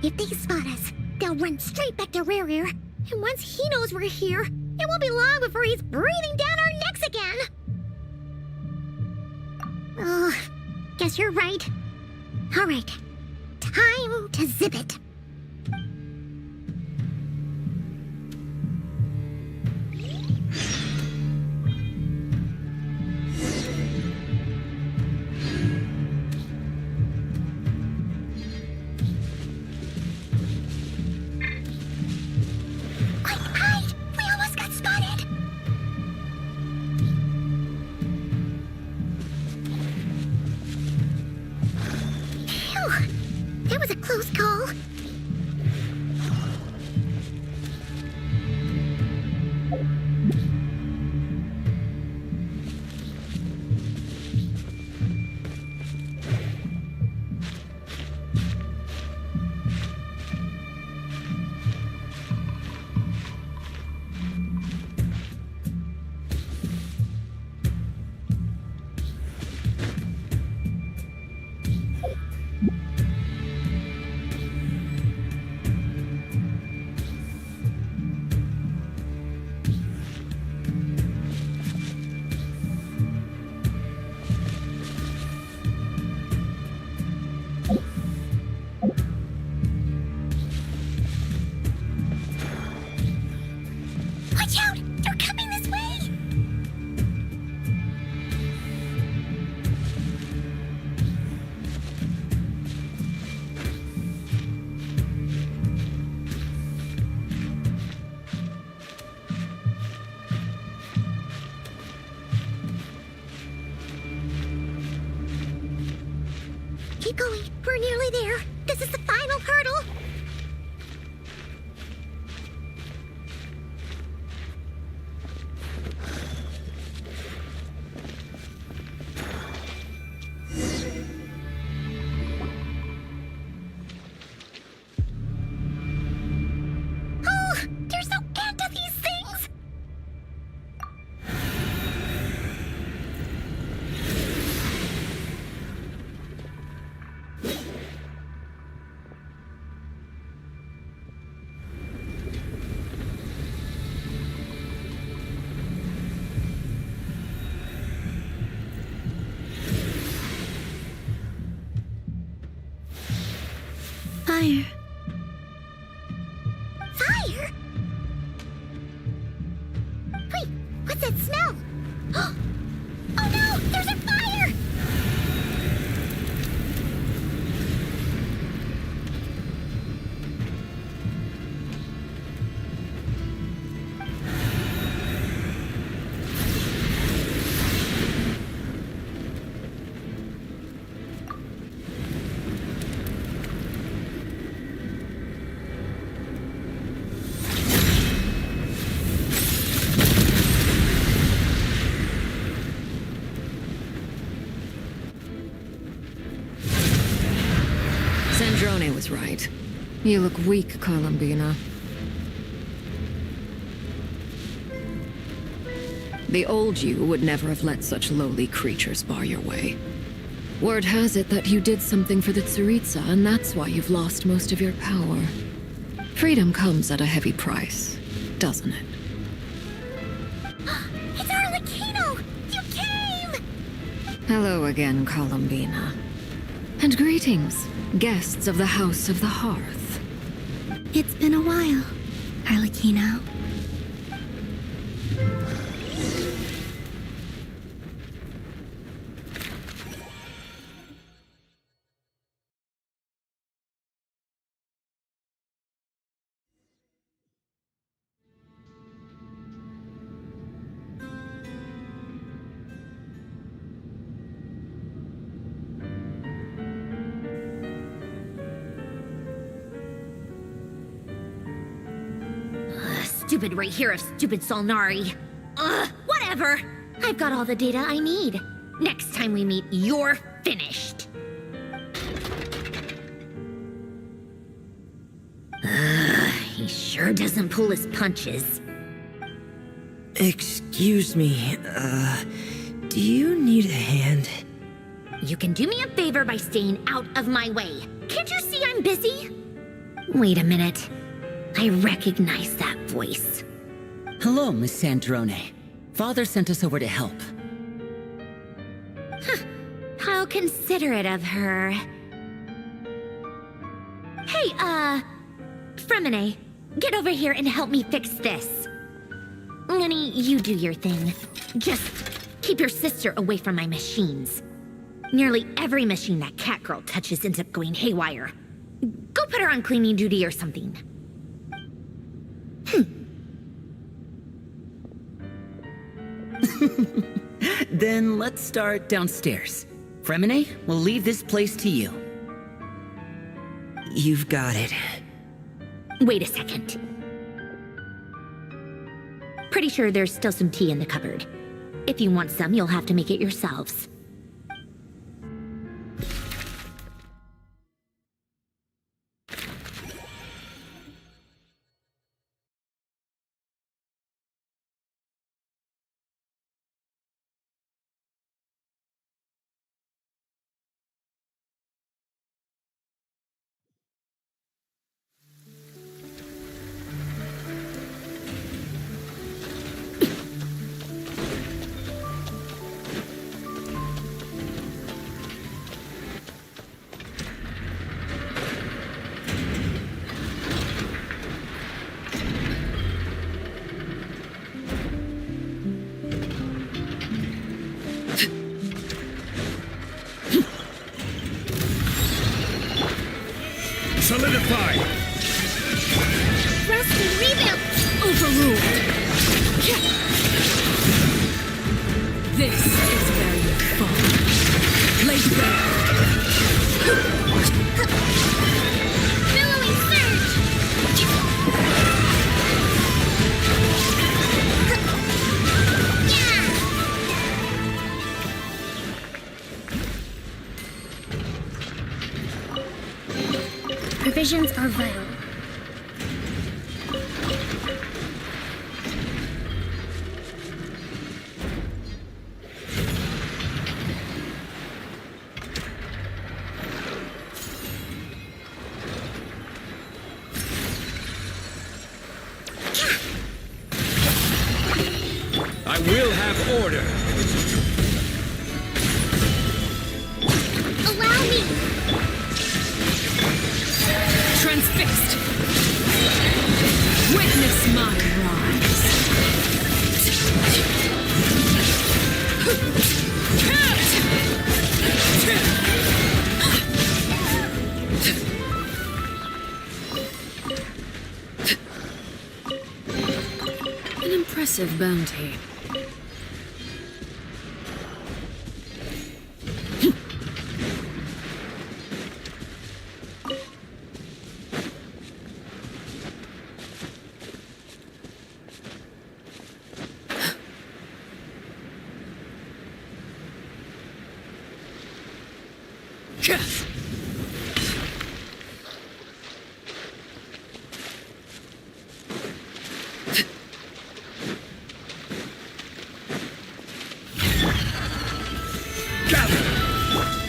Speaker 3: If they spot us, they'll run straight back to Rerir. And once he knows we're here, it won't be long before he's breathing down our necks again. Oh, guess you're right. All right, time to zip it. Hide! We almost got spotted! That was a close call. Watch out! They're coming this way! Keep going. We're nearly there. This is the final hurdle. Oh, there's no end to these things.
Speaker 12: fire.
Speaker 3: Fire? Wait, what's that smell? Oh no, there's a fire!
Speaker 1: Sandrone was right. You look weak, Columbina. The old you would never have let such lowly creatures bar your way. Word has it that you did something for the Tsaritsa, and that's why you've lost most of your power. Freedom comes at a heavy price, doesn't it?
Speaker 3: It's Arlecchino! You came!
Speaker 1: Hello again, Columbina. And greetings, guests of the House of the Hearth.
Speaker 12: It's been a while, Arlecchino.
Speaker 14: Stupid right here of stupid Solnari. Ugh, whatever. I've got all the data I need. Next time we meet, you're finished. He sure doesn't pull his punches.
Speaker 19: Excuse me, do you need a hand?
Speaker 14: You can do me a favor by staying out of my way. Can't you see I'm busy? Wait a minute. I recognize that voice.
Speaker 20: Hello, Miss Sandrone. Father sent us over to help.
Speaker 14: How considerate of her. Hey, Fremine, get over here and help me fix this. Lenny, you do your thing. Just keep your sister away from my machines. Nearly every machine that cat girl touches ends up going haywire. Go put her on cleaning duty or something.
Speaker 20: Then let's start downstairs. Fremine, we'll leave this place to you.
Speaker 19: You've got it.
Speaker 14: Wait a second. Pretty sure there's still some tea in the cupboard. If you want some, you'll have to make it yourselves.
Speaker 6: Solidify!
Speaker 3: Rusty, revamp!
Speaker 1: Overruled! This is where you fall. Laid bare.
Speaker 3: Billowing surge! Provisions are vital.
Speaker 6: I will have order.
Speaker 3: Allow me!
Speaker 1: impressive bounty.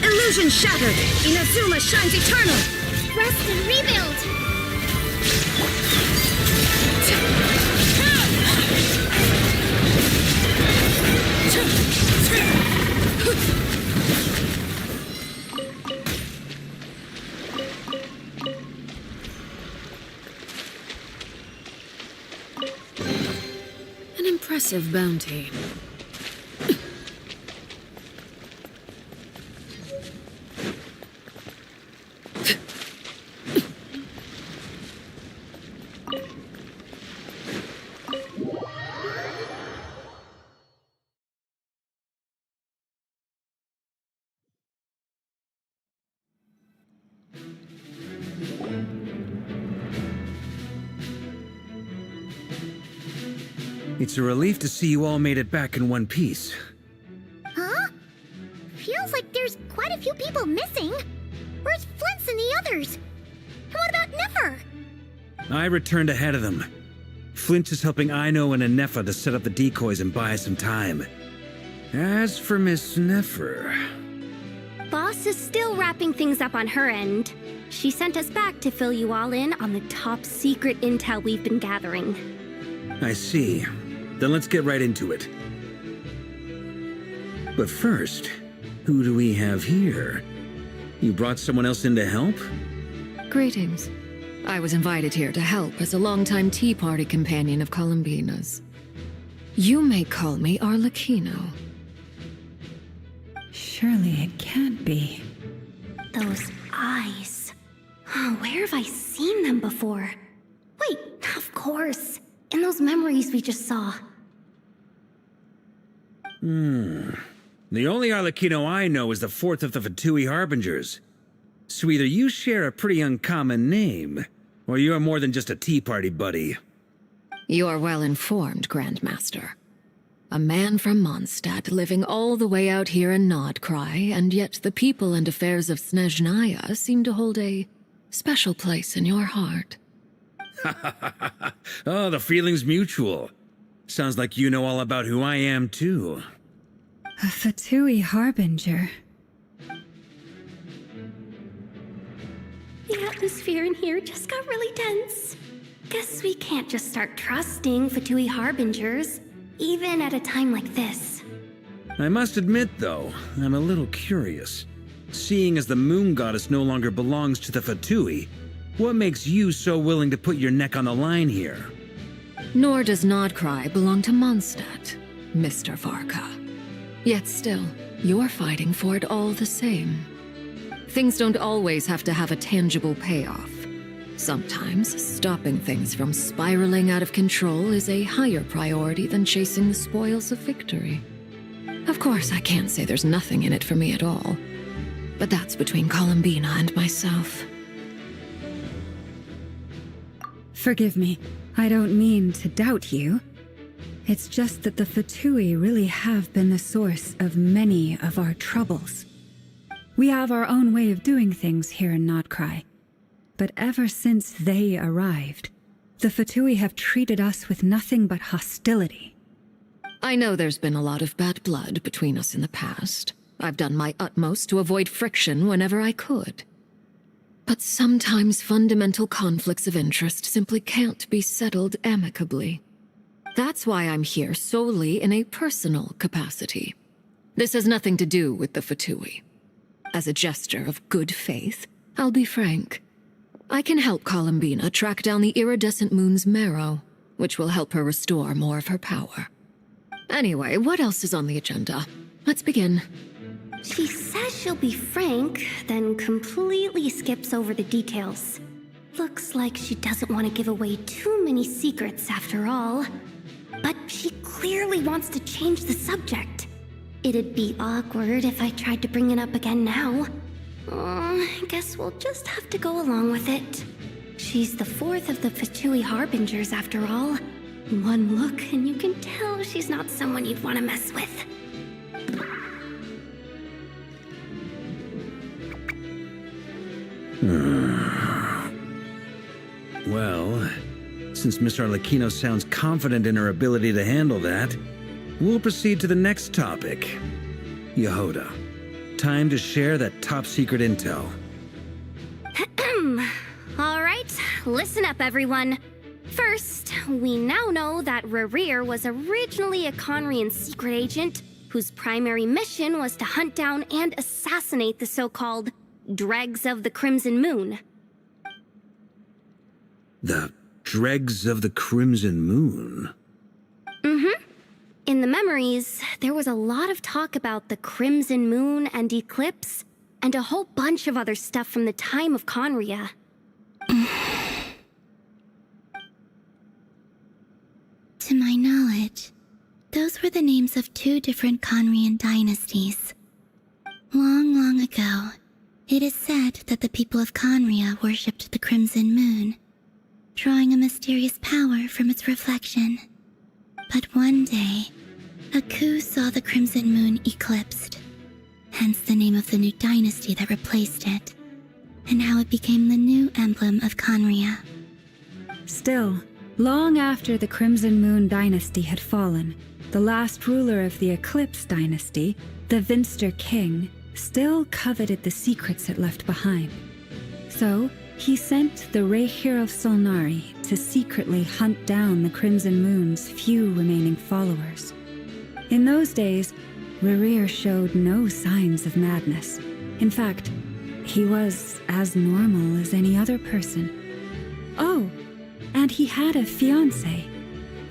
Speaker 15: Illusion shattered! Inazuma shines eternal!
Speaker 3: Rest and rebuild!
Speaker 1: An impressive bounty.
Speaker 13: It's a relief to see you all made it back in one piece.
Speaker 3: Huh? Feels like there's quite a few people missing. Where's Flint's and the others? And what about Nefer?
Speaker 13: I returned ahead of them. Flint is helping Aino and Anefa to set up the decoys and buy us some time. As for Miss Nefer...
Speaker 9: Boss is still wrapping things up on her end. She sent us back to fill you all in on the top secret intel we've been gathering.
Speaker 13: I see. Then let's get right into it. But first, who do we have here? You brought someone else in to help?
Speaker 1: Greetings. I was invited here to help as a longtime Tea Party companion of Columbina's. You may call me Arlecchino.
Speaker 7: Surely it can't be.
Speaker 9: Those eyes. Oh, where have I seen them before? Wait, of course. In those memories we just saw.
Speaker 13: The only Arlecchino I know is the fourth of the Fatui Harbingers. So either you share a pretty uncommon name, or you're more than just a Tea Party buddy.
Speaker 1: You're well informed, Grandmaster. A man from Mondstadt living all the way out here in Nodcry, and yet the people and affairs of Snezhnaya seem to hold a special place in your heart.
Speaker 13: Oh, the feeling's mutual. Sounds like you know all about who I am, too.
Speaker 7: A Fatui Harbinger.
Speaker 9: The atmosphere in here just got really tense. Guess we can't just start trusting Fatui Harbingers, even at a time like this.
Speaker 13: I must admit, though, I'm a little curious. Seeing as the moon goddess no longer belongs to the Fatui, what makes you so willing to put your neck on the line here?
Speaker 1: Nor does Nodcry belong to Mondstadt, Mr. Varka. Yet still, you're fighting for it all the same. Things don't always have to have a tangible payoff. Sometimes, stopping things from spiraling out of control is a higher priority than chasing the spoils of victory. Of course, I can't say there's nothing in it for me at all. But that's between Columbina and myself.
Speaker 7: Forgive me. I don't mean to doubt you. It's just that the Fatui really have been the source of many of our troubles. We have our own way of doing things here in Nodcry. But ever since they arrived, the Fatui have treated us with nothing but hostility.
Speaker 1: I know there's been a lot of bad blood between us in the past. I've done my utmost to avoid friction whenever I could. But sometimes fundamental conflicts of interest simply can't be settled amicably. That's why I'm here solely in a personal capacity. This has nothing to do with the Fatui. As a gesture of good faith, I'll be frank. I can help Columbina track down the iridescent moon's marrow, which will help her restore more of her power. Anyway, what else is on the agenda? Let's begin.
Speaker 9: She says she'll be frank, then completely skips over the details. Looks like she doesn't want to give away too many secrets after all. But she clearly wants to change the subject. It'd be awkward if I tried to bring it up again now. I guess we'll just have to go along with it. She's the fourth of the Fatui Harbingers, after all. One look and you can tell she's not someone you'd want to mess with.
Speaker 13: Well, since Miss Arlecchino sounds confident in her ability to handle that, we'll proceed to the next topic. Yehoda, time to share that top-secret intel.
Speaker 9: All right, listen up, everyone. First, we now know that Rerir was originally a Conrian secret agent whose primary mission was to hunt down and assassinate the so-called Dregs of the Crimson Moon.
Speaker 13: The Dregs of the Crimson Moon?
Speaker 9: Mm-hmm. In the memories, there was a lot of talk about the Crimson Moon and Eclipse, and a whole bunch of other stuff from the time of Conria.
Speaker 12: To my knowledge, those were the names of two different Conrian dynasties. Long, long ago, it is said that the people of Conria worshipped the Crimson Moon, drawing a mysterious power from its reflection. But one day, a coup saw the Crimson Moon eclipsed, hence the name of the new dynasty that replaced it, and how it became the new emblem of Conria.
Speaker 7: Still, long after the Crimson Moon dynasty had fallen, the last ruler of the Eclipse dynasty, the Vinster King, still coveted the secrets it left behind. So, he sent the Rehir of Solnari to secretly hunt down the Crimson Moon's few remaining followers. In those days, Rerir showed no signs of madness. In fact, he was as normal as any other person. Oh, and he had a fiancé,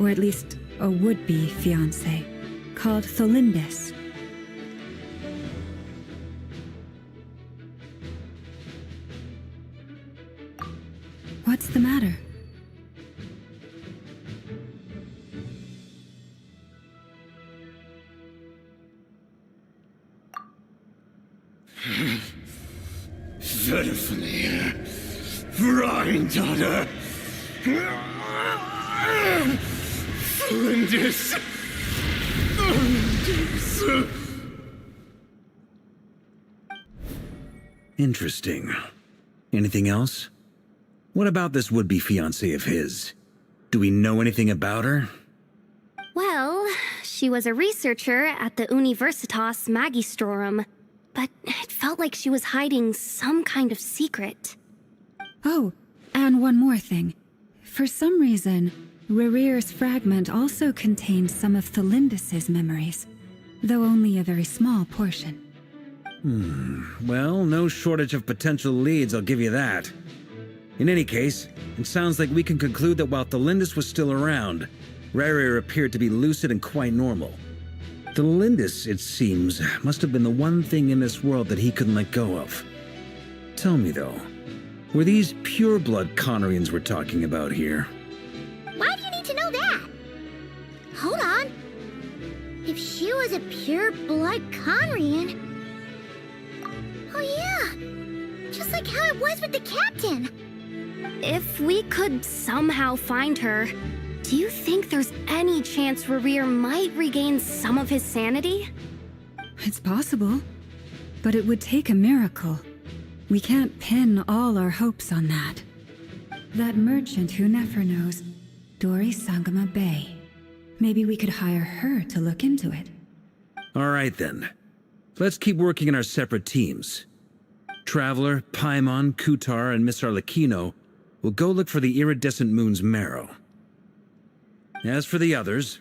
Speaker 7: or at least a would-be fiancé, called Tholindis. What's the matter?
Speaker 11: Verifully, Granddaughter, Flinders.
Speaker 13: Interesting. Anything else? What about this would-be fiancé of his? Do we know anything about her?
Speaker 9: Well, she was a researcher at the Universitas Magistrorum, but it felt like she was hiding some kind of secret.
Speaker 7: Oh, and one more thing. For some reason, Rerir's fragment also contained some of Tholindis' memories, though only a very small portion.
Speaker 13: Well, no shortage of potential leads, I'll give you that. In any case, it sounds like we can conclude that while Tholindis was still around, Rerir appeared to be lucid and quite normal. Tholindis, it seems, must have been the one thing in this world that he couldn't let go of. Tell me, though, were these pure-blood Conrians we're talking about here?
Speaker 3: Why do you need to know that? Hold on. If she was a pure-blood Conrian... Oh yeah, just like how it was with the captain.
Speaker 9: If we could somehow find her, do you think there's any chance Rerir might regain some of his sanity?
Speaker 7: It's possible, but it would take a miracle. We can't pin all our hopes on that. That merchant who never knows, Dori Sangama Bay. Maybe we could hire her to look into it.
Speaker 13: All right, then. Let's keep working in our separate teams. Traveler, Paimon, Kutar, and Miss Arlecchino will go look for the iridescent moon's marrow. As for the others...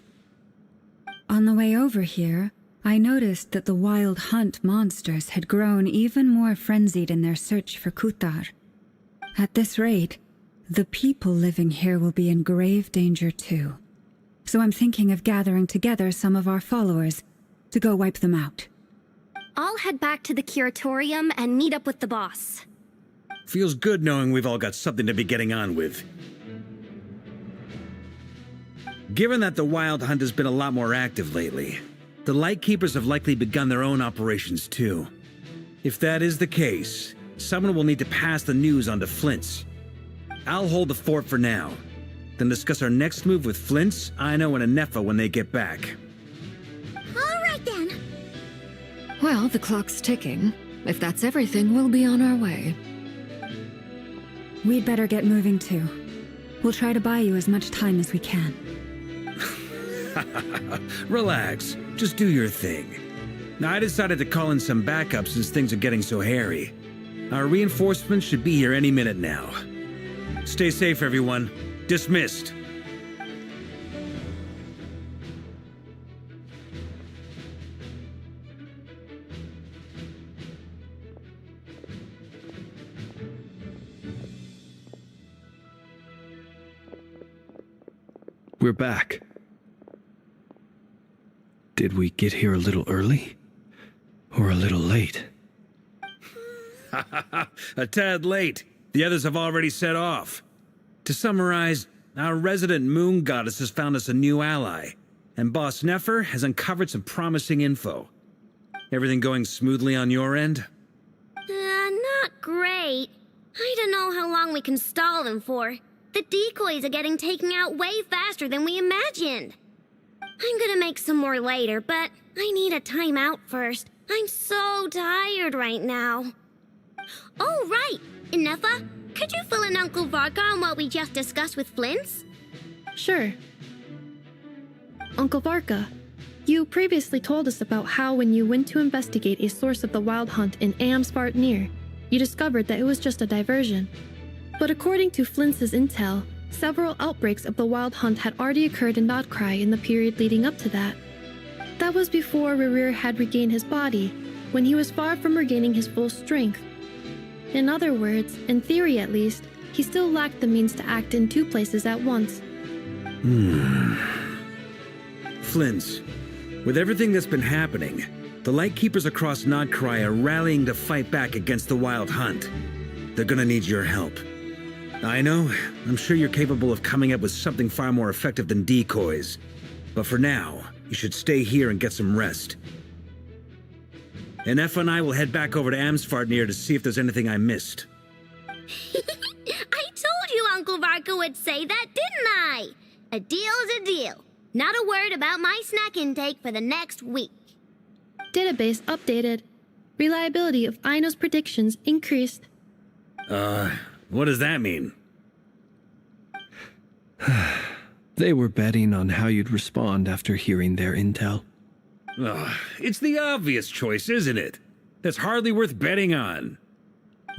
Speaker 7: On the way over here, I noticed that the wild hunt monsters had grown even more frenzied in their search for Kutar. At this rate, the people living here will be in grave danger too. So I'm thinking of gathering together some of our followers to go wipe them out.
Speaker 9: I'll head back to the curatorium and meet up with the boss.
Speaker 13: Feels good knowing we've all got something to be getting on with. Given that the Wild Hunt has been a lot more active lately, the Lightkeepers have likely begun their own operations too. If that is the case, someone will need to pass the news on to Flint's. I'll hold the fort for now, then discuss our next move with Flint's, Aino, and Anefa when they get back.
Speaker 3: All right then.
Speaker 1: Well, the clock's ticking. If that's everything, we'll be on our way.
Speaker 7: We'd better get moving too. We'll try to buy you as much time as we can.
Speaker 13: Relax, just do your thing. Now, I decided to call in some backup since things are getting so hairy. Our reinforcements should be here any minute now. Stay safe, everyone. Dismissed.
Speaker 8: We're back. Did we get here a little early? Or a little late?
Speaker 13: A tad late. The others have already set off. To summarize, our resident moon goddess has found us a new ally, and Boss Nefer has uncovered some promising info. Everything going smoothly on your end?
Speaker 14: Not great. I don't know how long we can stall them for. The decoys are getting taken out way faster than we imagined. I'm gonna make some more later, but I need a timeout first. I'm so tired right now. Oh, right! Anefa, could you fill in Uncle Varka on what we just discussed with Flint's?
Speaker 10: Sure. Uncle Varka, you previously told us about how when you went to investigate a source of the Wild Hunt in Amsvartnir, you discovered that it was just a diversion. But according to Flint's intel, several outbreaks of the Wild Hunt had already occurred in Nodcry in the period leading up to that. That was before Rerir had regained his body, when he was far from regaining his full strength. In other words, in theory at least, he still lacked the means to act in two places at once.
Speaker 13: Flint's, with everything that's been happening, the Lightkeepers across Nodcry are rallying to fight back against the Wild Hunt. They're gonna need your help. I know, I'm sure you're capable of coming up with something far more effective than decoys. But for now, you should stay here and get some rest. Anefa and I will head back over to Amsvartnir to see if there's anything I missed.
Speaker 14: I told you Uncle Varka would say that, didn't I? A deal's a deal. Not a word about my snack intake for the next week.
Speaker 10: Database updated. Reliability of Aino's predictions increased.
Speaker 13: What does that mean?
Speaker 8: They were betting on how you'd respond after hearing their intel.
Speaker 13: It's the obvious choice, isn't it? That's hardly worth betting on.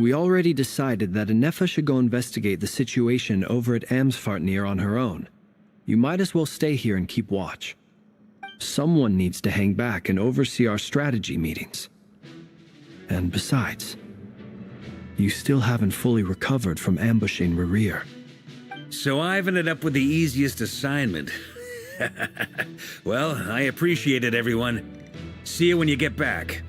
Speaker 8: We already decided that Anefa should go investigate the situation over at Amsvartnir on her own. You might as well stay here and keep watch. Someone needs to hang back and oversee our strategy meetings. And besides, you still haven't fully recovered from ambushing Rerir.
Speaker 13: So I've ended up with the easiest assignment. Well, I appreciate it, everyone. See you when you get back.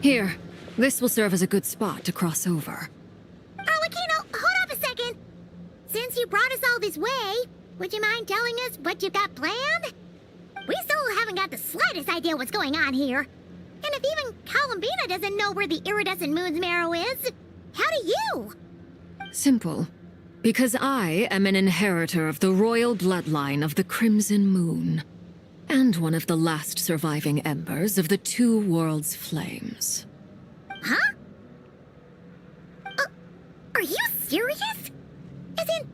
Speaker 1: Here, this will serve as a good spot to cross over.
Speaker 3: Arlecchino, hold up a second! Since you brought us all this way, would you mind telling us what you've got planned? We still haven't got the slightest idea what's going on here. And if even Columbina doesn't know where the iridescent moon's marrow is, how do you?
Speaker 1: Simple. Because I am an inheritor of the royal bloodline of the Crimson Moon, and one of the last surviving embers of the Two Worlds' flames.
Speaker 3: Huh? Are you serious? As in,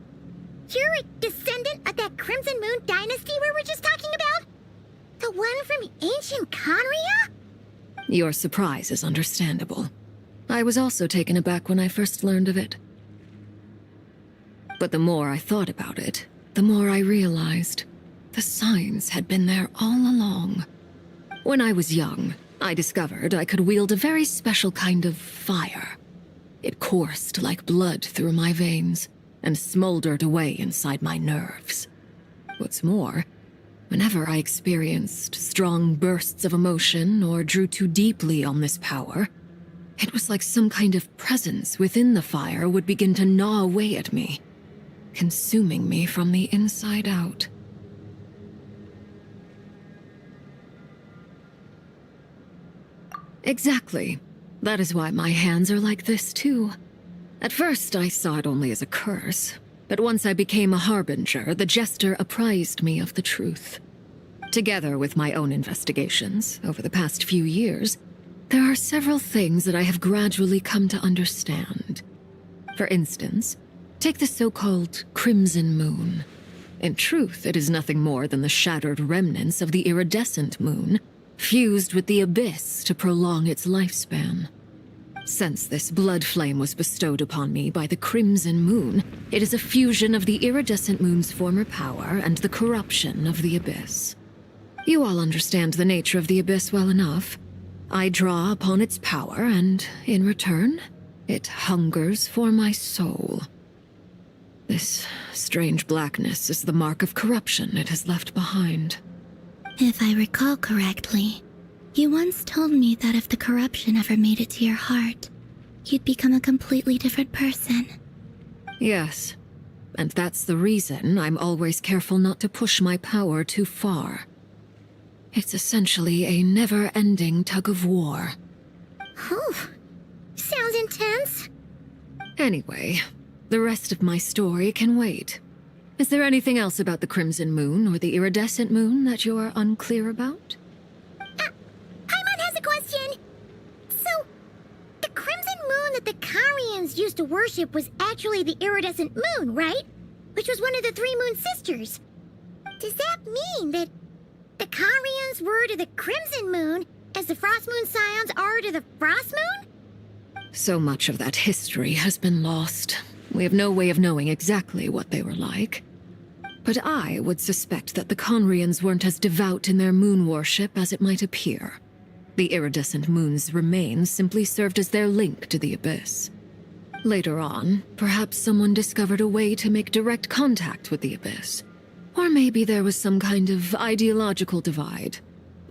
Speaker 3: you're a descendant of that Crimson Moon dynasty we were just talking about? The one from ancient Conria?
Speaker 1: Your surprise is understandable. I was also taken aback when I first learned of it. But the more I thought about it, the more I realized the signs had been there all along. When I was young, I discovered I could wield a very special kind of fire. It coursed like blood through my veins and smoldered away inside my nerves. What's more, whenever I experienced strong bursts of emotion or drew too deeply on this power, it was like some kind of presence within the fire would begin to gnaw away at me, consuming me from the inside out. Exactly. That is why my hands are like this, too. At first, I saw it only as a curse, but once I became a harbinger, the jester apprised me of the truth. Together with my own investigations over the past few years, there are several things that I have gradually come to understand. For instance, take the so-called Crimson Moon. In truth, it is nothing more than the shattered remnants of the iridescent moon, fused with the abyss to prolong its lifespan. Since this blood flame was bestowed upon me by the Crimson Moon, it is a fusion of the iridescent moon's former power and the corruption of the abyss. You all understand the nature of the abyss well enough. I draw upon its power, and in return, it hungers for my soul. This strange blackness is the mark of corruption it has left behind.
Speaker 12: If I recall correctly, you once told me that if the corruption ever made it to your heart, you'd become a completely different person.
Speaker 1: Yes, and that's the reason I'm always careful not to push my power too far. It's essentially a never-ending tug of war.
Speaker 3: Whew. Sounds intense.
Speaker 1: Anyway, the rest of my story can wait. Is there anything else about the Crimson Moon or the Iridescent Moon that you're unclear about?
Speaker 3: Paimon has a question. So, the Crimson Moon that the Karians used to worship was actually the Iridescent Moon, right? Which was one of the three Moon Sisters. Does that mean that the Karians were to the Crimson Moon as the Frost Moon Scions are to the Frost Moon?
Speaker 1: So much of that history has been lost. We have no way of knowing exactly what they were like. But I would suspect that the Conrians weren't as devout in their moon worship as it might appear. The iridescent moon's remains simply served as their link to the abyss. Later on, perhaps someone discovered a way to make direct contact with the abyss. Or maybe there was some kind of ideological divide.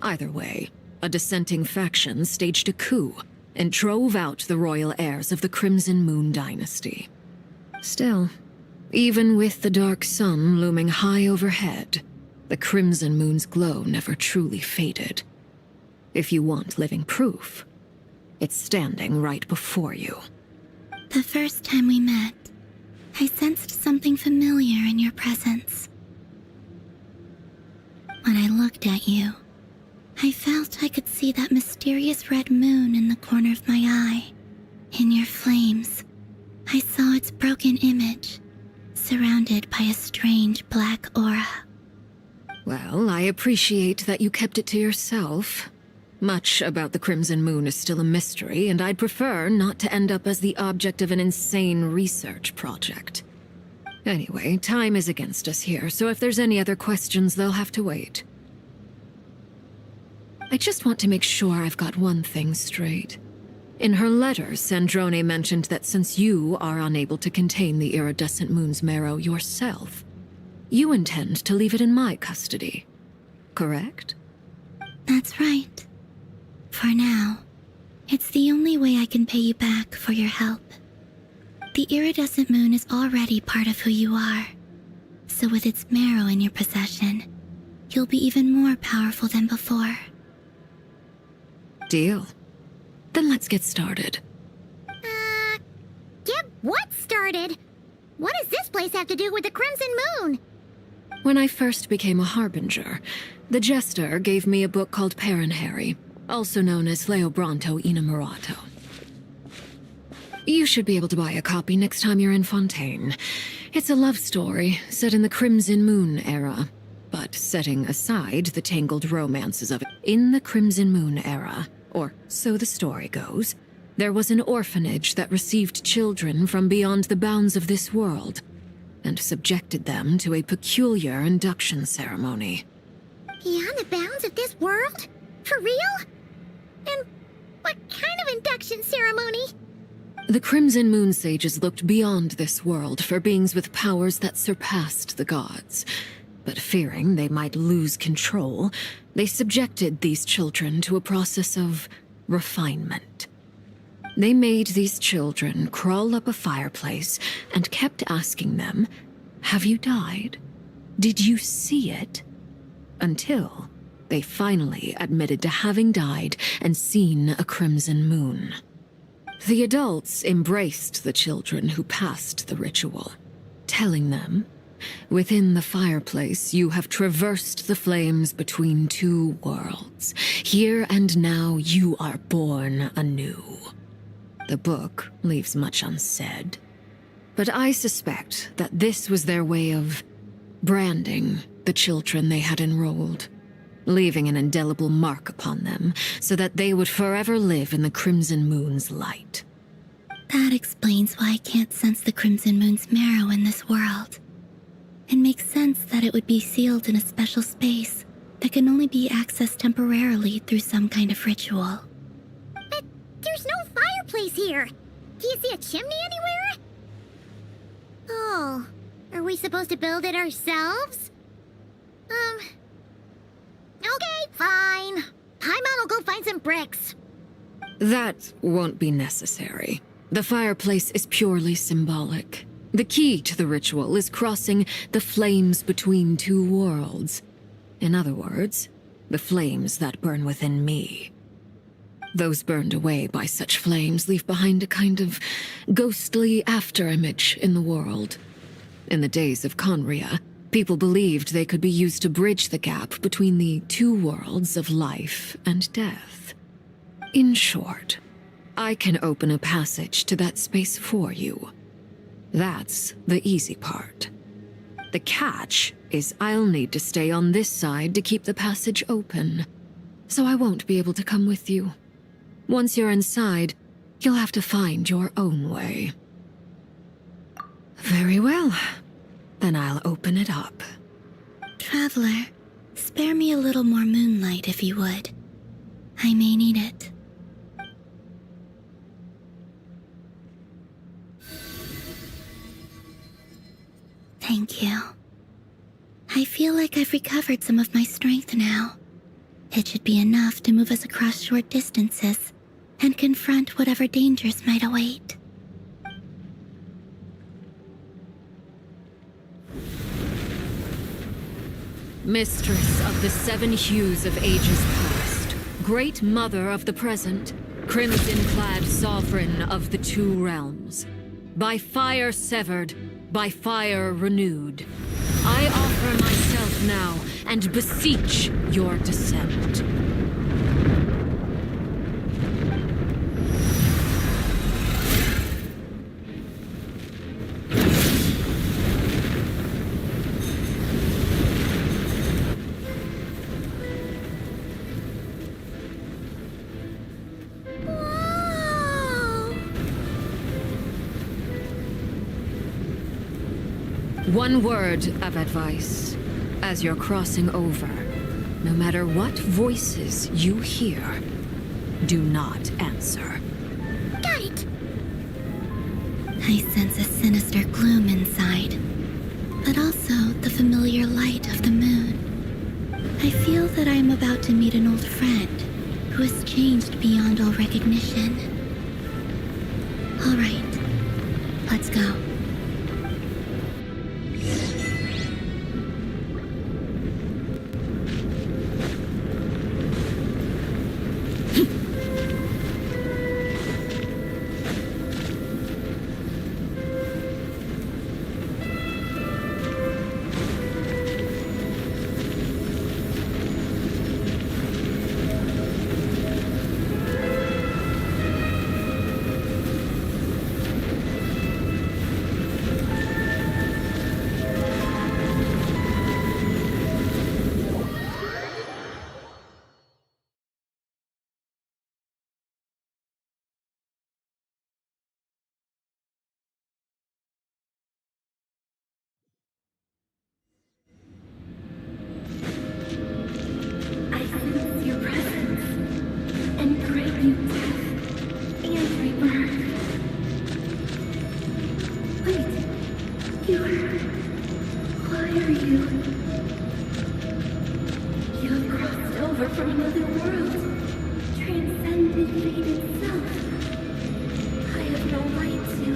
Speaker 1: Either way, a dissenting faction staged a coup and drove out the royal heirs of the Crimson Moon dynasty. Still, even with the dark sun looming high overhead, the Crimson Moon's glow never truly faded. If you want living proof, it's standing right before you.
Speaker 12: The first time we met, I sensed something familiar in your presence. When I looked at you, I felt I could see that mysterious red moon in the corner of my eye. In your flames, I saw its broken image, surrounded by a strange black aura.
Speaker 1: Well, I appreciate that you kept it to yourself. Much about the Crimson Moon is still a mystery, and I'd prefer not to end up as the object of an insane research project. Anyway, time is against us here, so if there's any other questions, they'll have to wait. I just want to make sure I've got one thing straight. In her letter, Sandrone mentioned that since you are unable to contain the iridescent moon's marrow yourself, you intend to leave it in my custody, correct?
Speaker 12: That's right. For now, it's the only way I can pay you back for your help. The iridescent moon is already part of who you are, so with its marrow in your possession, you'll be even more powerful than before.
Speaker 1: Deal. Then let's get started.
Speaker 3: Get what started? What does this place have to do with the Crimson Moon?
Speaker 1: When I first became a harbinger, the jester gave me a book called Paranhari, also known as Leobranto Innamorato. You should be able to buy a copy next time you're in Fontaine. It's a love story set in the Crimson Moon era, but setting aside the tangled romances of it. In the Crimson Moon era, or so the story goes, there was an orphanage that received children from beyond the bounds of this world, and subjected them to a peculiar induction ceremony.
Speaker 3: Beyond the bounds of this world? For real? And what kind of induction ceremony?
Speaker 1: The Crimson Moon Sages looked beyond this world for beings with powers that surpassed the gods. But fearing they might lose control, they subjected these children to a process of refinement. They made these children crawl up a fireplace and kept asking them, "Have you died? Did you see it?" Until they finally admitted to having died and seen a crimson moon. The adults embraced the children who passed the ritual, telling them, "Within the fireplace, you have traversed the flames between two worlds. Here and now, you are born anew." The book leaves much unsaid, but I suspect that this was their way of branding the children they had enrolled, leaving an indelible mark upon them so that they would forever live in the Crimson Moon's light.
Speaker 12: That explains why I can't sense the Crimson Moon's marrow in this world. It makes sense that it would be sealed in a special space that can only be accessed temporarily through some kind of ritual.
Speaker 3: But there's no fireplace here. Do you see a chimney anywhere? Oh, are we supposed to build it ourselves? Okay, fine. Paimon will go find some bricks.
Speaker 1: That won't be necessary. The fireplace is purely symbolic. The key to the ritual is crossing the flames between two worlds. In other words, the flames that burn within me. Those burned away by such flames leave behind a kind of ghostly afterimage in the world. In the days of Conria, people believed they could be used to bridge the gap between the two worlds of life and death. In short, I can open a passage to that space for you. That's the easy part. The catch is I'll need to stay on this side to keep the passage open, so I won't be able to come with you. Once you're inside, you'll have to find your own way. Very well. Then I'll open it up.
Speaker 12: Traveler, spare me a little more moonlight if you would. I may need it. Thank you. I feel like I've recovered some of my strength now. It should be enough to move us across short distances and confront whatever dangers might await.
Speaker 1: Mistress of the seven hues of ages past, great mother of the present, crimson-clad sovereign of the two realms, by fire severed, by fire renewed, I offer myself now and beseech your descent. One word of advice. As you're crossing over, no matter what voices you hear, do not answer.
Speaker 3: Got it!
Speaker 12: I sense a sinister gloom inside, but also the familiar light of the moon. I feel that I am about to meet an old friend who has changed beyond all recognition. All right, let's go. Why are you? You have crossed over from another world, transcended fate itself. I have no right to.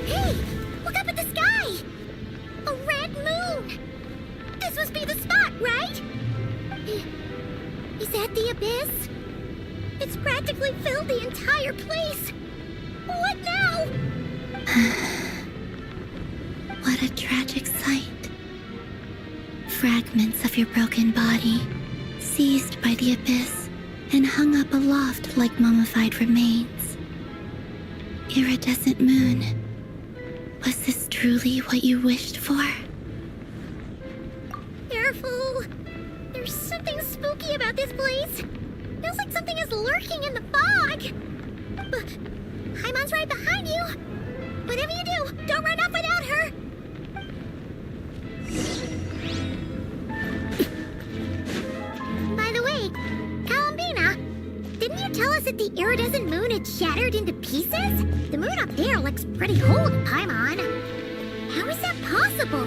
Speaker 3: Hey! Look up at the sky! A red moon! This must be the spot, right? Is that the abyss? It's practically filled the entire place! What now?
Speaker 12: What a tragic sight. Fragments of your broken body, seized by the abyss, and hung up aloft like mummified remains. Iridescent moon, was this truly what you wished for?
Speaker 3: Careful! There's something spooky about this place. Feels like something is lurking in the fog. Haimon's right behind you. Whatever you do, don't run off without her. By the way, Kalambina, didn't you tell us that the iridescent moon had shattered into pieces? The moon up there looks pretty whole to Paimon. How is that possible?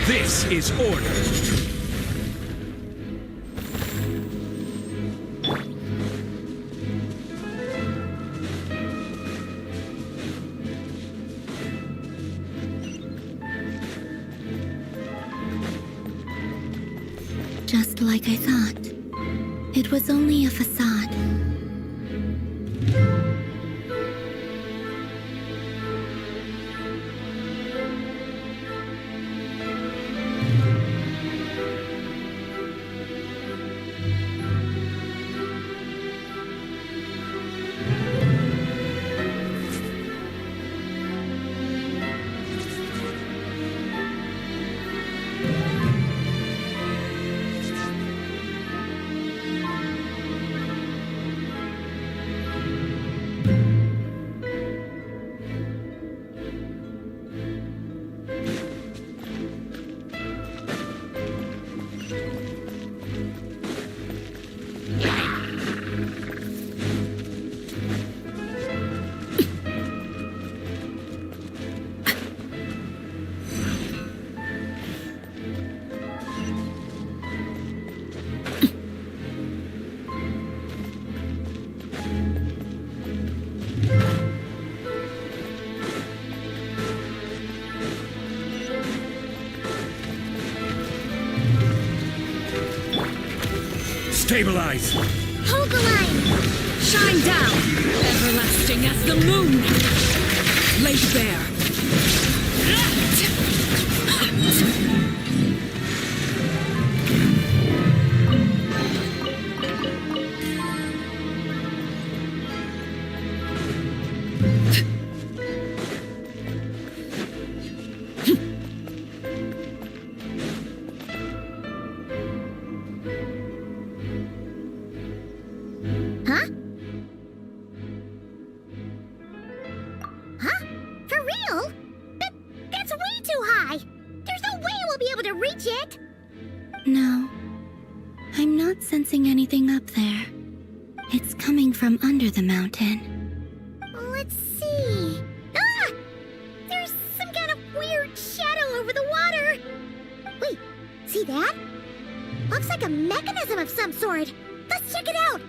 Speaker 6: This is order.
Speaker 12: Just like I thought. It was only a facade.
Speaker 6: Stabilize!
Speaker 3: Hold the line!
Speaker 2: Shine down, everlasting as the moon! Laid bare.
Speaker 3: Huh? Huh? For real? That's way too high! There's no way we'll be able to reach it!
Speaker 12: No. I'm not sensing anything up there. It's coming from under the mountain.
Speaker 3: Let's see... Ah! There's some kind of weird shadow over the water! Wait, see that? Looks like a mechanism of some sort! Let's check it out!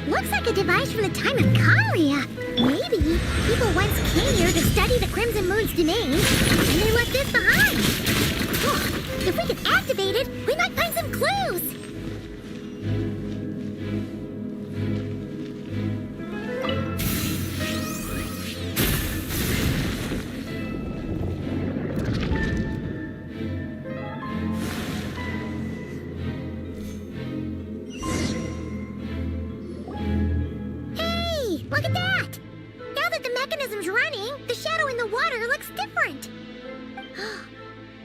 Speaker 3: Looks like a device from the time of Kalia. Maybe people once came here to study the Crimson Moon's domain, and they left this behind. Oh, if we could activate it, we might find some clues. Look at that! Now that the mechanism's running, the shadow in the water looks different.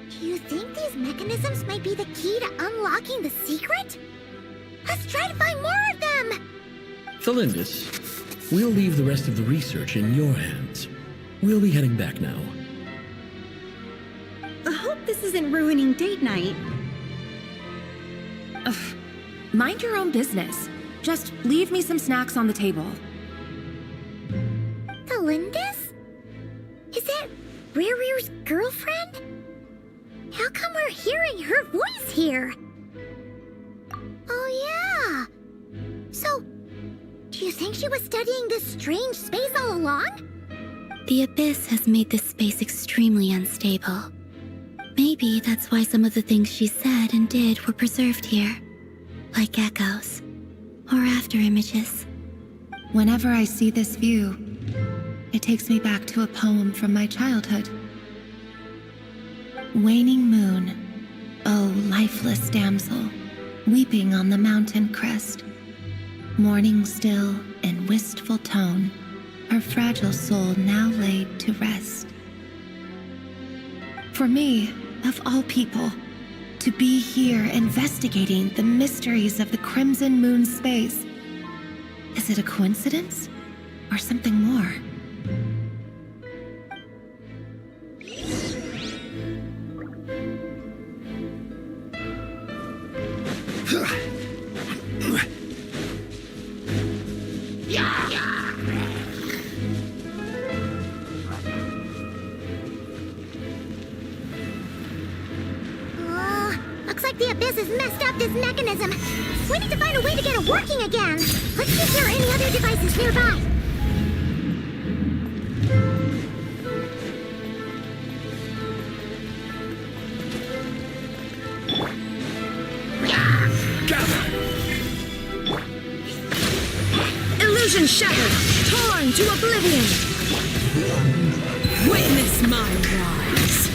Speaker 3: Do you think these mechanisms might be the key to unlocking the secret? Let's try to find more of them!
Speaker 21: Thalindis, we'll leave the rest of the research in your hands. We'll be heading back now.
Speaker 22: I hope this isn't ruining date night.
Speaker 16: Ugh. Mind your own business. Just leave me some snacks on the table.
Speaker 3: Thalindis? Is that Rerear's girlfriend? How come we're hearing her voice here? Oh yeah! So, do you think she was studying this strange space all along?
Speaker 12: The Abyss has made this space extremely unstable. Maybe that's why some of the things she said and did were preserved here. Like echoes. Or after images.
Speaker 16: Whenever I see this view, it takes me back to a poem from my childhood. Waning moon, oh lifeless damsel, weeping on the mountain crest, mourning still in wistful tone, her fragile soul now laid to rest. For me, of all people, to be here investigating the mysteries of the Crimson Moon space, is it a coincidence or something more?
Speaker 3: Looks like the Abyss has messed up this mechanism. We need to find a way to get it working again. Let's see if there are any other devices nearby.
Speaker 2: Illusion shattered, torn to oblivion. Witness my rise.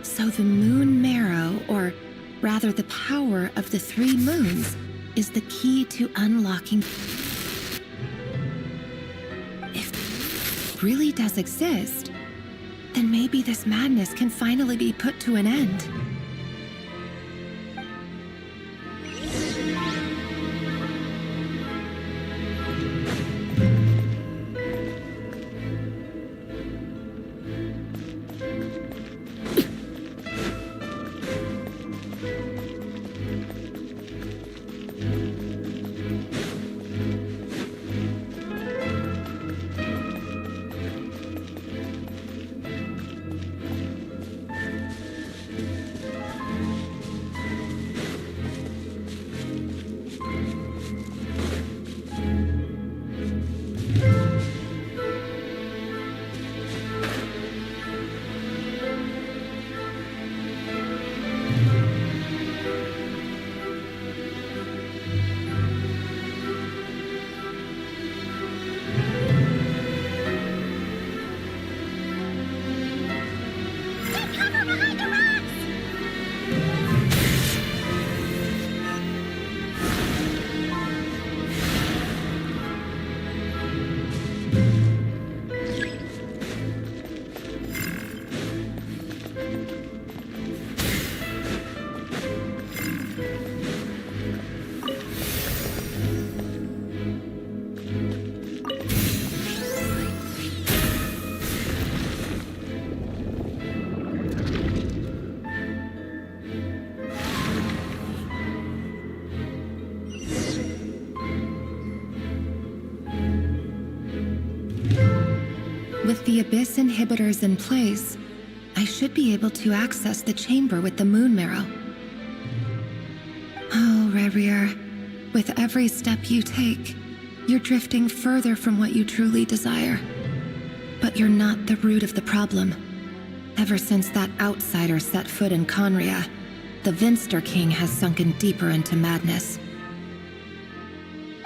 Speaker 2: So the moon marrow, or rather the power of the 3 moons, is the key to unlocking. If it really does exist, then maybe this madness can finally be put to an end. With the Abyss inhibitors in place, I should be able to access the chamber with the moon marrow. Oh, Rerir, with every step you take, you're drifting further from what you truly desire. But you're not the root of the problem. Ever since that outsider set foot in Conria, the Vinster King has sunken deeper into madness.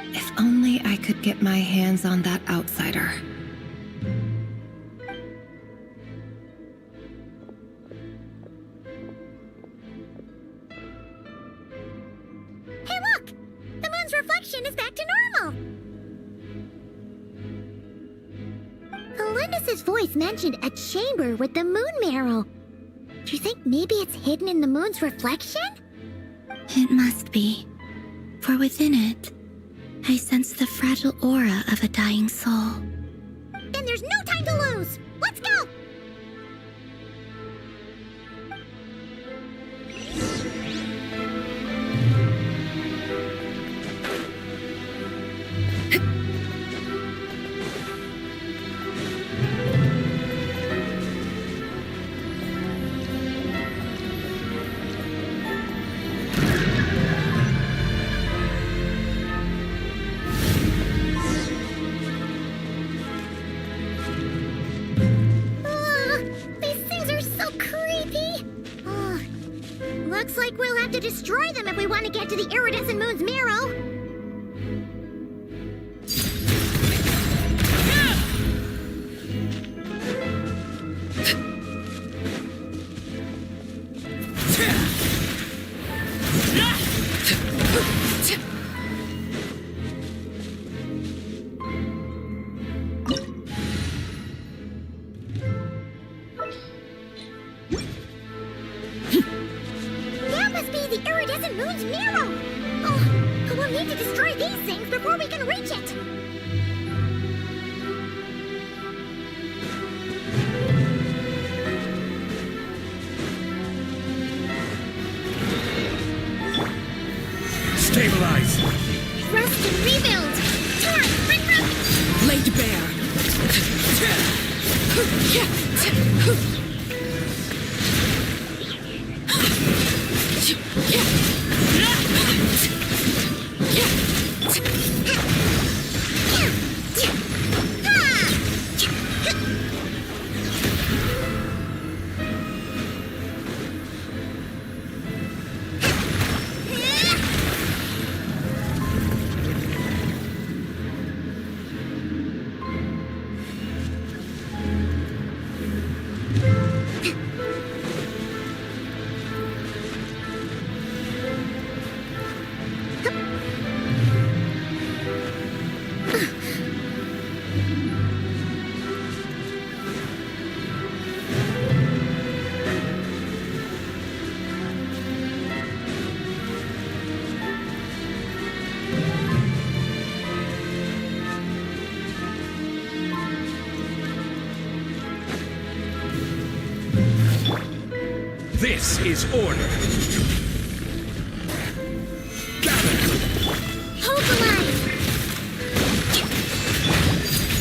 Speaker 2: If only I could get my hands on that outsider.
Speaker 3: Hey look! The moon's reflection is back to normal! Alindis' voice mentioned a chamber with the moon marrow. Do you think maybe it's hidden in the moon's reflection?
Speaker 12: It must be. For within it, I sense the fragile aura of a dying soul.
Speaker 3: Then there's no time to lose! Let's go! Looks like we'll have to destroy them if we want to get to the iridescent moon's marrow.
Speaker 6: Stabilize!
Speaker 3: Rest and rebuild! Torn, bring root!
Speaker 15: Laid bare!
Speaker 6: This is order. Gather.
Speaker 3: Hold the line.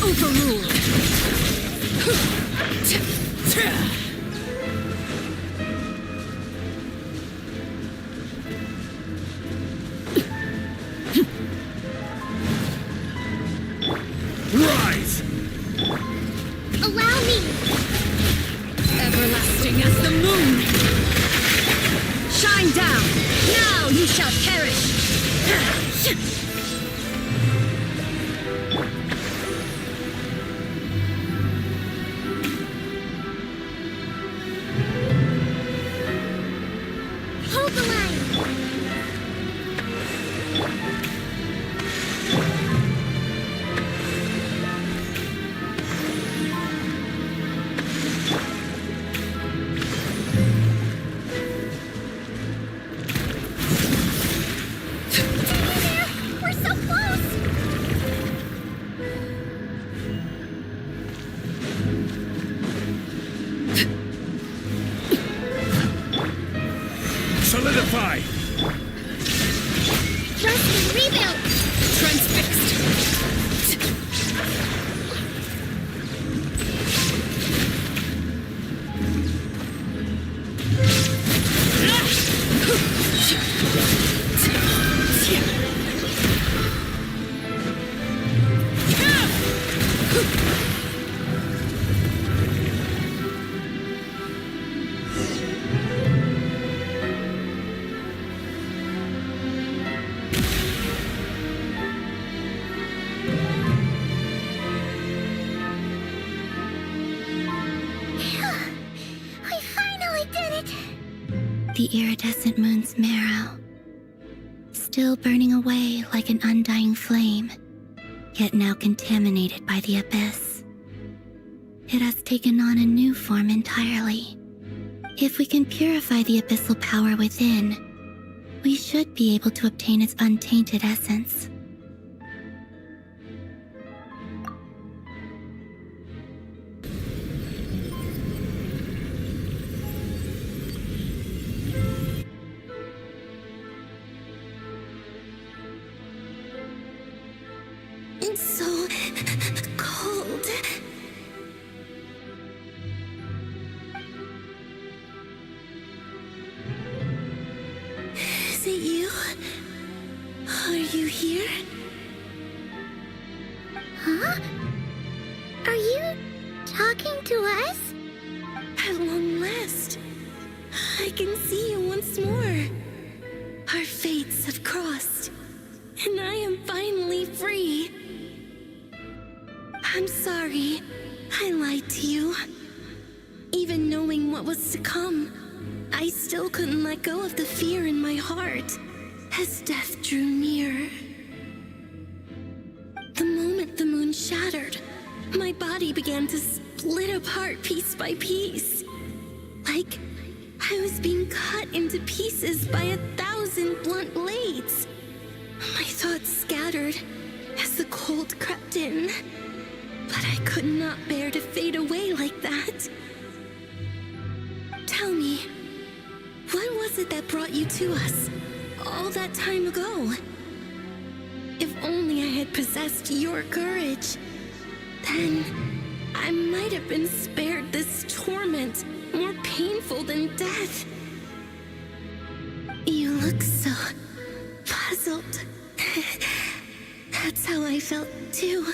Speaker 15: Overruled.
Speaker 6: Rise.
Speaker 3: Allow me.
Speaker 15: Everlasting as the moon. Shine down. Now you shall perish.
Speaker 3: Hold the line. We're
Speaker 12: The iridescent moon's marrow, still burning away like an undying flame, yet now contaminated by the abyss. It has taken on a new form entirely. If we can purify the abyssal power within, we should be able to obtain its untainted essence. It's so cold. Is it you? Are you here?
Speaker 3: Huh? Are you talking to us?
Speaker 12: At long last, I can see you once more. Our fates have crossed, and I am finally free. I'm sorry, I lied to you. Even knowing what was to come, I still couldn't let go of the fear in my heart as death drew near. The moment the moon shattered, my body began to split apart piece by piece. Like I was being cut into pieces by 1,000 blunt blades. My thoughts scattered as the cold crept in. But I could not bear to fade away like that. Tell me, what was it that brought you to us all that time ago? If only I had possessed your courage, then I might have been spared this torment more painful than death. You look so puzzled. That's how I felt too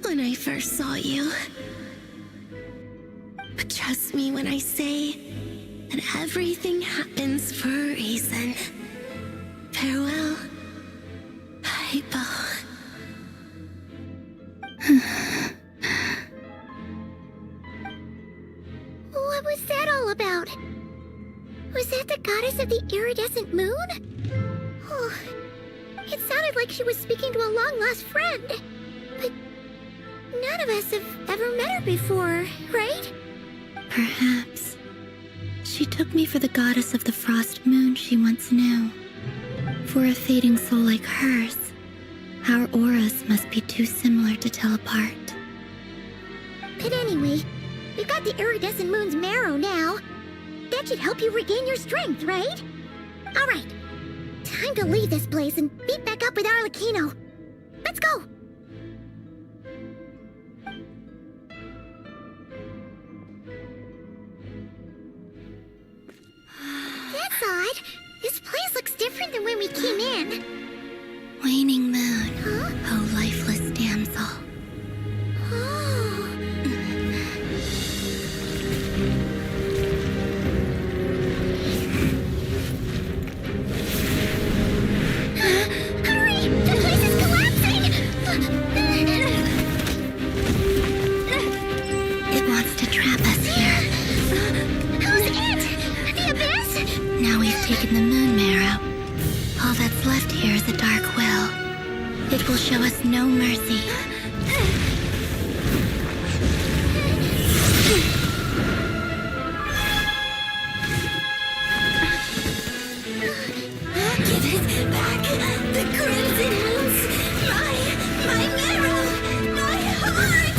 Speaker 12: when I first saw you. But trust me when I say that everything happens for a reason. Farewell, Hypo.
Speaker 3: What was that all about? Was that the goddess of the iridescent moon? Oh, it sounded like she was speaking to a long-lost friend. But none of us have ever met her before, right?
Speaker 12: Perhaps. She took me for the goddess of the frost moon she once knew. For a fading soul like hers, our auras must be too similar to tell apart.
Speaker 3: But anyway, we've got the iridescent moon's marrow now. That should help you regain your strength, right? All right, time to leave this place and meet back up with Arlecchino. Let's go! That's odd. This place looks different than when we came in.
Speaker 12: Waning moon, oh lifeless damsel.
Speaker 3: Oh. Hurry! The place is collapsing!
Speaker 12: It wants to trap us here.
Speaker 3: Who's it? The abyss?
Speaker 12: Now we've taken the moon marrow. All that's left here is a dark will. It will show us no mercy. Give it back! The crimson moons! My marrow! My heart!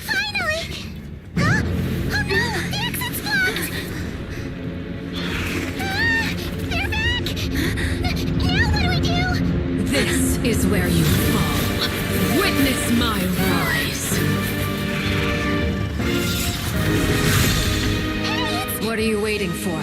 Speaker 3: Finally! Huh? Oh no! The exit's blocked! They're back! Now what do we do?
Speaker 1: This is where you fall. Witness my rise. What are you waiting for?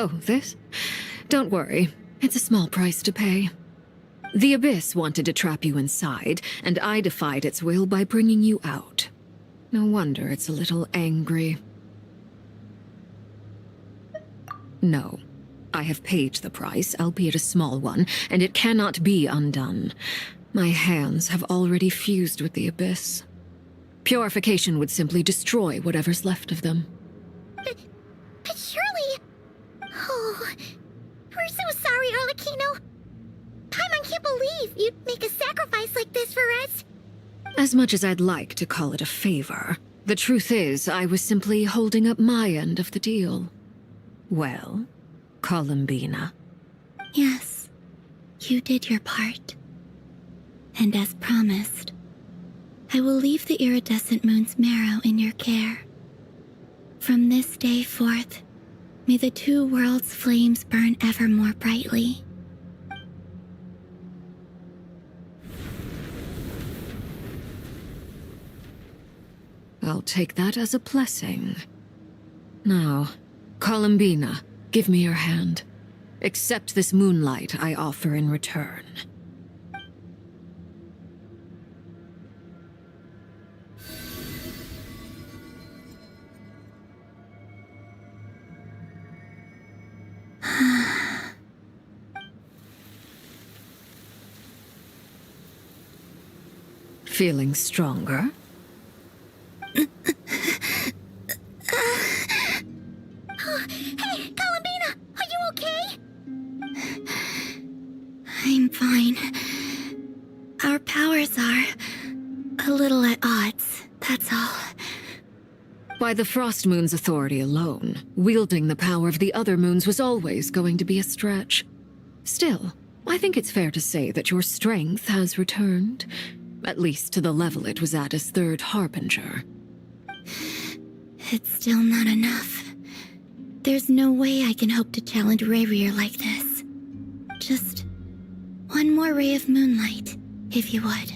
Speaker 1: Oh, this? Don't worry. It's a small price to pay. The Abyss wanted to trap you inside, and I defied its will by bringing you out. No wonder it's a little angry. No. I have paid the price, albeit a small one, and it cannot be undone. My hands have already fused with the Abyss. Purification would simply destroy whatever's left of them.
Speaker 3: But surely... Oh, we're so sorry, Arlecchino. Paimon can't believe you'd make a sacrifice like this for us.
Speaker 1: As much as I'd like to call it a favor, the truth is I was simply holding up my end of the deal. Well, Columbina.
Speaker 12: Yes, you did your part. And as promised, I will leave the iridescent moon's marrow in your care. From this day forth, may the two worlds' flames burn ever more brightly.
Speaker 1: I'll take that as a blessing. Now, Columbina, give me your hand. Accept this moonlight I offer in return. Feeling stronger?
Speaker 3: Hey, Columbina, are you okay?
Speaker 12: I'm fine. Our powers are a little at odds, that's all.
Speaker 1: By the Frost Moon's authority alone, wielding the power of the other moons was always going to be a stretch. Still, I think it's fair to say that your strength has returned, at least to the level it was at as Third Harbinger.
Speaker 12: It's still not enough. There's no way I can hope to challenge Rayrir like this. Just one more ray of moonlight, if you would.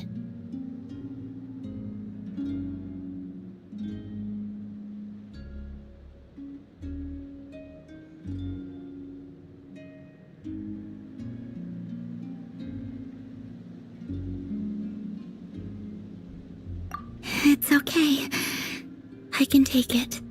Speaker 12: It's okay. I can take it.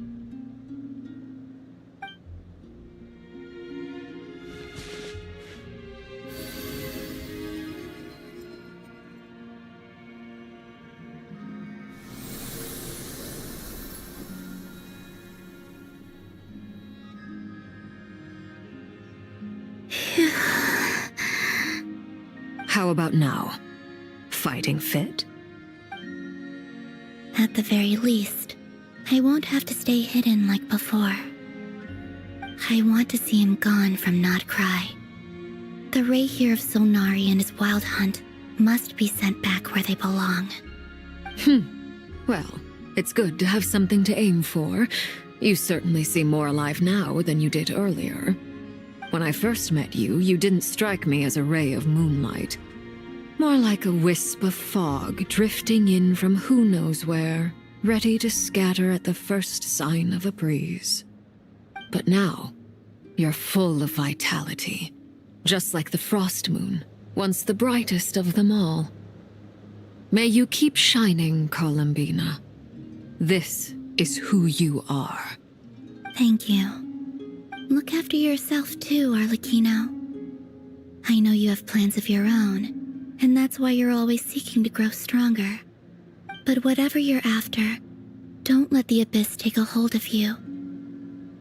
Speaker 1: How about now? Fighting fit?
Speaker 12: At the very least, I won't have to stay hidden like before. I want to see him gone from Not Cry. The Rayhir of Solnari and his wild hunt must be sent back where they belong.
Speaker 1: Well, it's good to have something to aim for. You certainly seem more alive now than you did earlier. When I first met you, you didn't strike me as a ray of moonlight. More like a wisp of fog drifting in from who knows where, ready to scatter at the first sign of a breeze. But now, you're full of vitality, just like the Frost Moon, once the brightest of them all. May you keep shining, Columbina. This is who you are.
Speaker 12: Thank you. Look after yourself too, Arlecchino. I know you have plans of your own, and that's why you're always seeking to grow stronger. But whatever you're after, don't let the Abyss take a hold of you.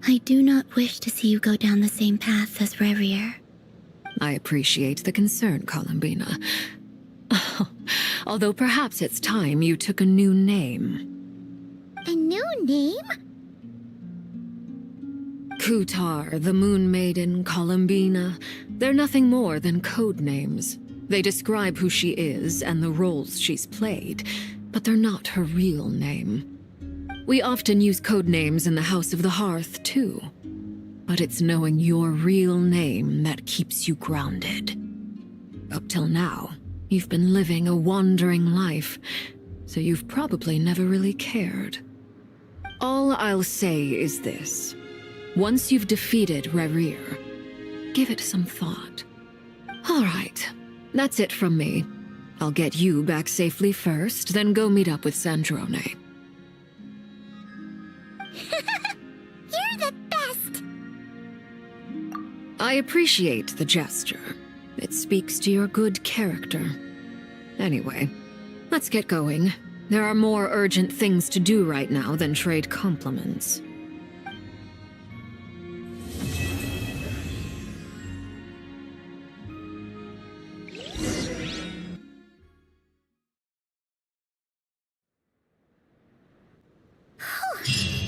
Speaker 12: I do not wish to see you go down the same path as Rayrir.
Speaker 1: I appreciate the concern, Columbina. Although perhaps it's time you took a new name.
Speaker 3: A new name?
Speaker 1: Kutar, the Moon Maiden, Columbina, they're nothing more than code names. They describe who she is and the roles she's played, but they're not her real name. We often use code names in the House of the Hearth, too. But it's knowing your real name that keeps you grounded. Up till now, you've been living a wandering life, so you've probably never really cared. All I'll say is this. Once you've defeated Rerir, give it some thought. All right, that's it from me. I'll get you back safely first, then go meet up with Sandrone.
Speaker 3: You're the best!
Speaker 1: I appreciate the gesture. It speaks to your good character. Anyway, let's get going. There are more urgent things to do right now than trade compliments.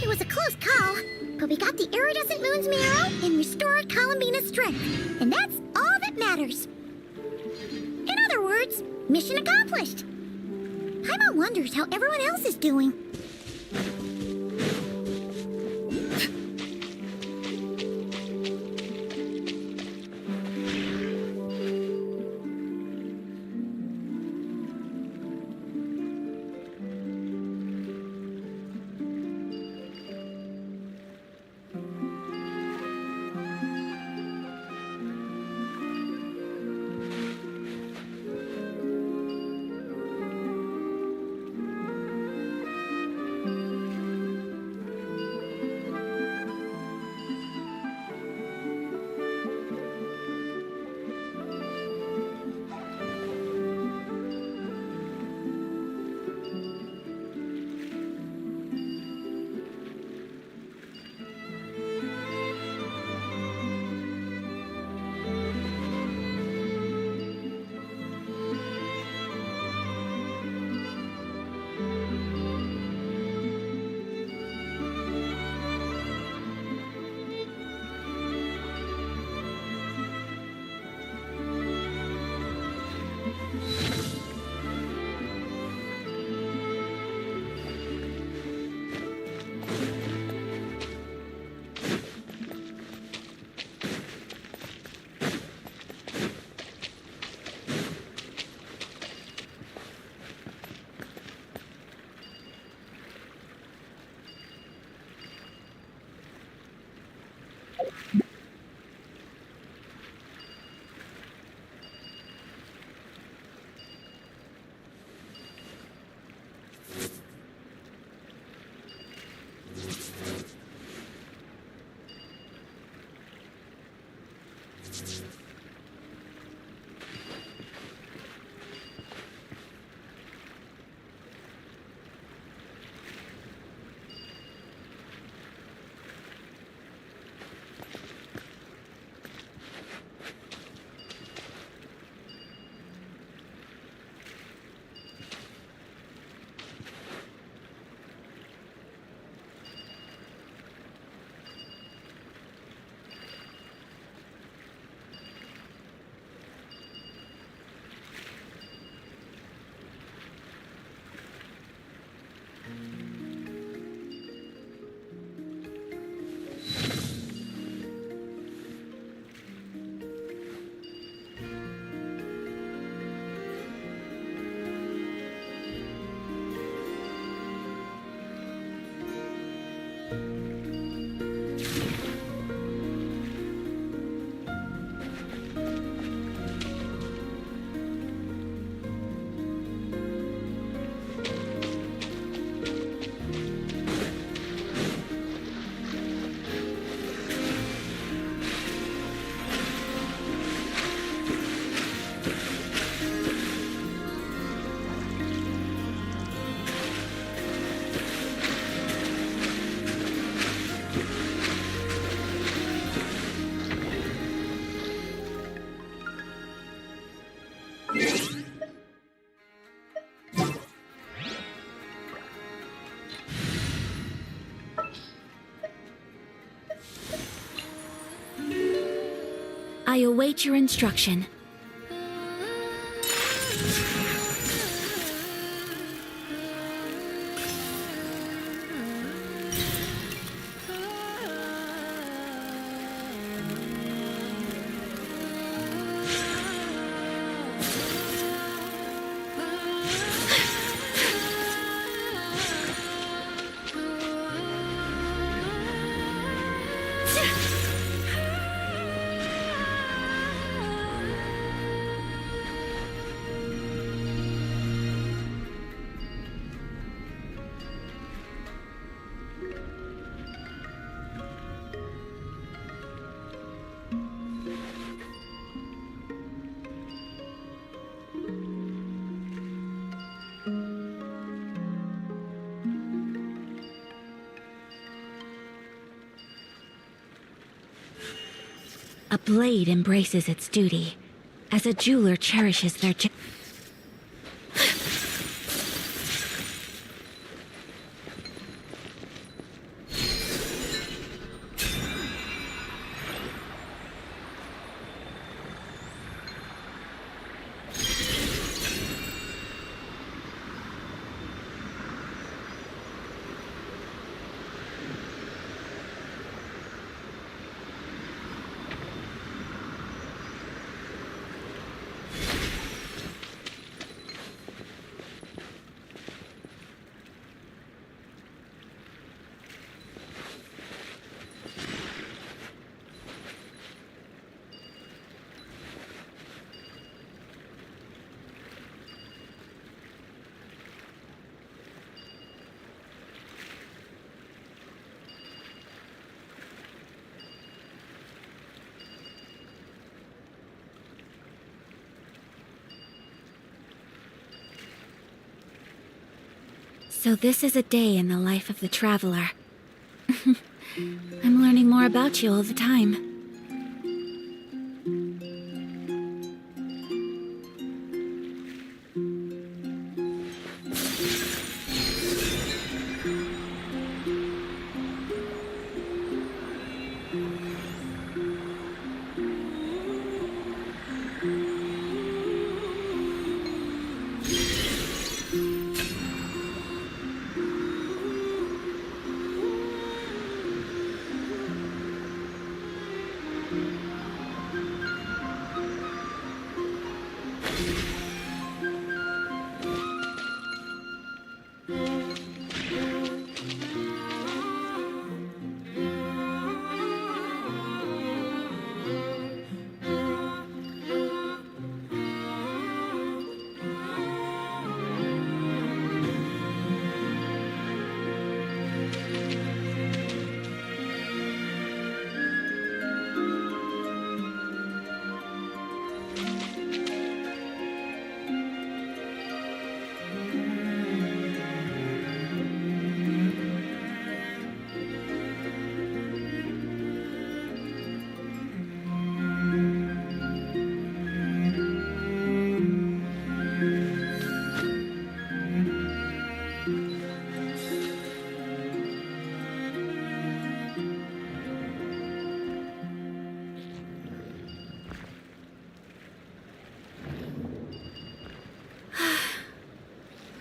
Speaker 3: It was a close call, but we got the iridescent moon's marrow and restored Columbina's strength, and that's all that matters. In other words, mission accomplished. Paimon wonders how everyone else is doing.
Speaker 9: I await your instruction.
Speaker 12: A blade embraces its duty, as a jeweler cherishes their So this is a day in the life of the traveler. I'm learning more about you all the time.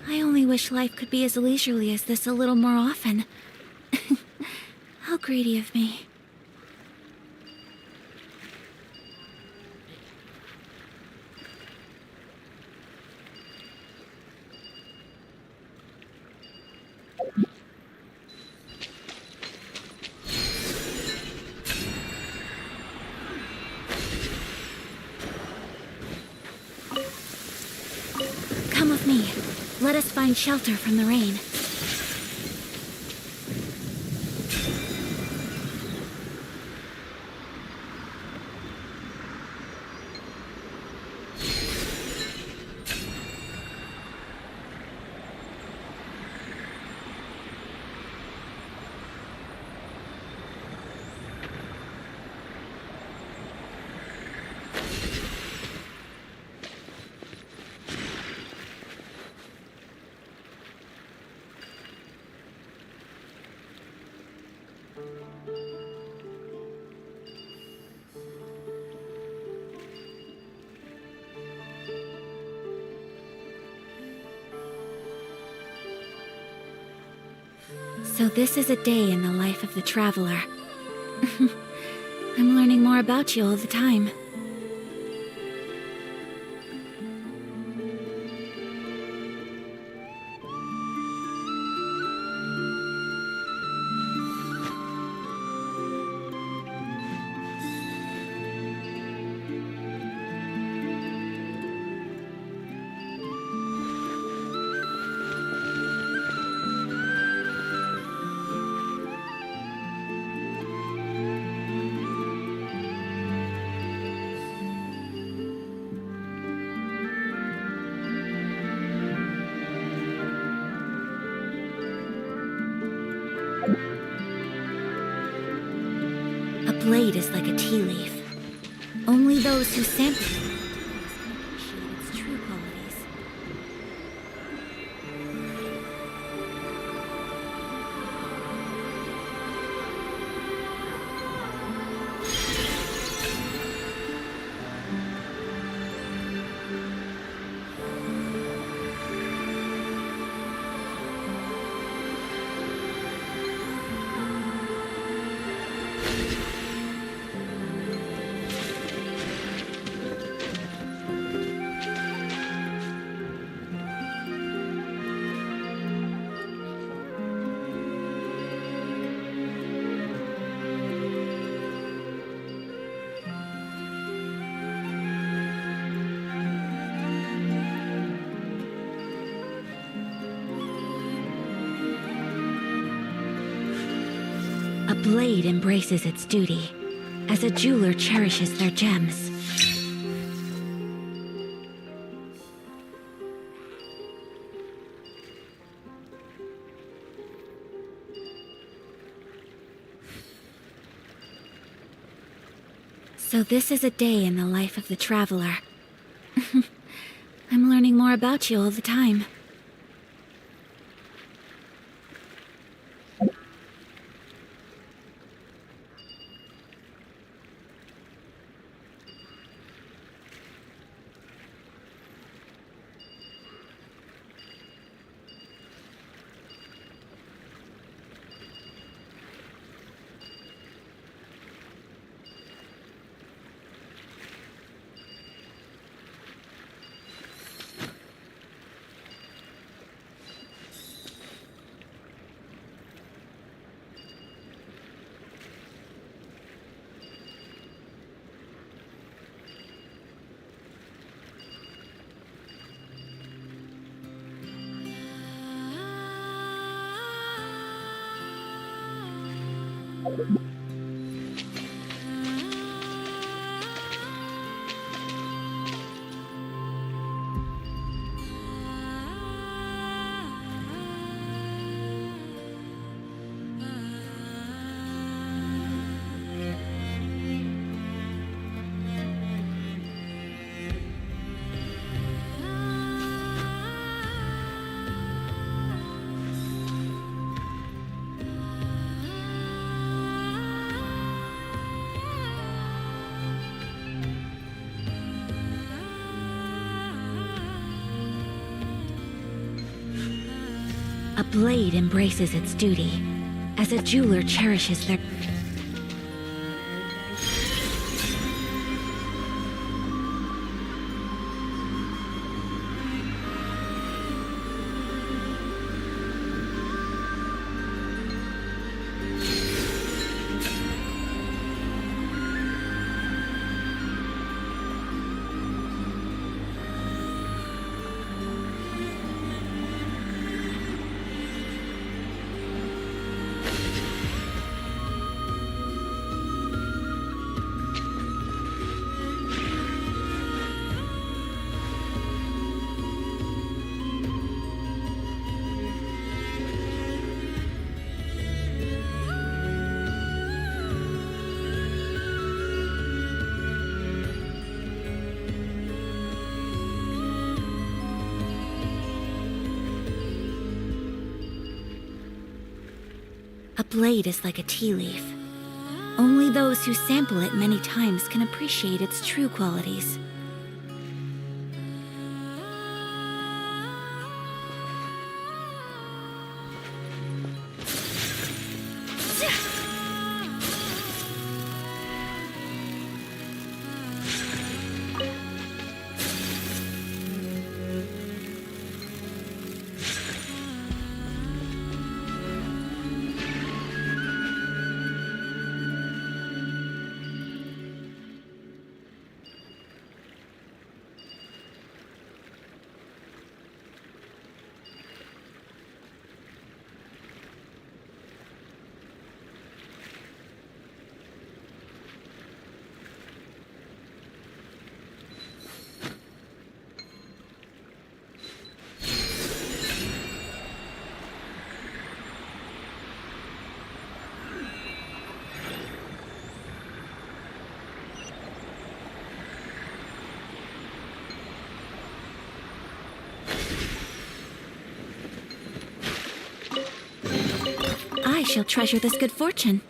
Speaker 12: I only wish life could be as leisurely as this a little more often. How greedy of me. Come with me. Let us find shelter from the rain. So this is a day in the life of the traveler. I'm learning more about you all the time. A blade is like a tea leaf. Only those who sample it appreciate its true qualities. A blade embraces its duty, as a jeweler cherishes their gems. So this is a day in the life of the traveler. I'm learning more about you all the time. A blade embraces its duty, as a jeweler cherishes their... A blade is like a tea leaf. Only those who sample it many times can appreciate its true qualities.
Speaker 9: I shall treasure this good fortune.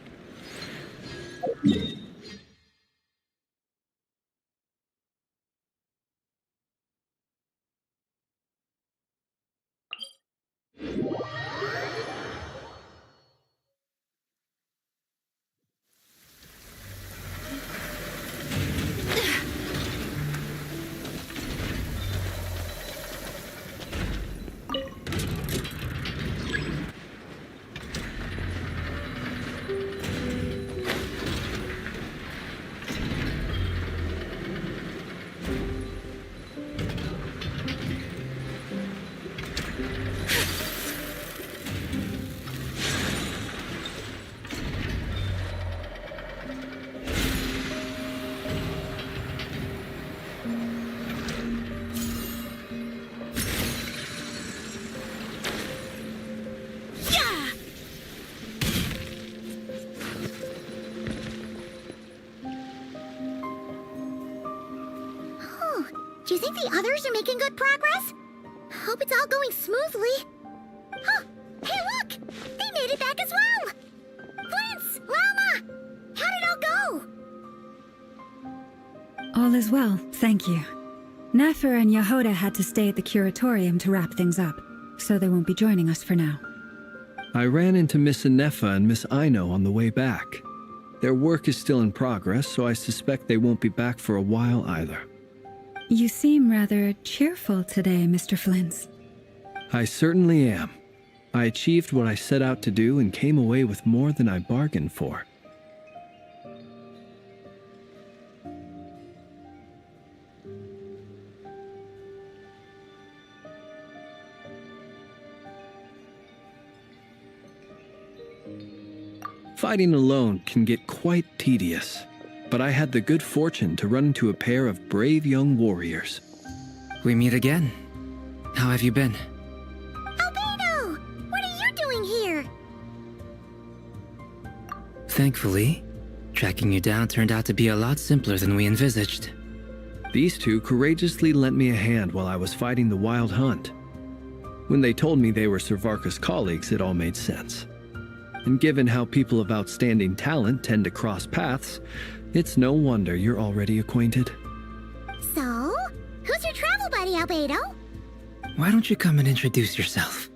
Speaker 3: Do you think the others are making good progress? Hope it's all going smoothly. Huh! Hey, look! They made it back as well! Prince! Llama! How did it all go?
Speaker 7: All is well, thank you. Nefer and Yehuda had to stay at the curatorium to wrap things up, so they won't be joining us for now.
Speaker 8: I ran into Miss Anefa and Miss Aino on the way back. Their work is still in progress, so I suspect they won't be back for a while either.
Speaker 7: You seem rather cheerful today, Mr. Flintz.
Speaker 8: I certainly am. I achieved what I set out to do and came away with more than I bargained for. Fighting alone can get quite tedious, but I had the good fortune to run into a pair of brave young warriors.
Speaker 5: We meet again. How have you been?
Speaker 3: Albedo! What are you doing here?
Speaker 5: Thankfully, tracking you down turned out to be a lot simpler than we envisaged.
Speaker 8: These two courageously lent me a hand while I was fighting the wild hunt. When they told me they were Servarka's colleagues, it all made sense. And given how people of outstanding talent tend to cross paths, it's no wonder you're already acquainted.
Speaker 3: So, who's your travel buddy, Albedo?
Speaker 5: Why don't you come and introduce yourself?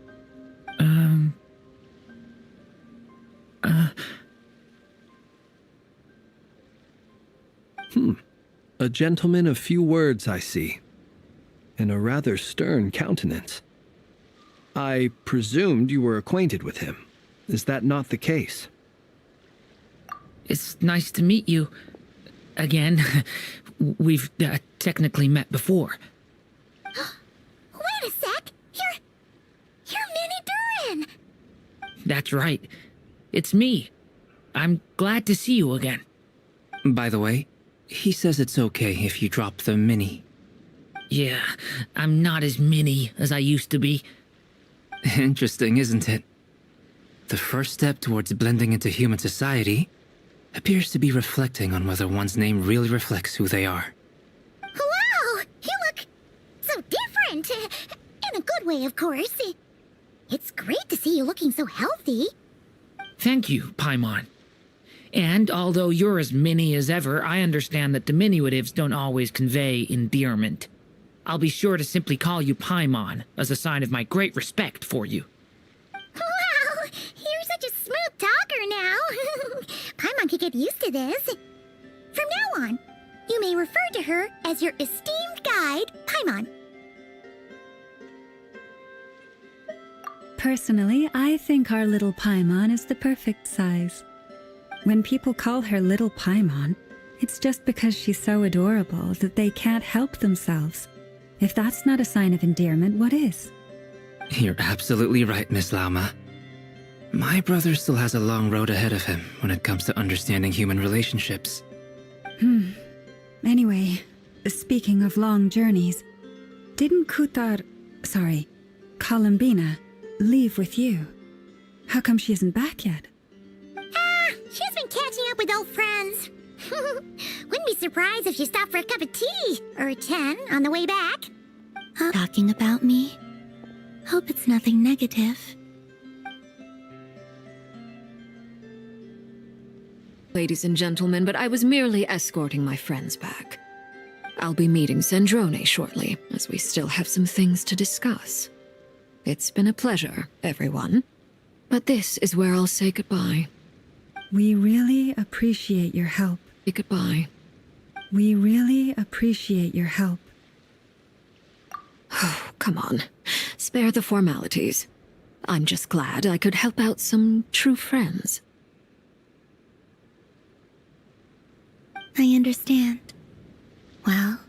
Speaker 8: A gentleman of few words, I see. And a rather stern countenance. I presumed you were acquainted with him. Is that not the case?
Speaker 18: It's nice to meet you. Again. We've technically met before.
Speaker 3: Wait a sec! You're Minnie Durin!
Speaker 18: That's right. It's me. I'm glad to see you again.
Speaker 5: By the way, he says it's okay if you drop the mini.
Speaker 18: Yeah, I'm not as mini as I used to be.
Speaker 5: Interesting, isn't it? The first step towards blending into human society appears to be reflecting on whether one's name really reflects who they are.
Speaker 3: Wow! You look so different! In a good way, of course. It's great to see you looking so healthy.
Speaker 18: Thank you, Paimon. And although you're as mini as ever, I understand that diminutives don't always convey endearment. I'll be sure to simply call you Paimon as a sign of my great respect for you.
Speaker 3: Wow! You're such a smooth talker now. Paimon could get used to this. From now on, you may refer to her as your esteemed guide, Paimon.
Speaker 7: Personally, I think our little Paimon is the perfect size. When people call her Little Paimon, it's just because she's so adorable that they can't help themselves. If that's not a sign of endearment, what is?
Speaker 5: You're absolutely right, Miss Lauma. My brother still has a long road ahead of him when it comes to understanding human relationships.
Speaker 7: Anyway, speaking of long journeys, didn't Columbina, leave with you? How come she isn't back yet?
Speaker 3: She's been catching up with old friends. Wouldn't be surprised if she stopped for a cup of tea or 10 on the way back.
Speaker 12: Talking about me? Hope it's nothing negative.
Speaker 1: ladies and gentlemen, but I was merely escorting my friends back. I'll be meeting Sandrone shortly, as we still have some things to discuss. It's been a pleasure, everyone. But this is where I'll say goodbye.
Speaker 7: We really appreciate your help.
Speaker 1: Goodbye.
Speaker 7: We really appreciate your help.
Speaker 1: Oh, come on. Spare the formalities. I'm just glad I could help out some true friends.
Speaker 12: I understand. Well,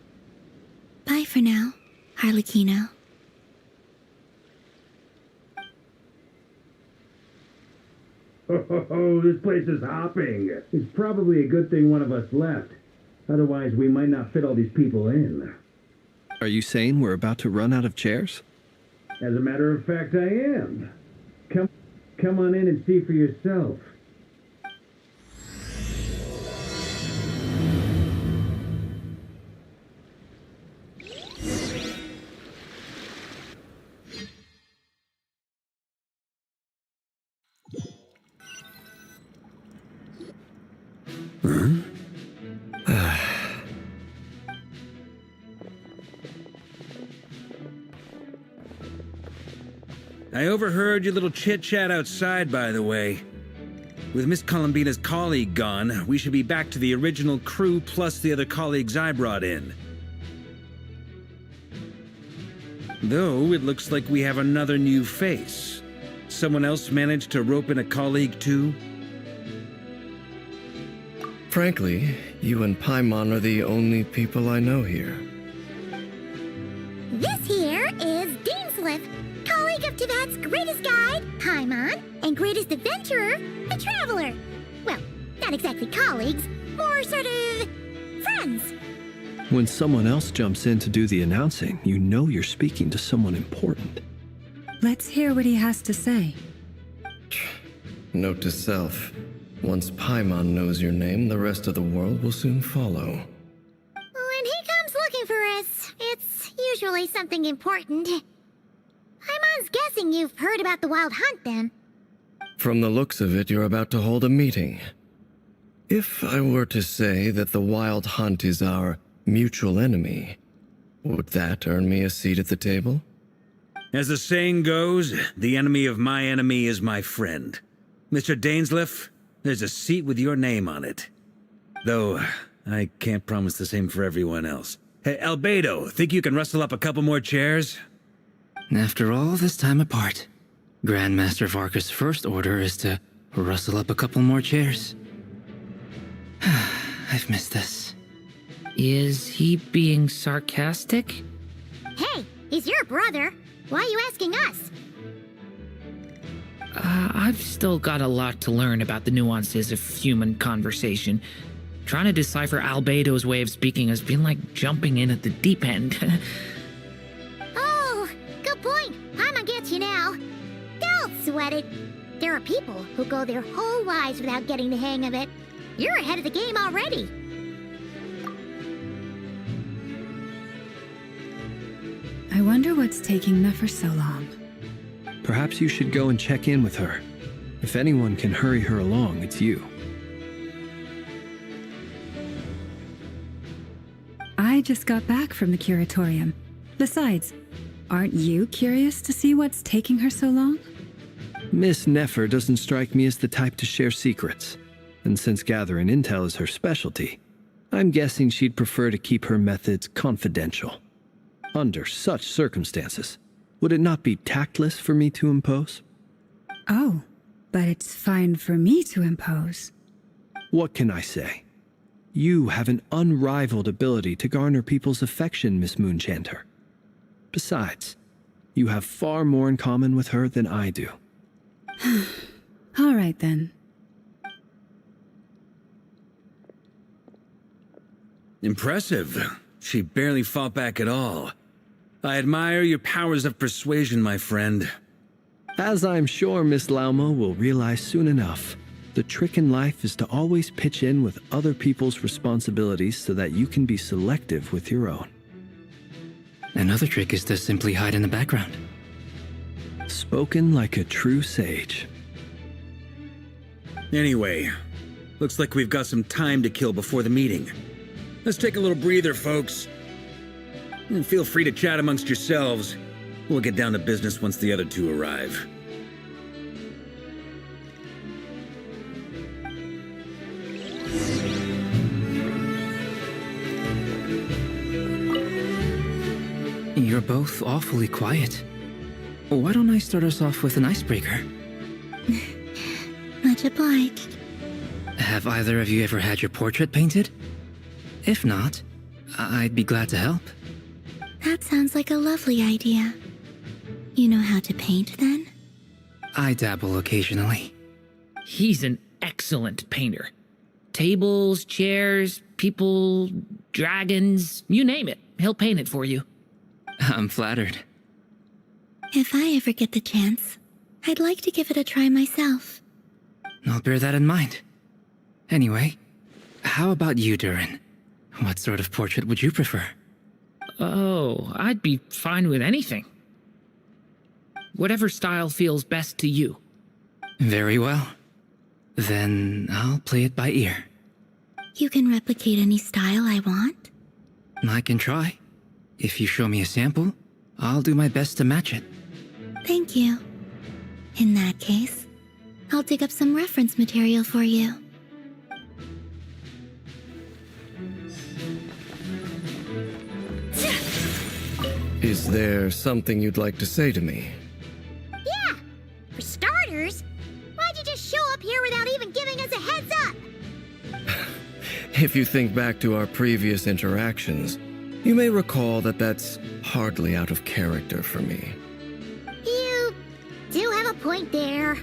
Speaker 12: bye for now, Harlequino.
Speaker 4: Oh, this place is hopping. It's probably a good thing one of us left. Otherwise, we might not fit all these people in.
Speaker 8: Are you saying we're about to run out of chairs?
Speaker 4: As a matter of fact, I am. Come on in and see for yourself.
Speaker 13: I overheard your little chit-chat outside, by the way. With Miss Columbina's colleague gone, we should be back to the original crew plus the other colleagues I brought in. Though, it looks like we have another new face. Someone else managed to rope in a colleague too?
Speaker 17: Frankly, you and Paimon are the only people I know here.
Speaker 3: This here is Dainsleif, colleague of Teyvat's greatest guide, Paimon, and greatest adventurer, the Traveler. Well, not exactly colleagues, more sort of friends.
Speaker 8: When someone else jumps in to do the announcing, you know you're speaking to someone important.
Speaker 7: Let's hear what he has to say.
Speaker 17: Note to self. Once Paimon knows your name, the rest of the world will soon follow.
Speaker 3: When he comes looking for us, it's usually something important. Paimon's guessing you've heard about the Wild Hunt, then.
Speaker 17: From the looks of it, you're about to hold a meeting. If I were to say that the Wild Hunt is our mutual enemy, would that earn me a seat at the table?
Speaker 13: As the saying goes, the enemy of my enemy is my friend. Mr. Dainsleif, there's a seat with your name on it. Though, I can't promise the same for everyone else. Hey, Albedo, think you can rustle up a couple more chairs?
Speaker 5: After all this time apart, Grandmaster Varka's first order is to rustle up a couple more chairs. I've missed this.
Speaker 18: Is he being sarcastic?
Speaker 3: Hey, he's your brother. Why are you asking us?
Speaker 18: I've still got a lot to learn about the nuances of human conversation. Trying to decipher Albedo's way of speaking has been like jumping in at the deep end.
Speaker 3: Oh, good point. Paimon gets you now. Don't sweat it. There are people who go their whole lives without getting the hang of it. You're ahead of the game already.
Speaker 7: I wonder what's taking Nefer so long.
Speaker 8: Perhaps you should go and check in with her. If anyone can hurry her along, it's you.
Speaker 7: I just got back from the curatorium. Besides, aren't you curious to see what's taking her so long?
Speaker 8: Miss Nefer doesn't strike me as the type to share secrets. And since gathering intel is her specialty, I'm guessing she'd prefer to keep her methods confidential. Under such circumstances, would it not be tactless for me to impose?
Speaker 7: Oh, but it's fine for me to impose.
Speaker 8: What can I say? You have an unrivaled ability to garner people's affection, Miss Moonchanter. Besides, you have far more in common with her than I do.
Speaker 7: All right, then.
Speaker 13: Impressive. She barely fought back at all. I admire your powers of persuasion, my friend.
Speaker 8: As I'm sure Miss Laumo will realize soon enough, the trick in life is to always pitch in with other people's responsibilities so that you can be selective with your own.
Speaker 5: Another trick is to simply hide in the background.
Speaker 8: Spoken like a true sage.
Speaker 13: Anyway, Looks like we've got some time to kill before the meeting. Let's take a little breather, folks. And feel free to chat amongst yourselves. We'll get down to business once the other two arrive.
Speaker 5: You're both awfully quiet. Why don't I start us off with an icebreaker?
Speaker 12: Much obliged.
Speaker 5: Have either of you ever had your portrait painted? If not, I'd be glad to help.
Speaker 12: That sounds like a lovely idea. You know how to paint, then?
Speaker 5: I dabble occasionally.
Speaker 18: He's an excellent painter. Tables, chairs, people, dragons, you name it. He'll paint it for you.
Speaker 5: I'm flattered.
Speaker 12: If I ever get the chance, I'd like to give it a try myself.
Speaker 5: I'll bear that in mind. Anyway, how about you, Durin? What sort of portrait would you prefer?
Speaker 18: Oh, I'd be fine with anything. Whatever style feels best to you.
Speaker 5: Very well. Then I'll play it by ear.
Speaker 12: You can replicate any style I want?
Speaker 5: I can try. If you show me a sample, I'll do my best to match it.
Speaker 12: Thank you. In that case, I'll dig up some reference material for you.
Speaker 17: Is there something you'd like to say to me?
Speaker 3: Yeah! For starters, why'd you just show up here without even giving us a heads up?
Speaker 17: If you think back to our previous interactions, you may recall that that's hardly out of character for me.
Speaker 3: You do have a point there.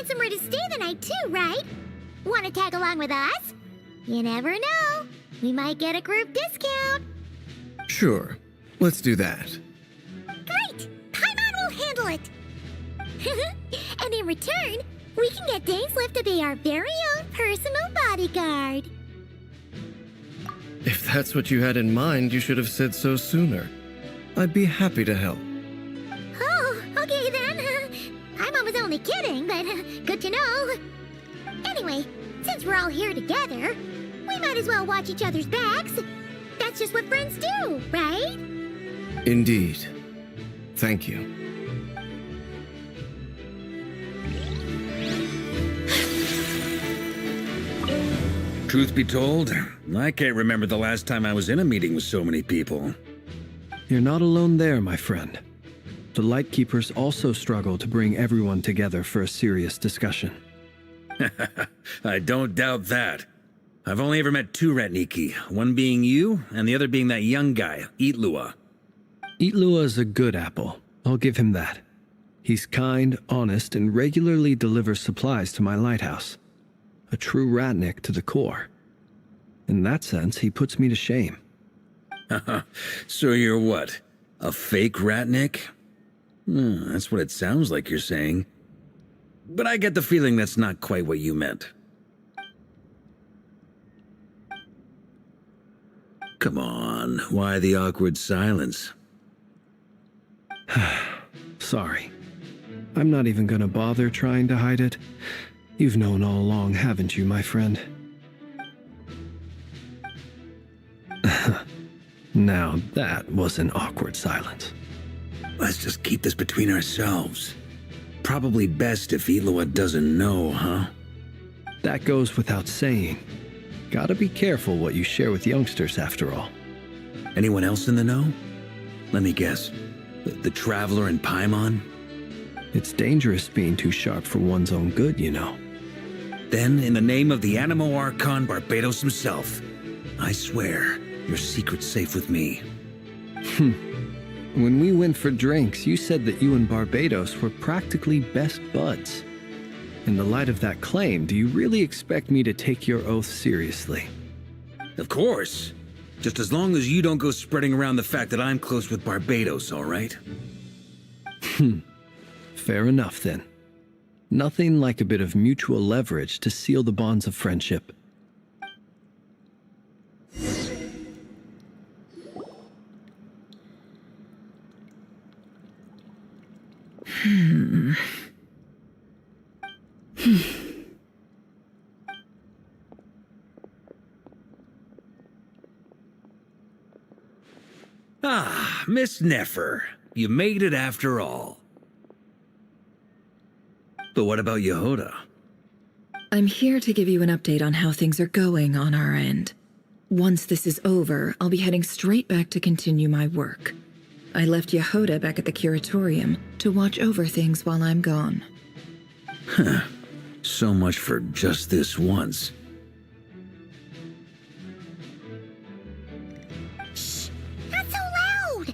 Speaker 3: Somewhere to stay the night too, right? Want to tag along with us? You never know. We might get a group discount.
Speaker 17: Sure. Let's do that.
Speaker 3: Great! Paimon will handle it. And in return, we can get Dainslift to be our very own personal bodyguard.
Speaker 17: If that's what you had in mind, you should have said so sooner. I'd be happy to help.
Speaker 3: Oh, okay then. I was only kidding, but good to know. Anyway, since we're all here together, we might as well watch each other's backs. That's just what friends do, right?
Speaker 17: Indeed. Thank you.
Speaker 13: Truth be told, I can't remember the last time I was in a meeting with so many people.
Speaker 8: You're not alone there, my friend. The Lightkeepers also struggle to bring everyone together for a serious discussion.
Speaker 13: I don't doubt that. I've only ever met two Ratniki, one being you, and the other being that young guy, Itlua.
Speaker 8: Itlua is a good apple. I'll give him that. He's kind, honest, and regularly delivers supplies to my lighthouse. A true Ratnik to the core. In that sense, he puts me to shame.
Speaker 13: So you're what? A fake Ratnik? That's what it sounds like you're saying. But I get the feeling that's not quite what you meant. Come on, why the awkward silence?
Speaker 8: Sorry. I'm not even gonna bother trying to hide it. You've known all along, haven't you, my friend? Now, that was an awkward silence.
Speaker 13: Let's just keep this between ourselves. Probably best if Itlua doesn't know, huh?
Speaker 8: That goes without saying. Gotta be careful what you share with youngsters, after all.
Speaker 13: Anyone else in the know? Let me guess. The Traveler and Paimon?
Speaker 8: It's dangerous being too sharp for one's own good, you know.
Speaker 13: Then, in the name of the Animo Archon Barbados himself, I swear, your secret's safe with me.
Speaker 8: When we went for drinks, you said that you and Barbados were practically best buds. In the light of that claim, do you really expect me to take your oath seriously?
Speaker 13: Of course. Just as long as you don't go spreading around the fact that I'm close with Barbados, all right?
Speaker 8: Fair enough, then. Nothing like a bit of mutual leverage to seal the bonds of friendship.
Speaker 13: Ah, Miss Nefer. You made it after all. But what about Yehoda?
Speaker 19: I'm here to give you an update on how things are going on our end. Once this is over, I'll be heading straight back to continue my work. I left Yehoda back at the Curatorium to watch over things while I'm gone.
Speaker 13: Huh. So much for just this once.
Speaker 3: Shh! Not so loud!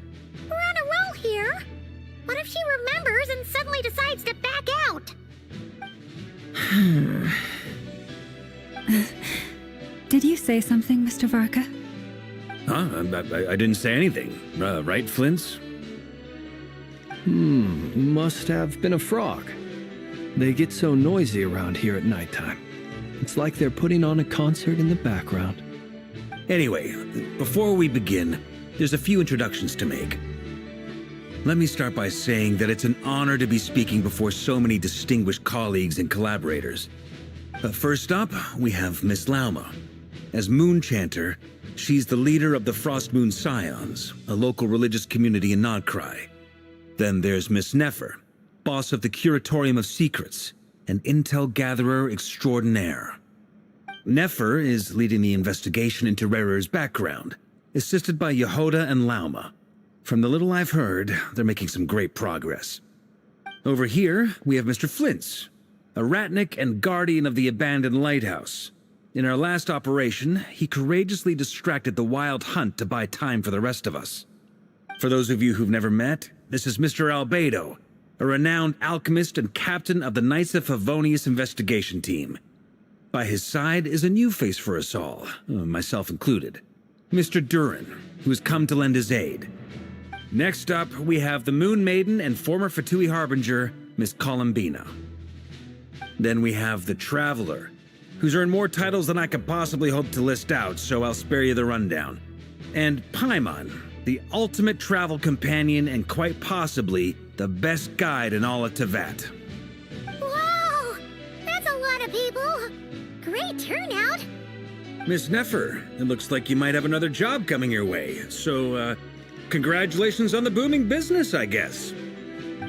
Speaker 3: We're on a roll here. What if she remembers and suddenly decides to back out?
Speaker 7: Did you say something, Mr. Varka?
Speaker 13: Huh? I didn't say anything. Right, Flints?
Speaker 8: Must have been a frog. They get so noisy around here at nighttime. It's like they're putting on a concert in the background.
Speaker 13: Anyway, before we begin, there's a few introductions to make. Let me start by saying that it's an honor to be speaking before so many distinguished colleagues and collaborators. First up, we have Miss Lauma. As Moon Chanter, she's the leader of the Frost Moon Scions, a local religious community in Nodcry. Then there's Miss Nefer, boss of the Curatorium of Secrets, an intel gatherer extraordinaire. Nefer is leading the investigation into Rerer's background, assisted by Yehoda and Lauma. From the little I've heard, they're making some great progress. Over here, we have Mr. Flints, a Ratnik and guardian of the abandoned lighthouse. In our last operation, he courageously distracted the Wild Hunt to buy time for the rest of us. For those of you who've never met, this is Mr. Albedo, a renowned alchemist and captain of the Knights of Favonius investigation team. By his side is a new face for us all, myself included, Mr. Durin, who has come to lend his aid. Next up, we have the Moon Maiden and former Fatui Harbinger, Miss Columbina. Then we have the Traveler, who's earned more titles than I could possibly hope to list out, so I'll spare you the rundown. And Paimon, the ultimate travel companion and quite possibly the best guide in all of Tevat.
Speaker 3: Wow! That's a lot of people! Great turnout!
Speaker 13: Miss Nefer, it looks like you might have another job coming your way, so, congratulations on the booming business, I guess.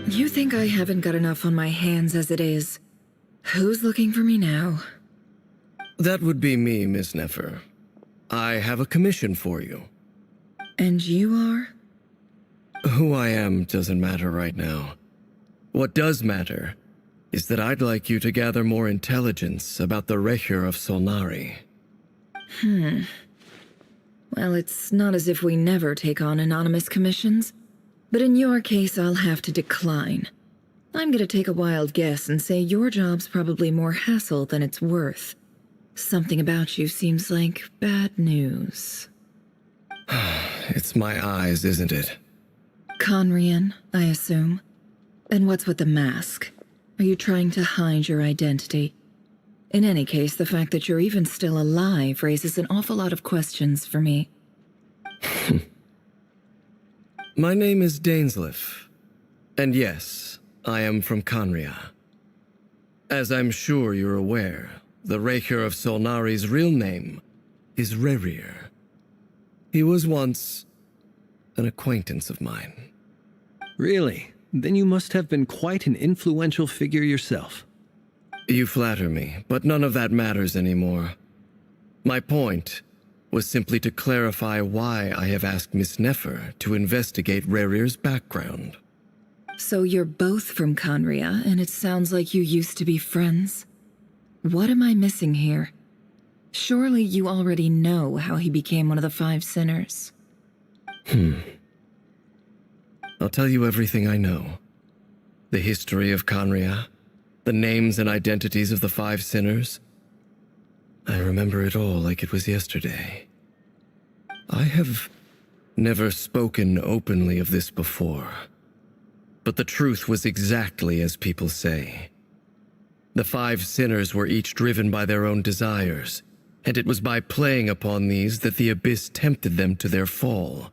Speaker 19: You think I haven't got enough on my hands as it is? Who's looking for me now?
Speaker 17: That would be me, Miss Nefer. I have a commission for you.
Speaker 19: And you are?
Speaker 17: Who I am doesn't matter right now. What does matter is that I'd like you to gather more intelligence about the Recher of Solnari.
Speaker 19: Well, it's not as if we never take on anonymous commissions, but in your case, I'll have to decline. I'm gonna take a wild guess and say your job's probably more hassle than it's worth. Something about you seems like bad news.
Speaker 17: It's my eyes, isn't it?
Speaker 19: Conrian, I assume. And what's with the mask? Are you trying to hide your identity? In any case, the fact that you're even still alive raises an awful lot of questions for me.
Speaker 17: My name is Dainsleif. And yes, I am from Conria. As I'm sure you're aware, the Recher of Solnari's real name is Rerir. He was once an acquaintance of mine.
Speaker 8: Really? Then you must have been quite an influential figure yourself.
Speaker 17: You flatter me, but none of that matters anymore. My point was simply to clarify why I have asked Miss Nefer to investigate Rerir's background.
Speaker 19: So you're both from Conria, and it sounds like you used to be friends? What am I missing here? Surely you already know how he became one of the Five Sinners.
Speaker 17: I'll tell you everything I know. The history of Conria, the names and identities of the Five Sinners. I remember it all like it was yesterday. I have never spoken openly of this before, but the truth was exactly as people say. The Five Sinners were each driven by their own desires, and it was by playing upon these that the Abyss tempted them to their fall,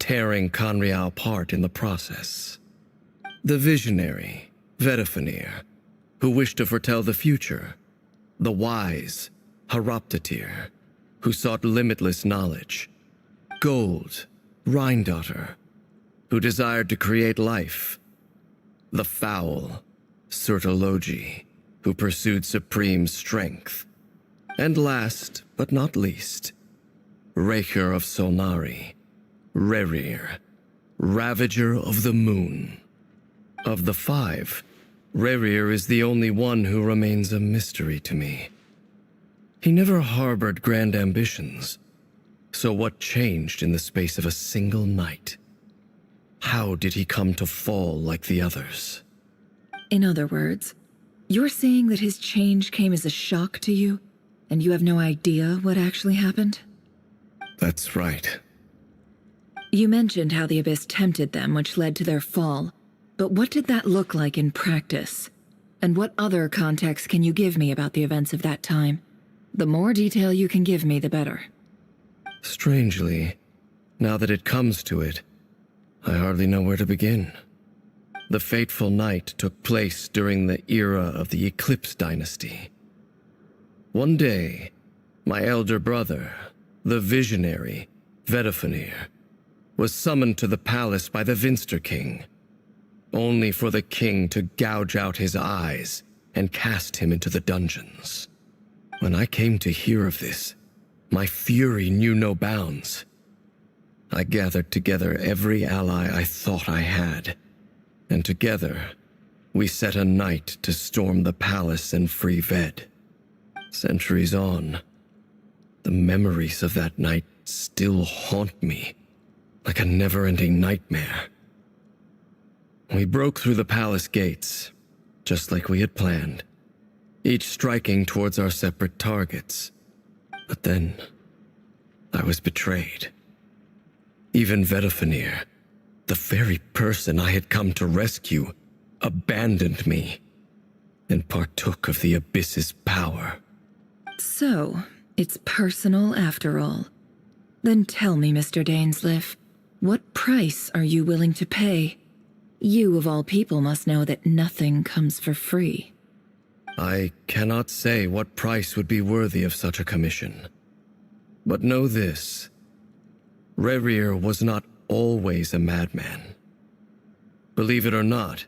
Speaker 17: tearing Conria apart in the process. The visionary, Vedifenir, who wished to foretell the future. The wise, Haroptatir, who sought limitless knowledge. Gold, Rhindaughter, who desired to create life. The foul, Surtologi, who pursued supreme strength. And last, but not least, Recher of Solnari, Rerir, Ravager of the Moon. Of the five, Rerir is the only one who remains a mystery to me. He never harbored grand ambitions, so what changed in the space of a single night? How did he come to fall like the others?
Speaker 19: In other words, you're saying that his change came as a shock to you, and you have no idea what actually happened?
Speaker 17: That's right.
Speaker 19: You mentioned how the Abyss tempted them, which led to their fall. But what did that look like in practice? And what other context can you give me about the events of that time? The more detail you can give me, the better.
Speaker 17: Strangely, now that it comes to it, I hardly know where to begin. The fateful night took place during the era of the Eclipse Dynasty. One day, my elder brother, the visionary, Vedifenir, was summoned to the palace by the Vinster King, only for the king to gouge out his eyes and cast him into the dungeons. When I came to hear of this, my fury knew no bounds. I gathered together every ally I thought I had, and together, we set a night to storm the palace and free Ved. Centuries on, the memories of that night still haunt me, like a never-ending nightmare. We broke through the palace gates, just like we had planned, each striking towards our separate targets. But then, I was betrayed. Even Vedifenir, the very person I had come to rescue abandoned me and partook of the Abyss's power.
Speaker 19: So, it's personal after all. Then tell me, Mr. Dainsleif, what price are you willing to pay? You, of all people, must know that nothing comes for free.
Speaker 17: I cannot say what price would be worthy of such a commission. But know this. Rerir was not always a madman. Believe it or not,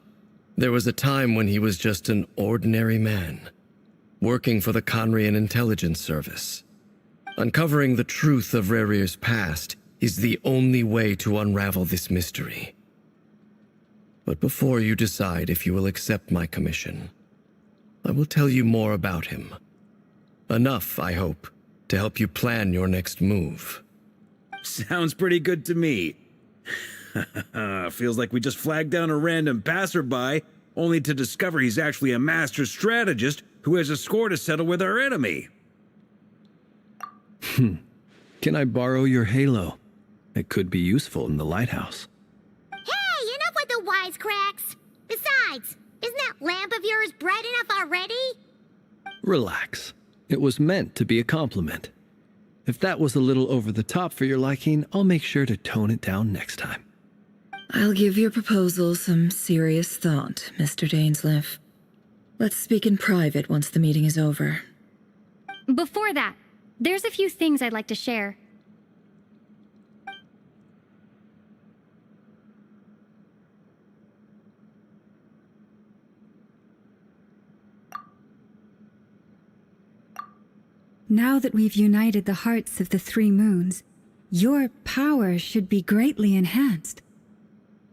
Speaker 17: there was a time when he was just an ordinary man, working for the Conrian Intelligence Service. Uncovering the truth of Rerir's past is the only way to unravel this mystery. But before you decide if you will accept my commission, I will tell you more about him. Enough, I hope, to help you plan your next move.
Speaker 13: Sounds pretty good to me. Feels like we just flagged down a random passerby, only to discover he's actually a master strategist who has a score to settle with our enemy.
Speaker 8: Can I borrow your halo? It could be useful in the lighthouse.
Speaker 3: Hey, enough with the wisecracks! Besides, isn't that lamp of yours bright enough already?
Speaker 8: Relax. It was meant to be a compliment. If that was a little over the top for your liking, I'll make sure to tone it down next time.
Speaker 19: I'll give your proposal some serious thought, Mr. Dainsleif. Let's speak in private once the meeting is over.
Speaker 9: Before that, there's a few things I'd like to share.
Speaker 7: Now that we've united the hearts of the three moons, your power should be greatly enhanced.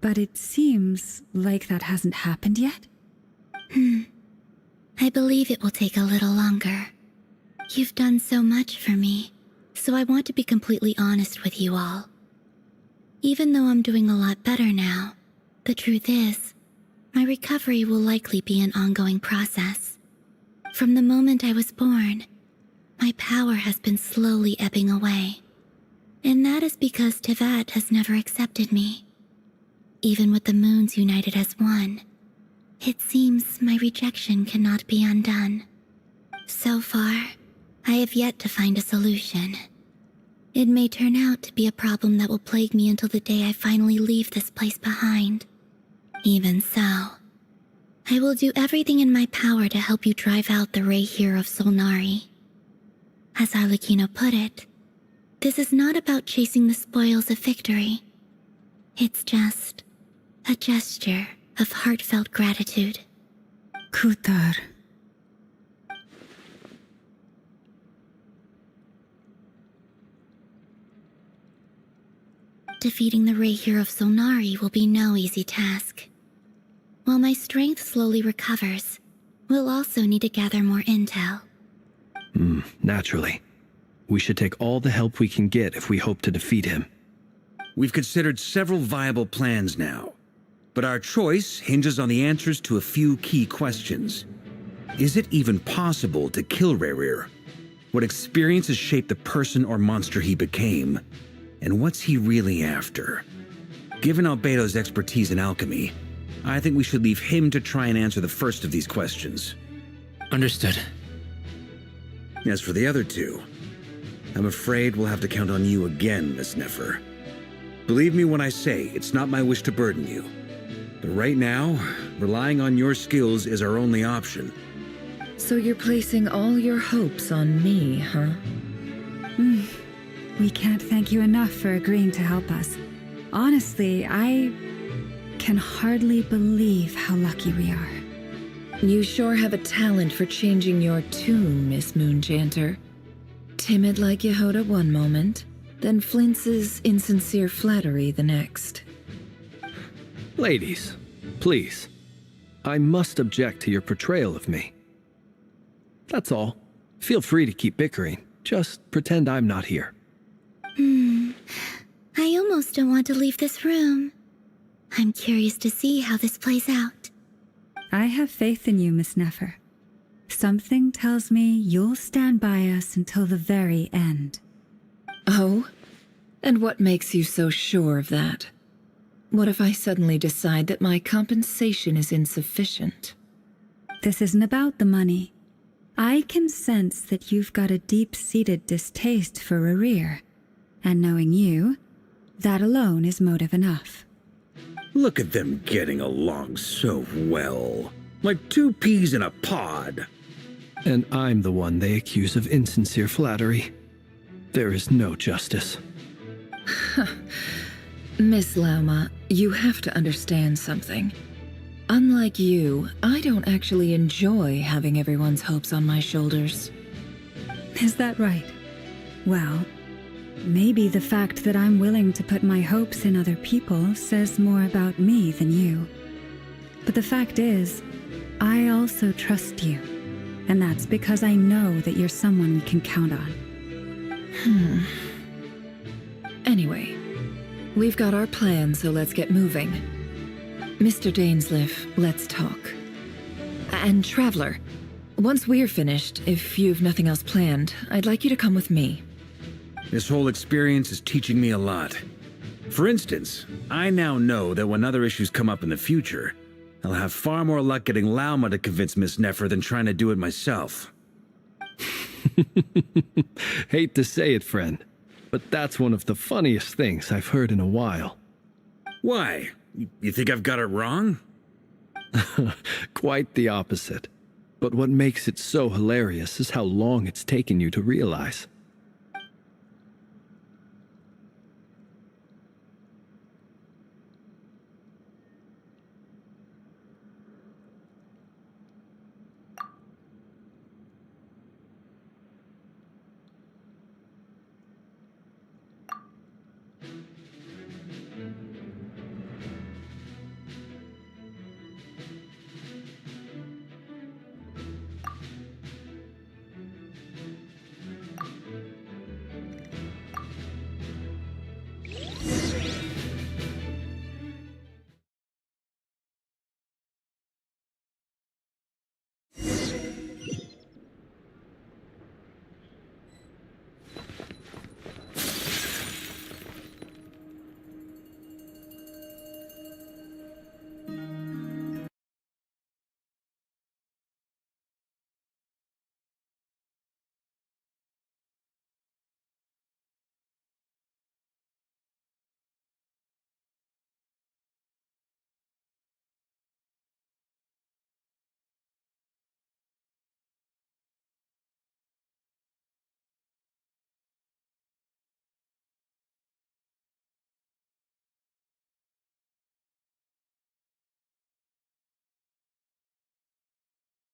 Speaker 7: But it seems like that hasn't happened yet?
Speaker 12: I believe it will take a little longer. You've done so much for me, so I want to be completely honest with you all. Even though I'm doing a lot better now, the truth is, my recovery will likely be an ongoing process. From the moment I was born, my power has been slowly ebbing away. And that is because Tevat has never accepted me. Even with the moons united as one, it seems my rejection cannot be undone. So far, I have yet to find a solution. It may turn out to be a problem that will plague me until the day I finally leave this place behind. Even so, I will do everything in my power to help you drive out the Rayhir of Solnari. As Arlecchino put it, this is not about chasing the spoils of victory. It's just a gesture of heartfelt gratitude.
Speaker 7: Kutar.
Speaker 12: Defeating the Rayhir of Solnari will be no easy task. While my strength slowly recovers, we'll also need to gather more intel.
Speaker 8: Naturally. We should take all the help we can get if we hope to defeat him.
Speaker 13: We've considered several viable plans now, but our choice hinges on the answers to a few key questions. Is it even possible to kill Rerir? What experiences shaped the person or monster he became? And what's he really after? Given Albedo's expertise in alchemy, I think we should leave him to try and answer the first of these questions.
Speaker 5: Understood.
Speaker 13: As for the other two, I'm afraid we'll have to count on you again, Miss Nefer. Believe me when I say it's not my wish to burden you. But right now, relying on your skills is our only option.
Speaker 19: So you're placing all your hopes on me, huh?
Speaker 7: We can't thank you enough for agreeing to help us. Honestly, I can hardly believe how lucky we are.
Speaker 19: You sure have a talent for changing your tune, Miss Moonjanter. Timid like Yehoda one moment, then flinches insincere flattery the next.
Speaker 8: Ladies, please. I must object to your portrayal of me. That's all. Feel free to keep bickering. Just pretend I'm not here.
Speaker 12: I almost don't want to leave this room. I'm curious to see how this plays out.
Speaker 7: I have faith in you, Miss Nefer. Something tells me you'll stand by us until the very end.
Speaker 19: Oh? And what makes you so sure of that? What if I suddenly decide that my compensation is insufficient?
Speaker 7: This isn't about the money. I can sense that you've got a deep-seated distaste for Rerir. And knowing you, that alone is motive enough.
Speaker 13: Look at them getting along so well. Like two peas in a pod.
Speaker 8: And I'm the one they accuse of insincere flattery. There is no justice.
Speaker 19: Miss Lauma, you have to understand something. Unlike you, I don't actually enjoy having everyone's hopes on my shoulders.
Speaker 7: Is that right? Well, maybe the fact that I'm willing to put my hopes in other people says more about me than you. But the fact is, I also trust you. And that's because I know that you're someone we can count on.
Speaker 19: Anyway, we've got our plan, so let's get moving. Mr. Dainsleif, let's talk. And Traveler, once we're finished, if you've nothing else planned, I'd like you to come with me.
Speaker 13: This whole experience is teaching me a lot. For instance, I now know that when other issues come up in the future, I'll have far more luck getting Lauma to convince Miss Nefer than trying to do it myself.
Speaker 8: Hate to say it, friend, but that's one of the funniest things I've heard in a while.
Speaker 13: Why? You think I've got it wrong?
Speaker 8: Quite the opposite. But what makes it so hilarious is how long it's taken you to realize.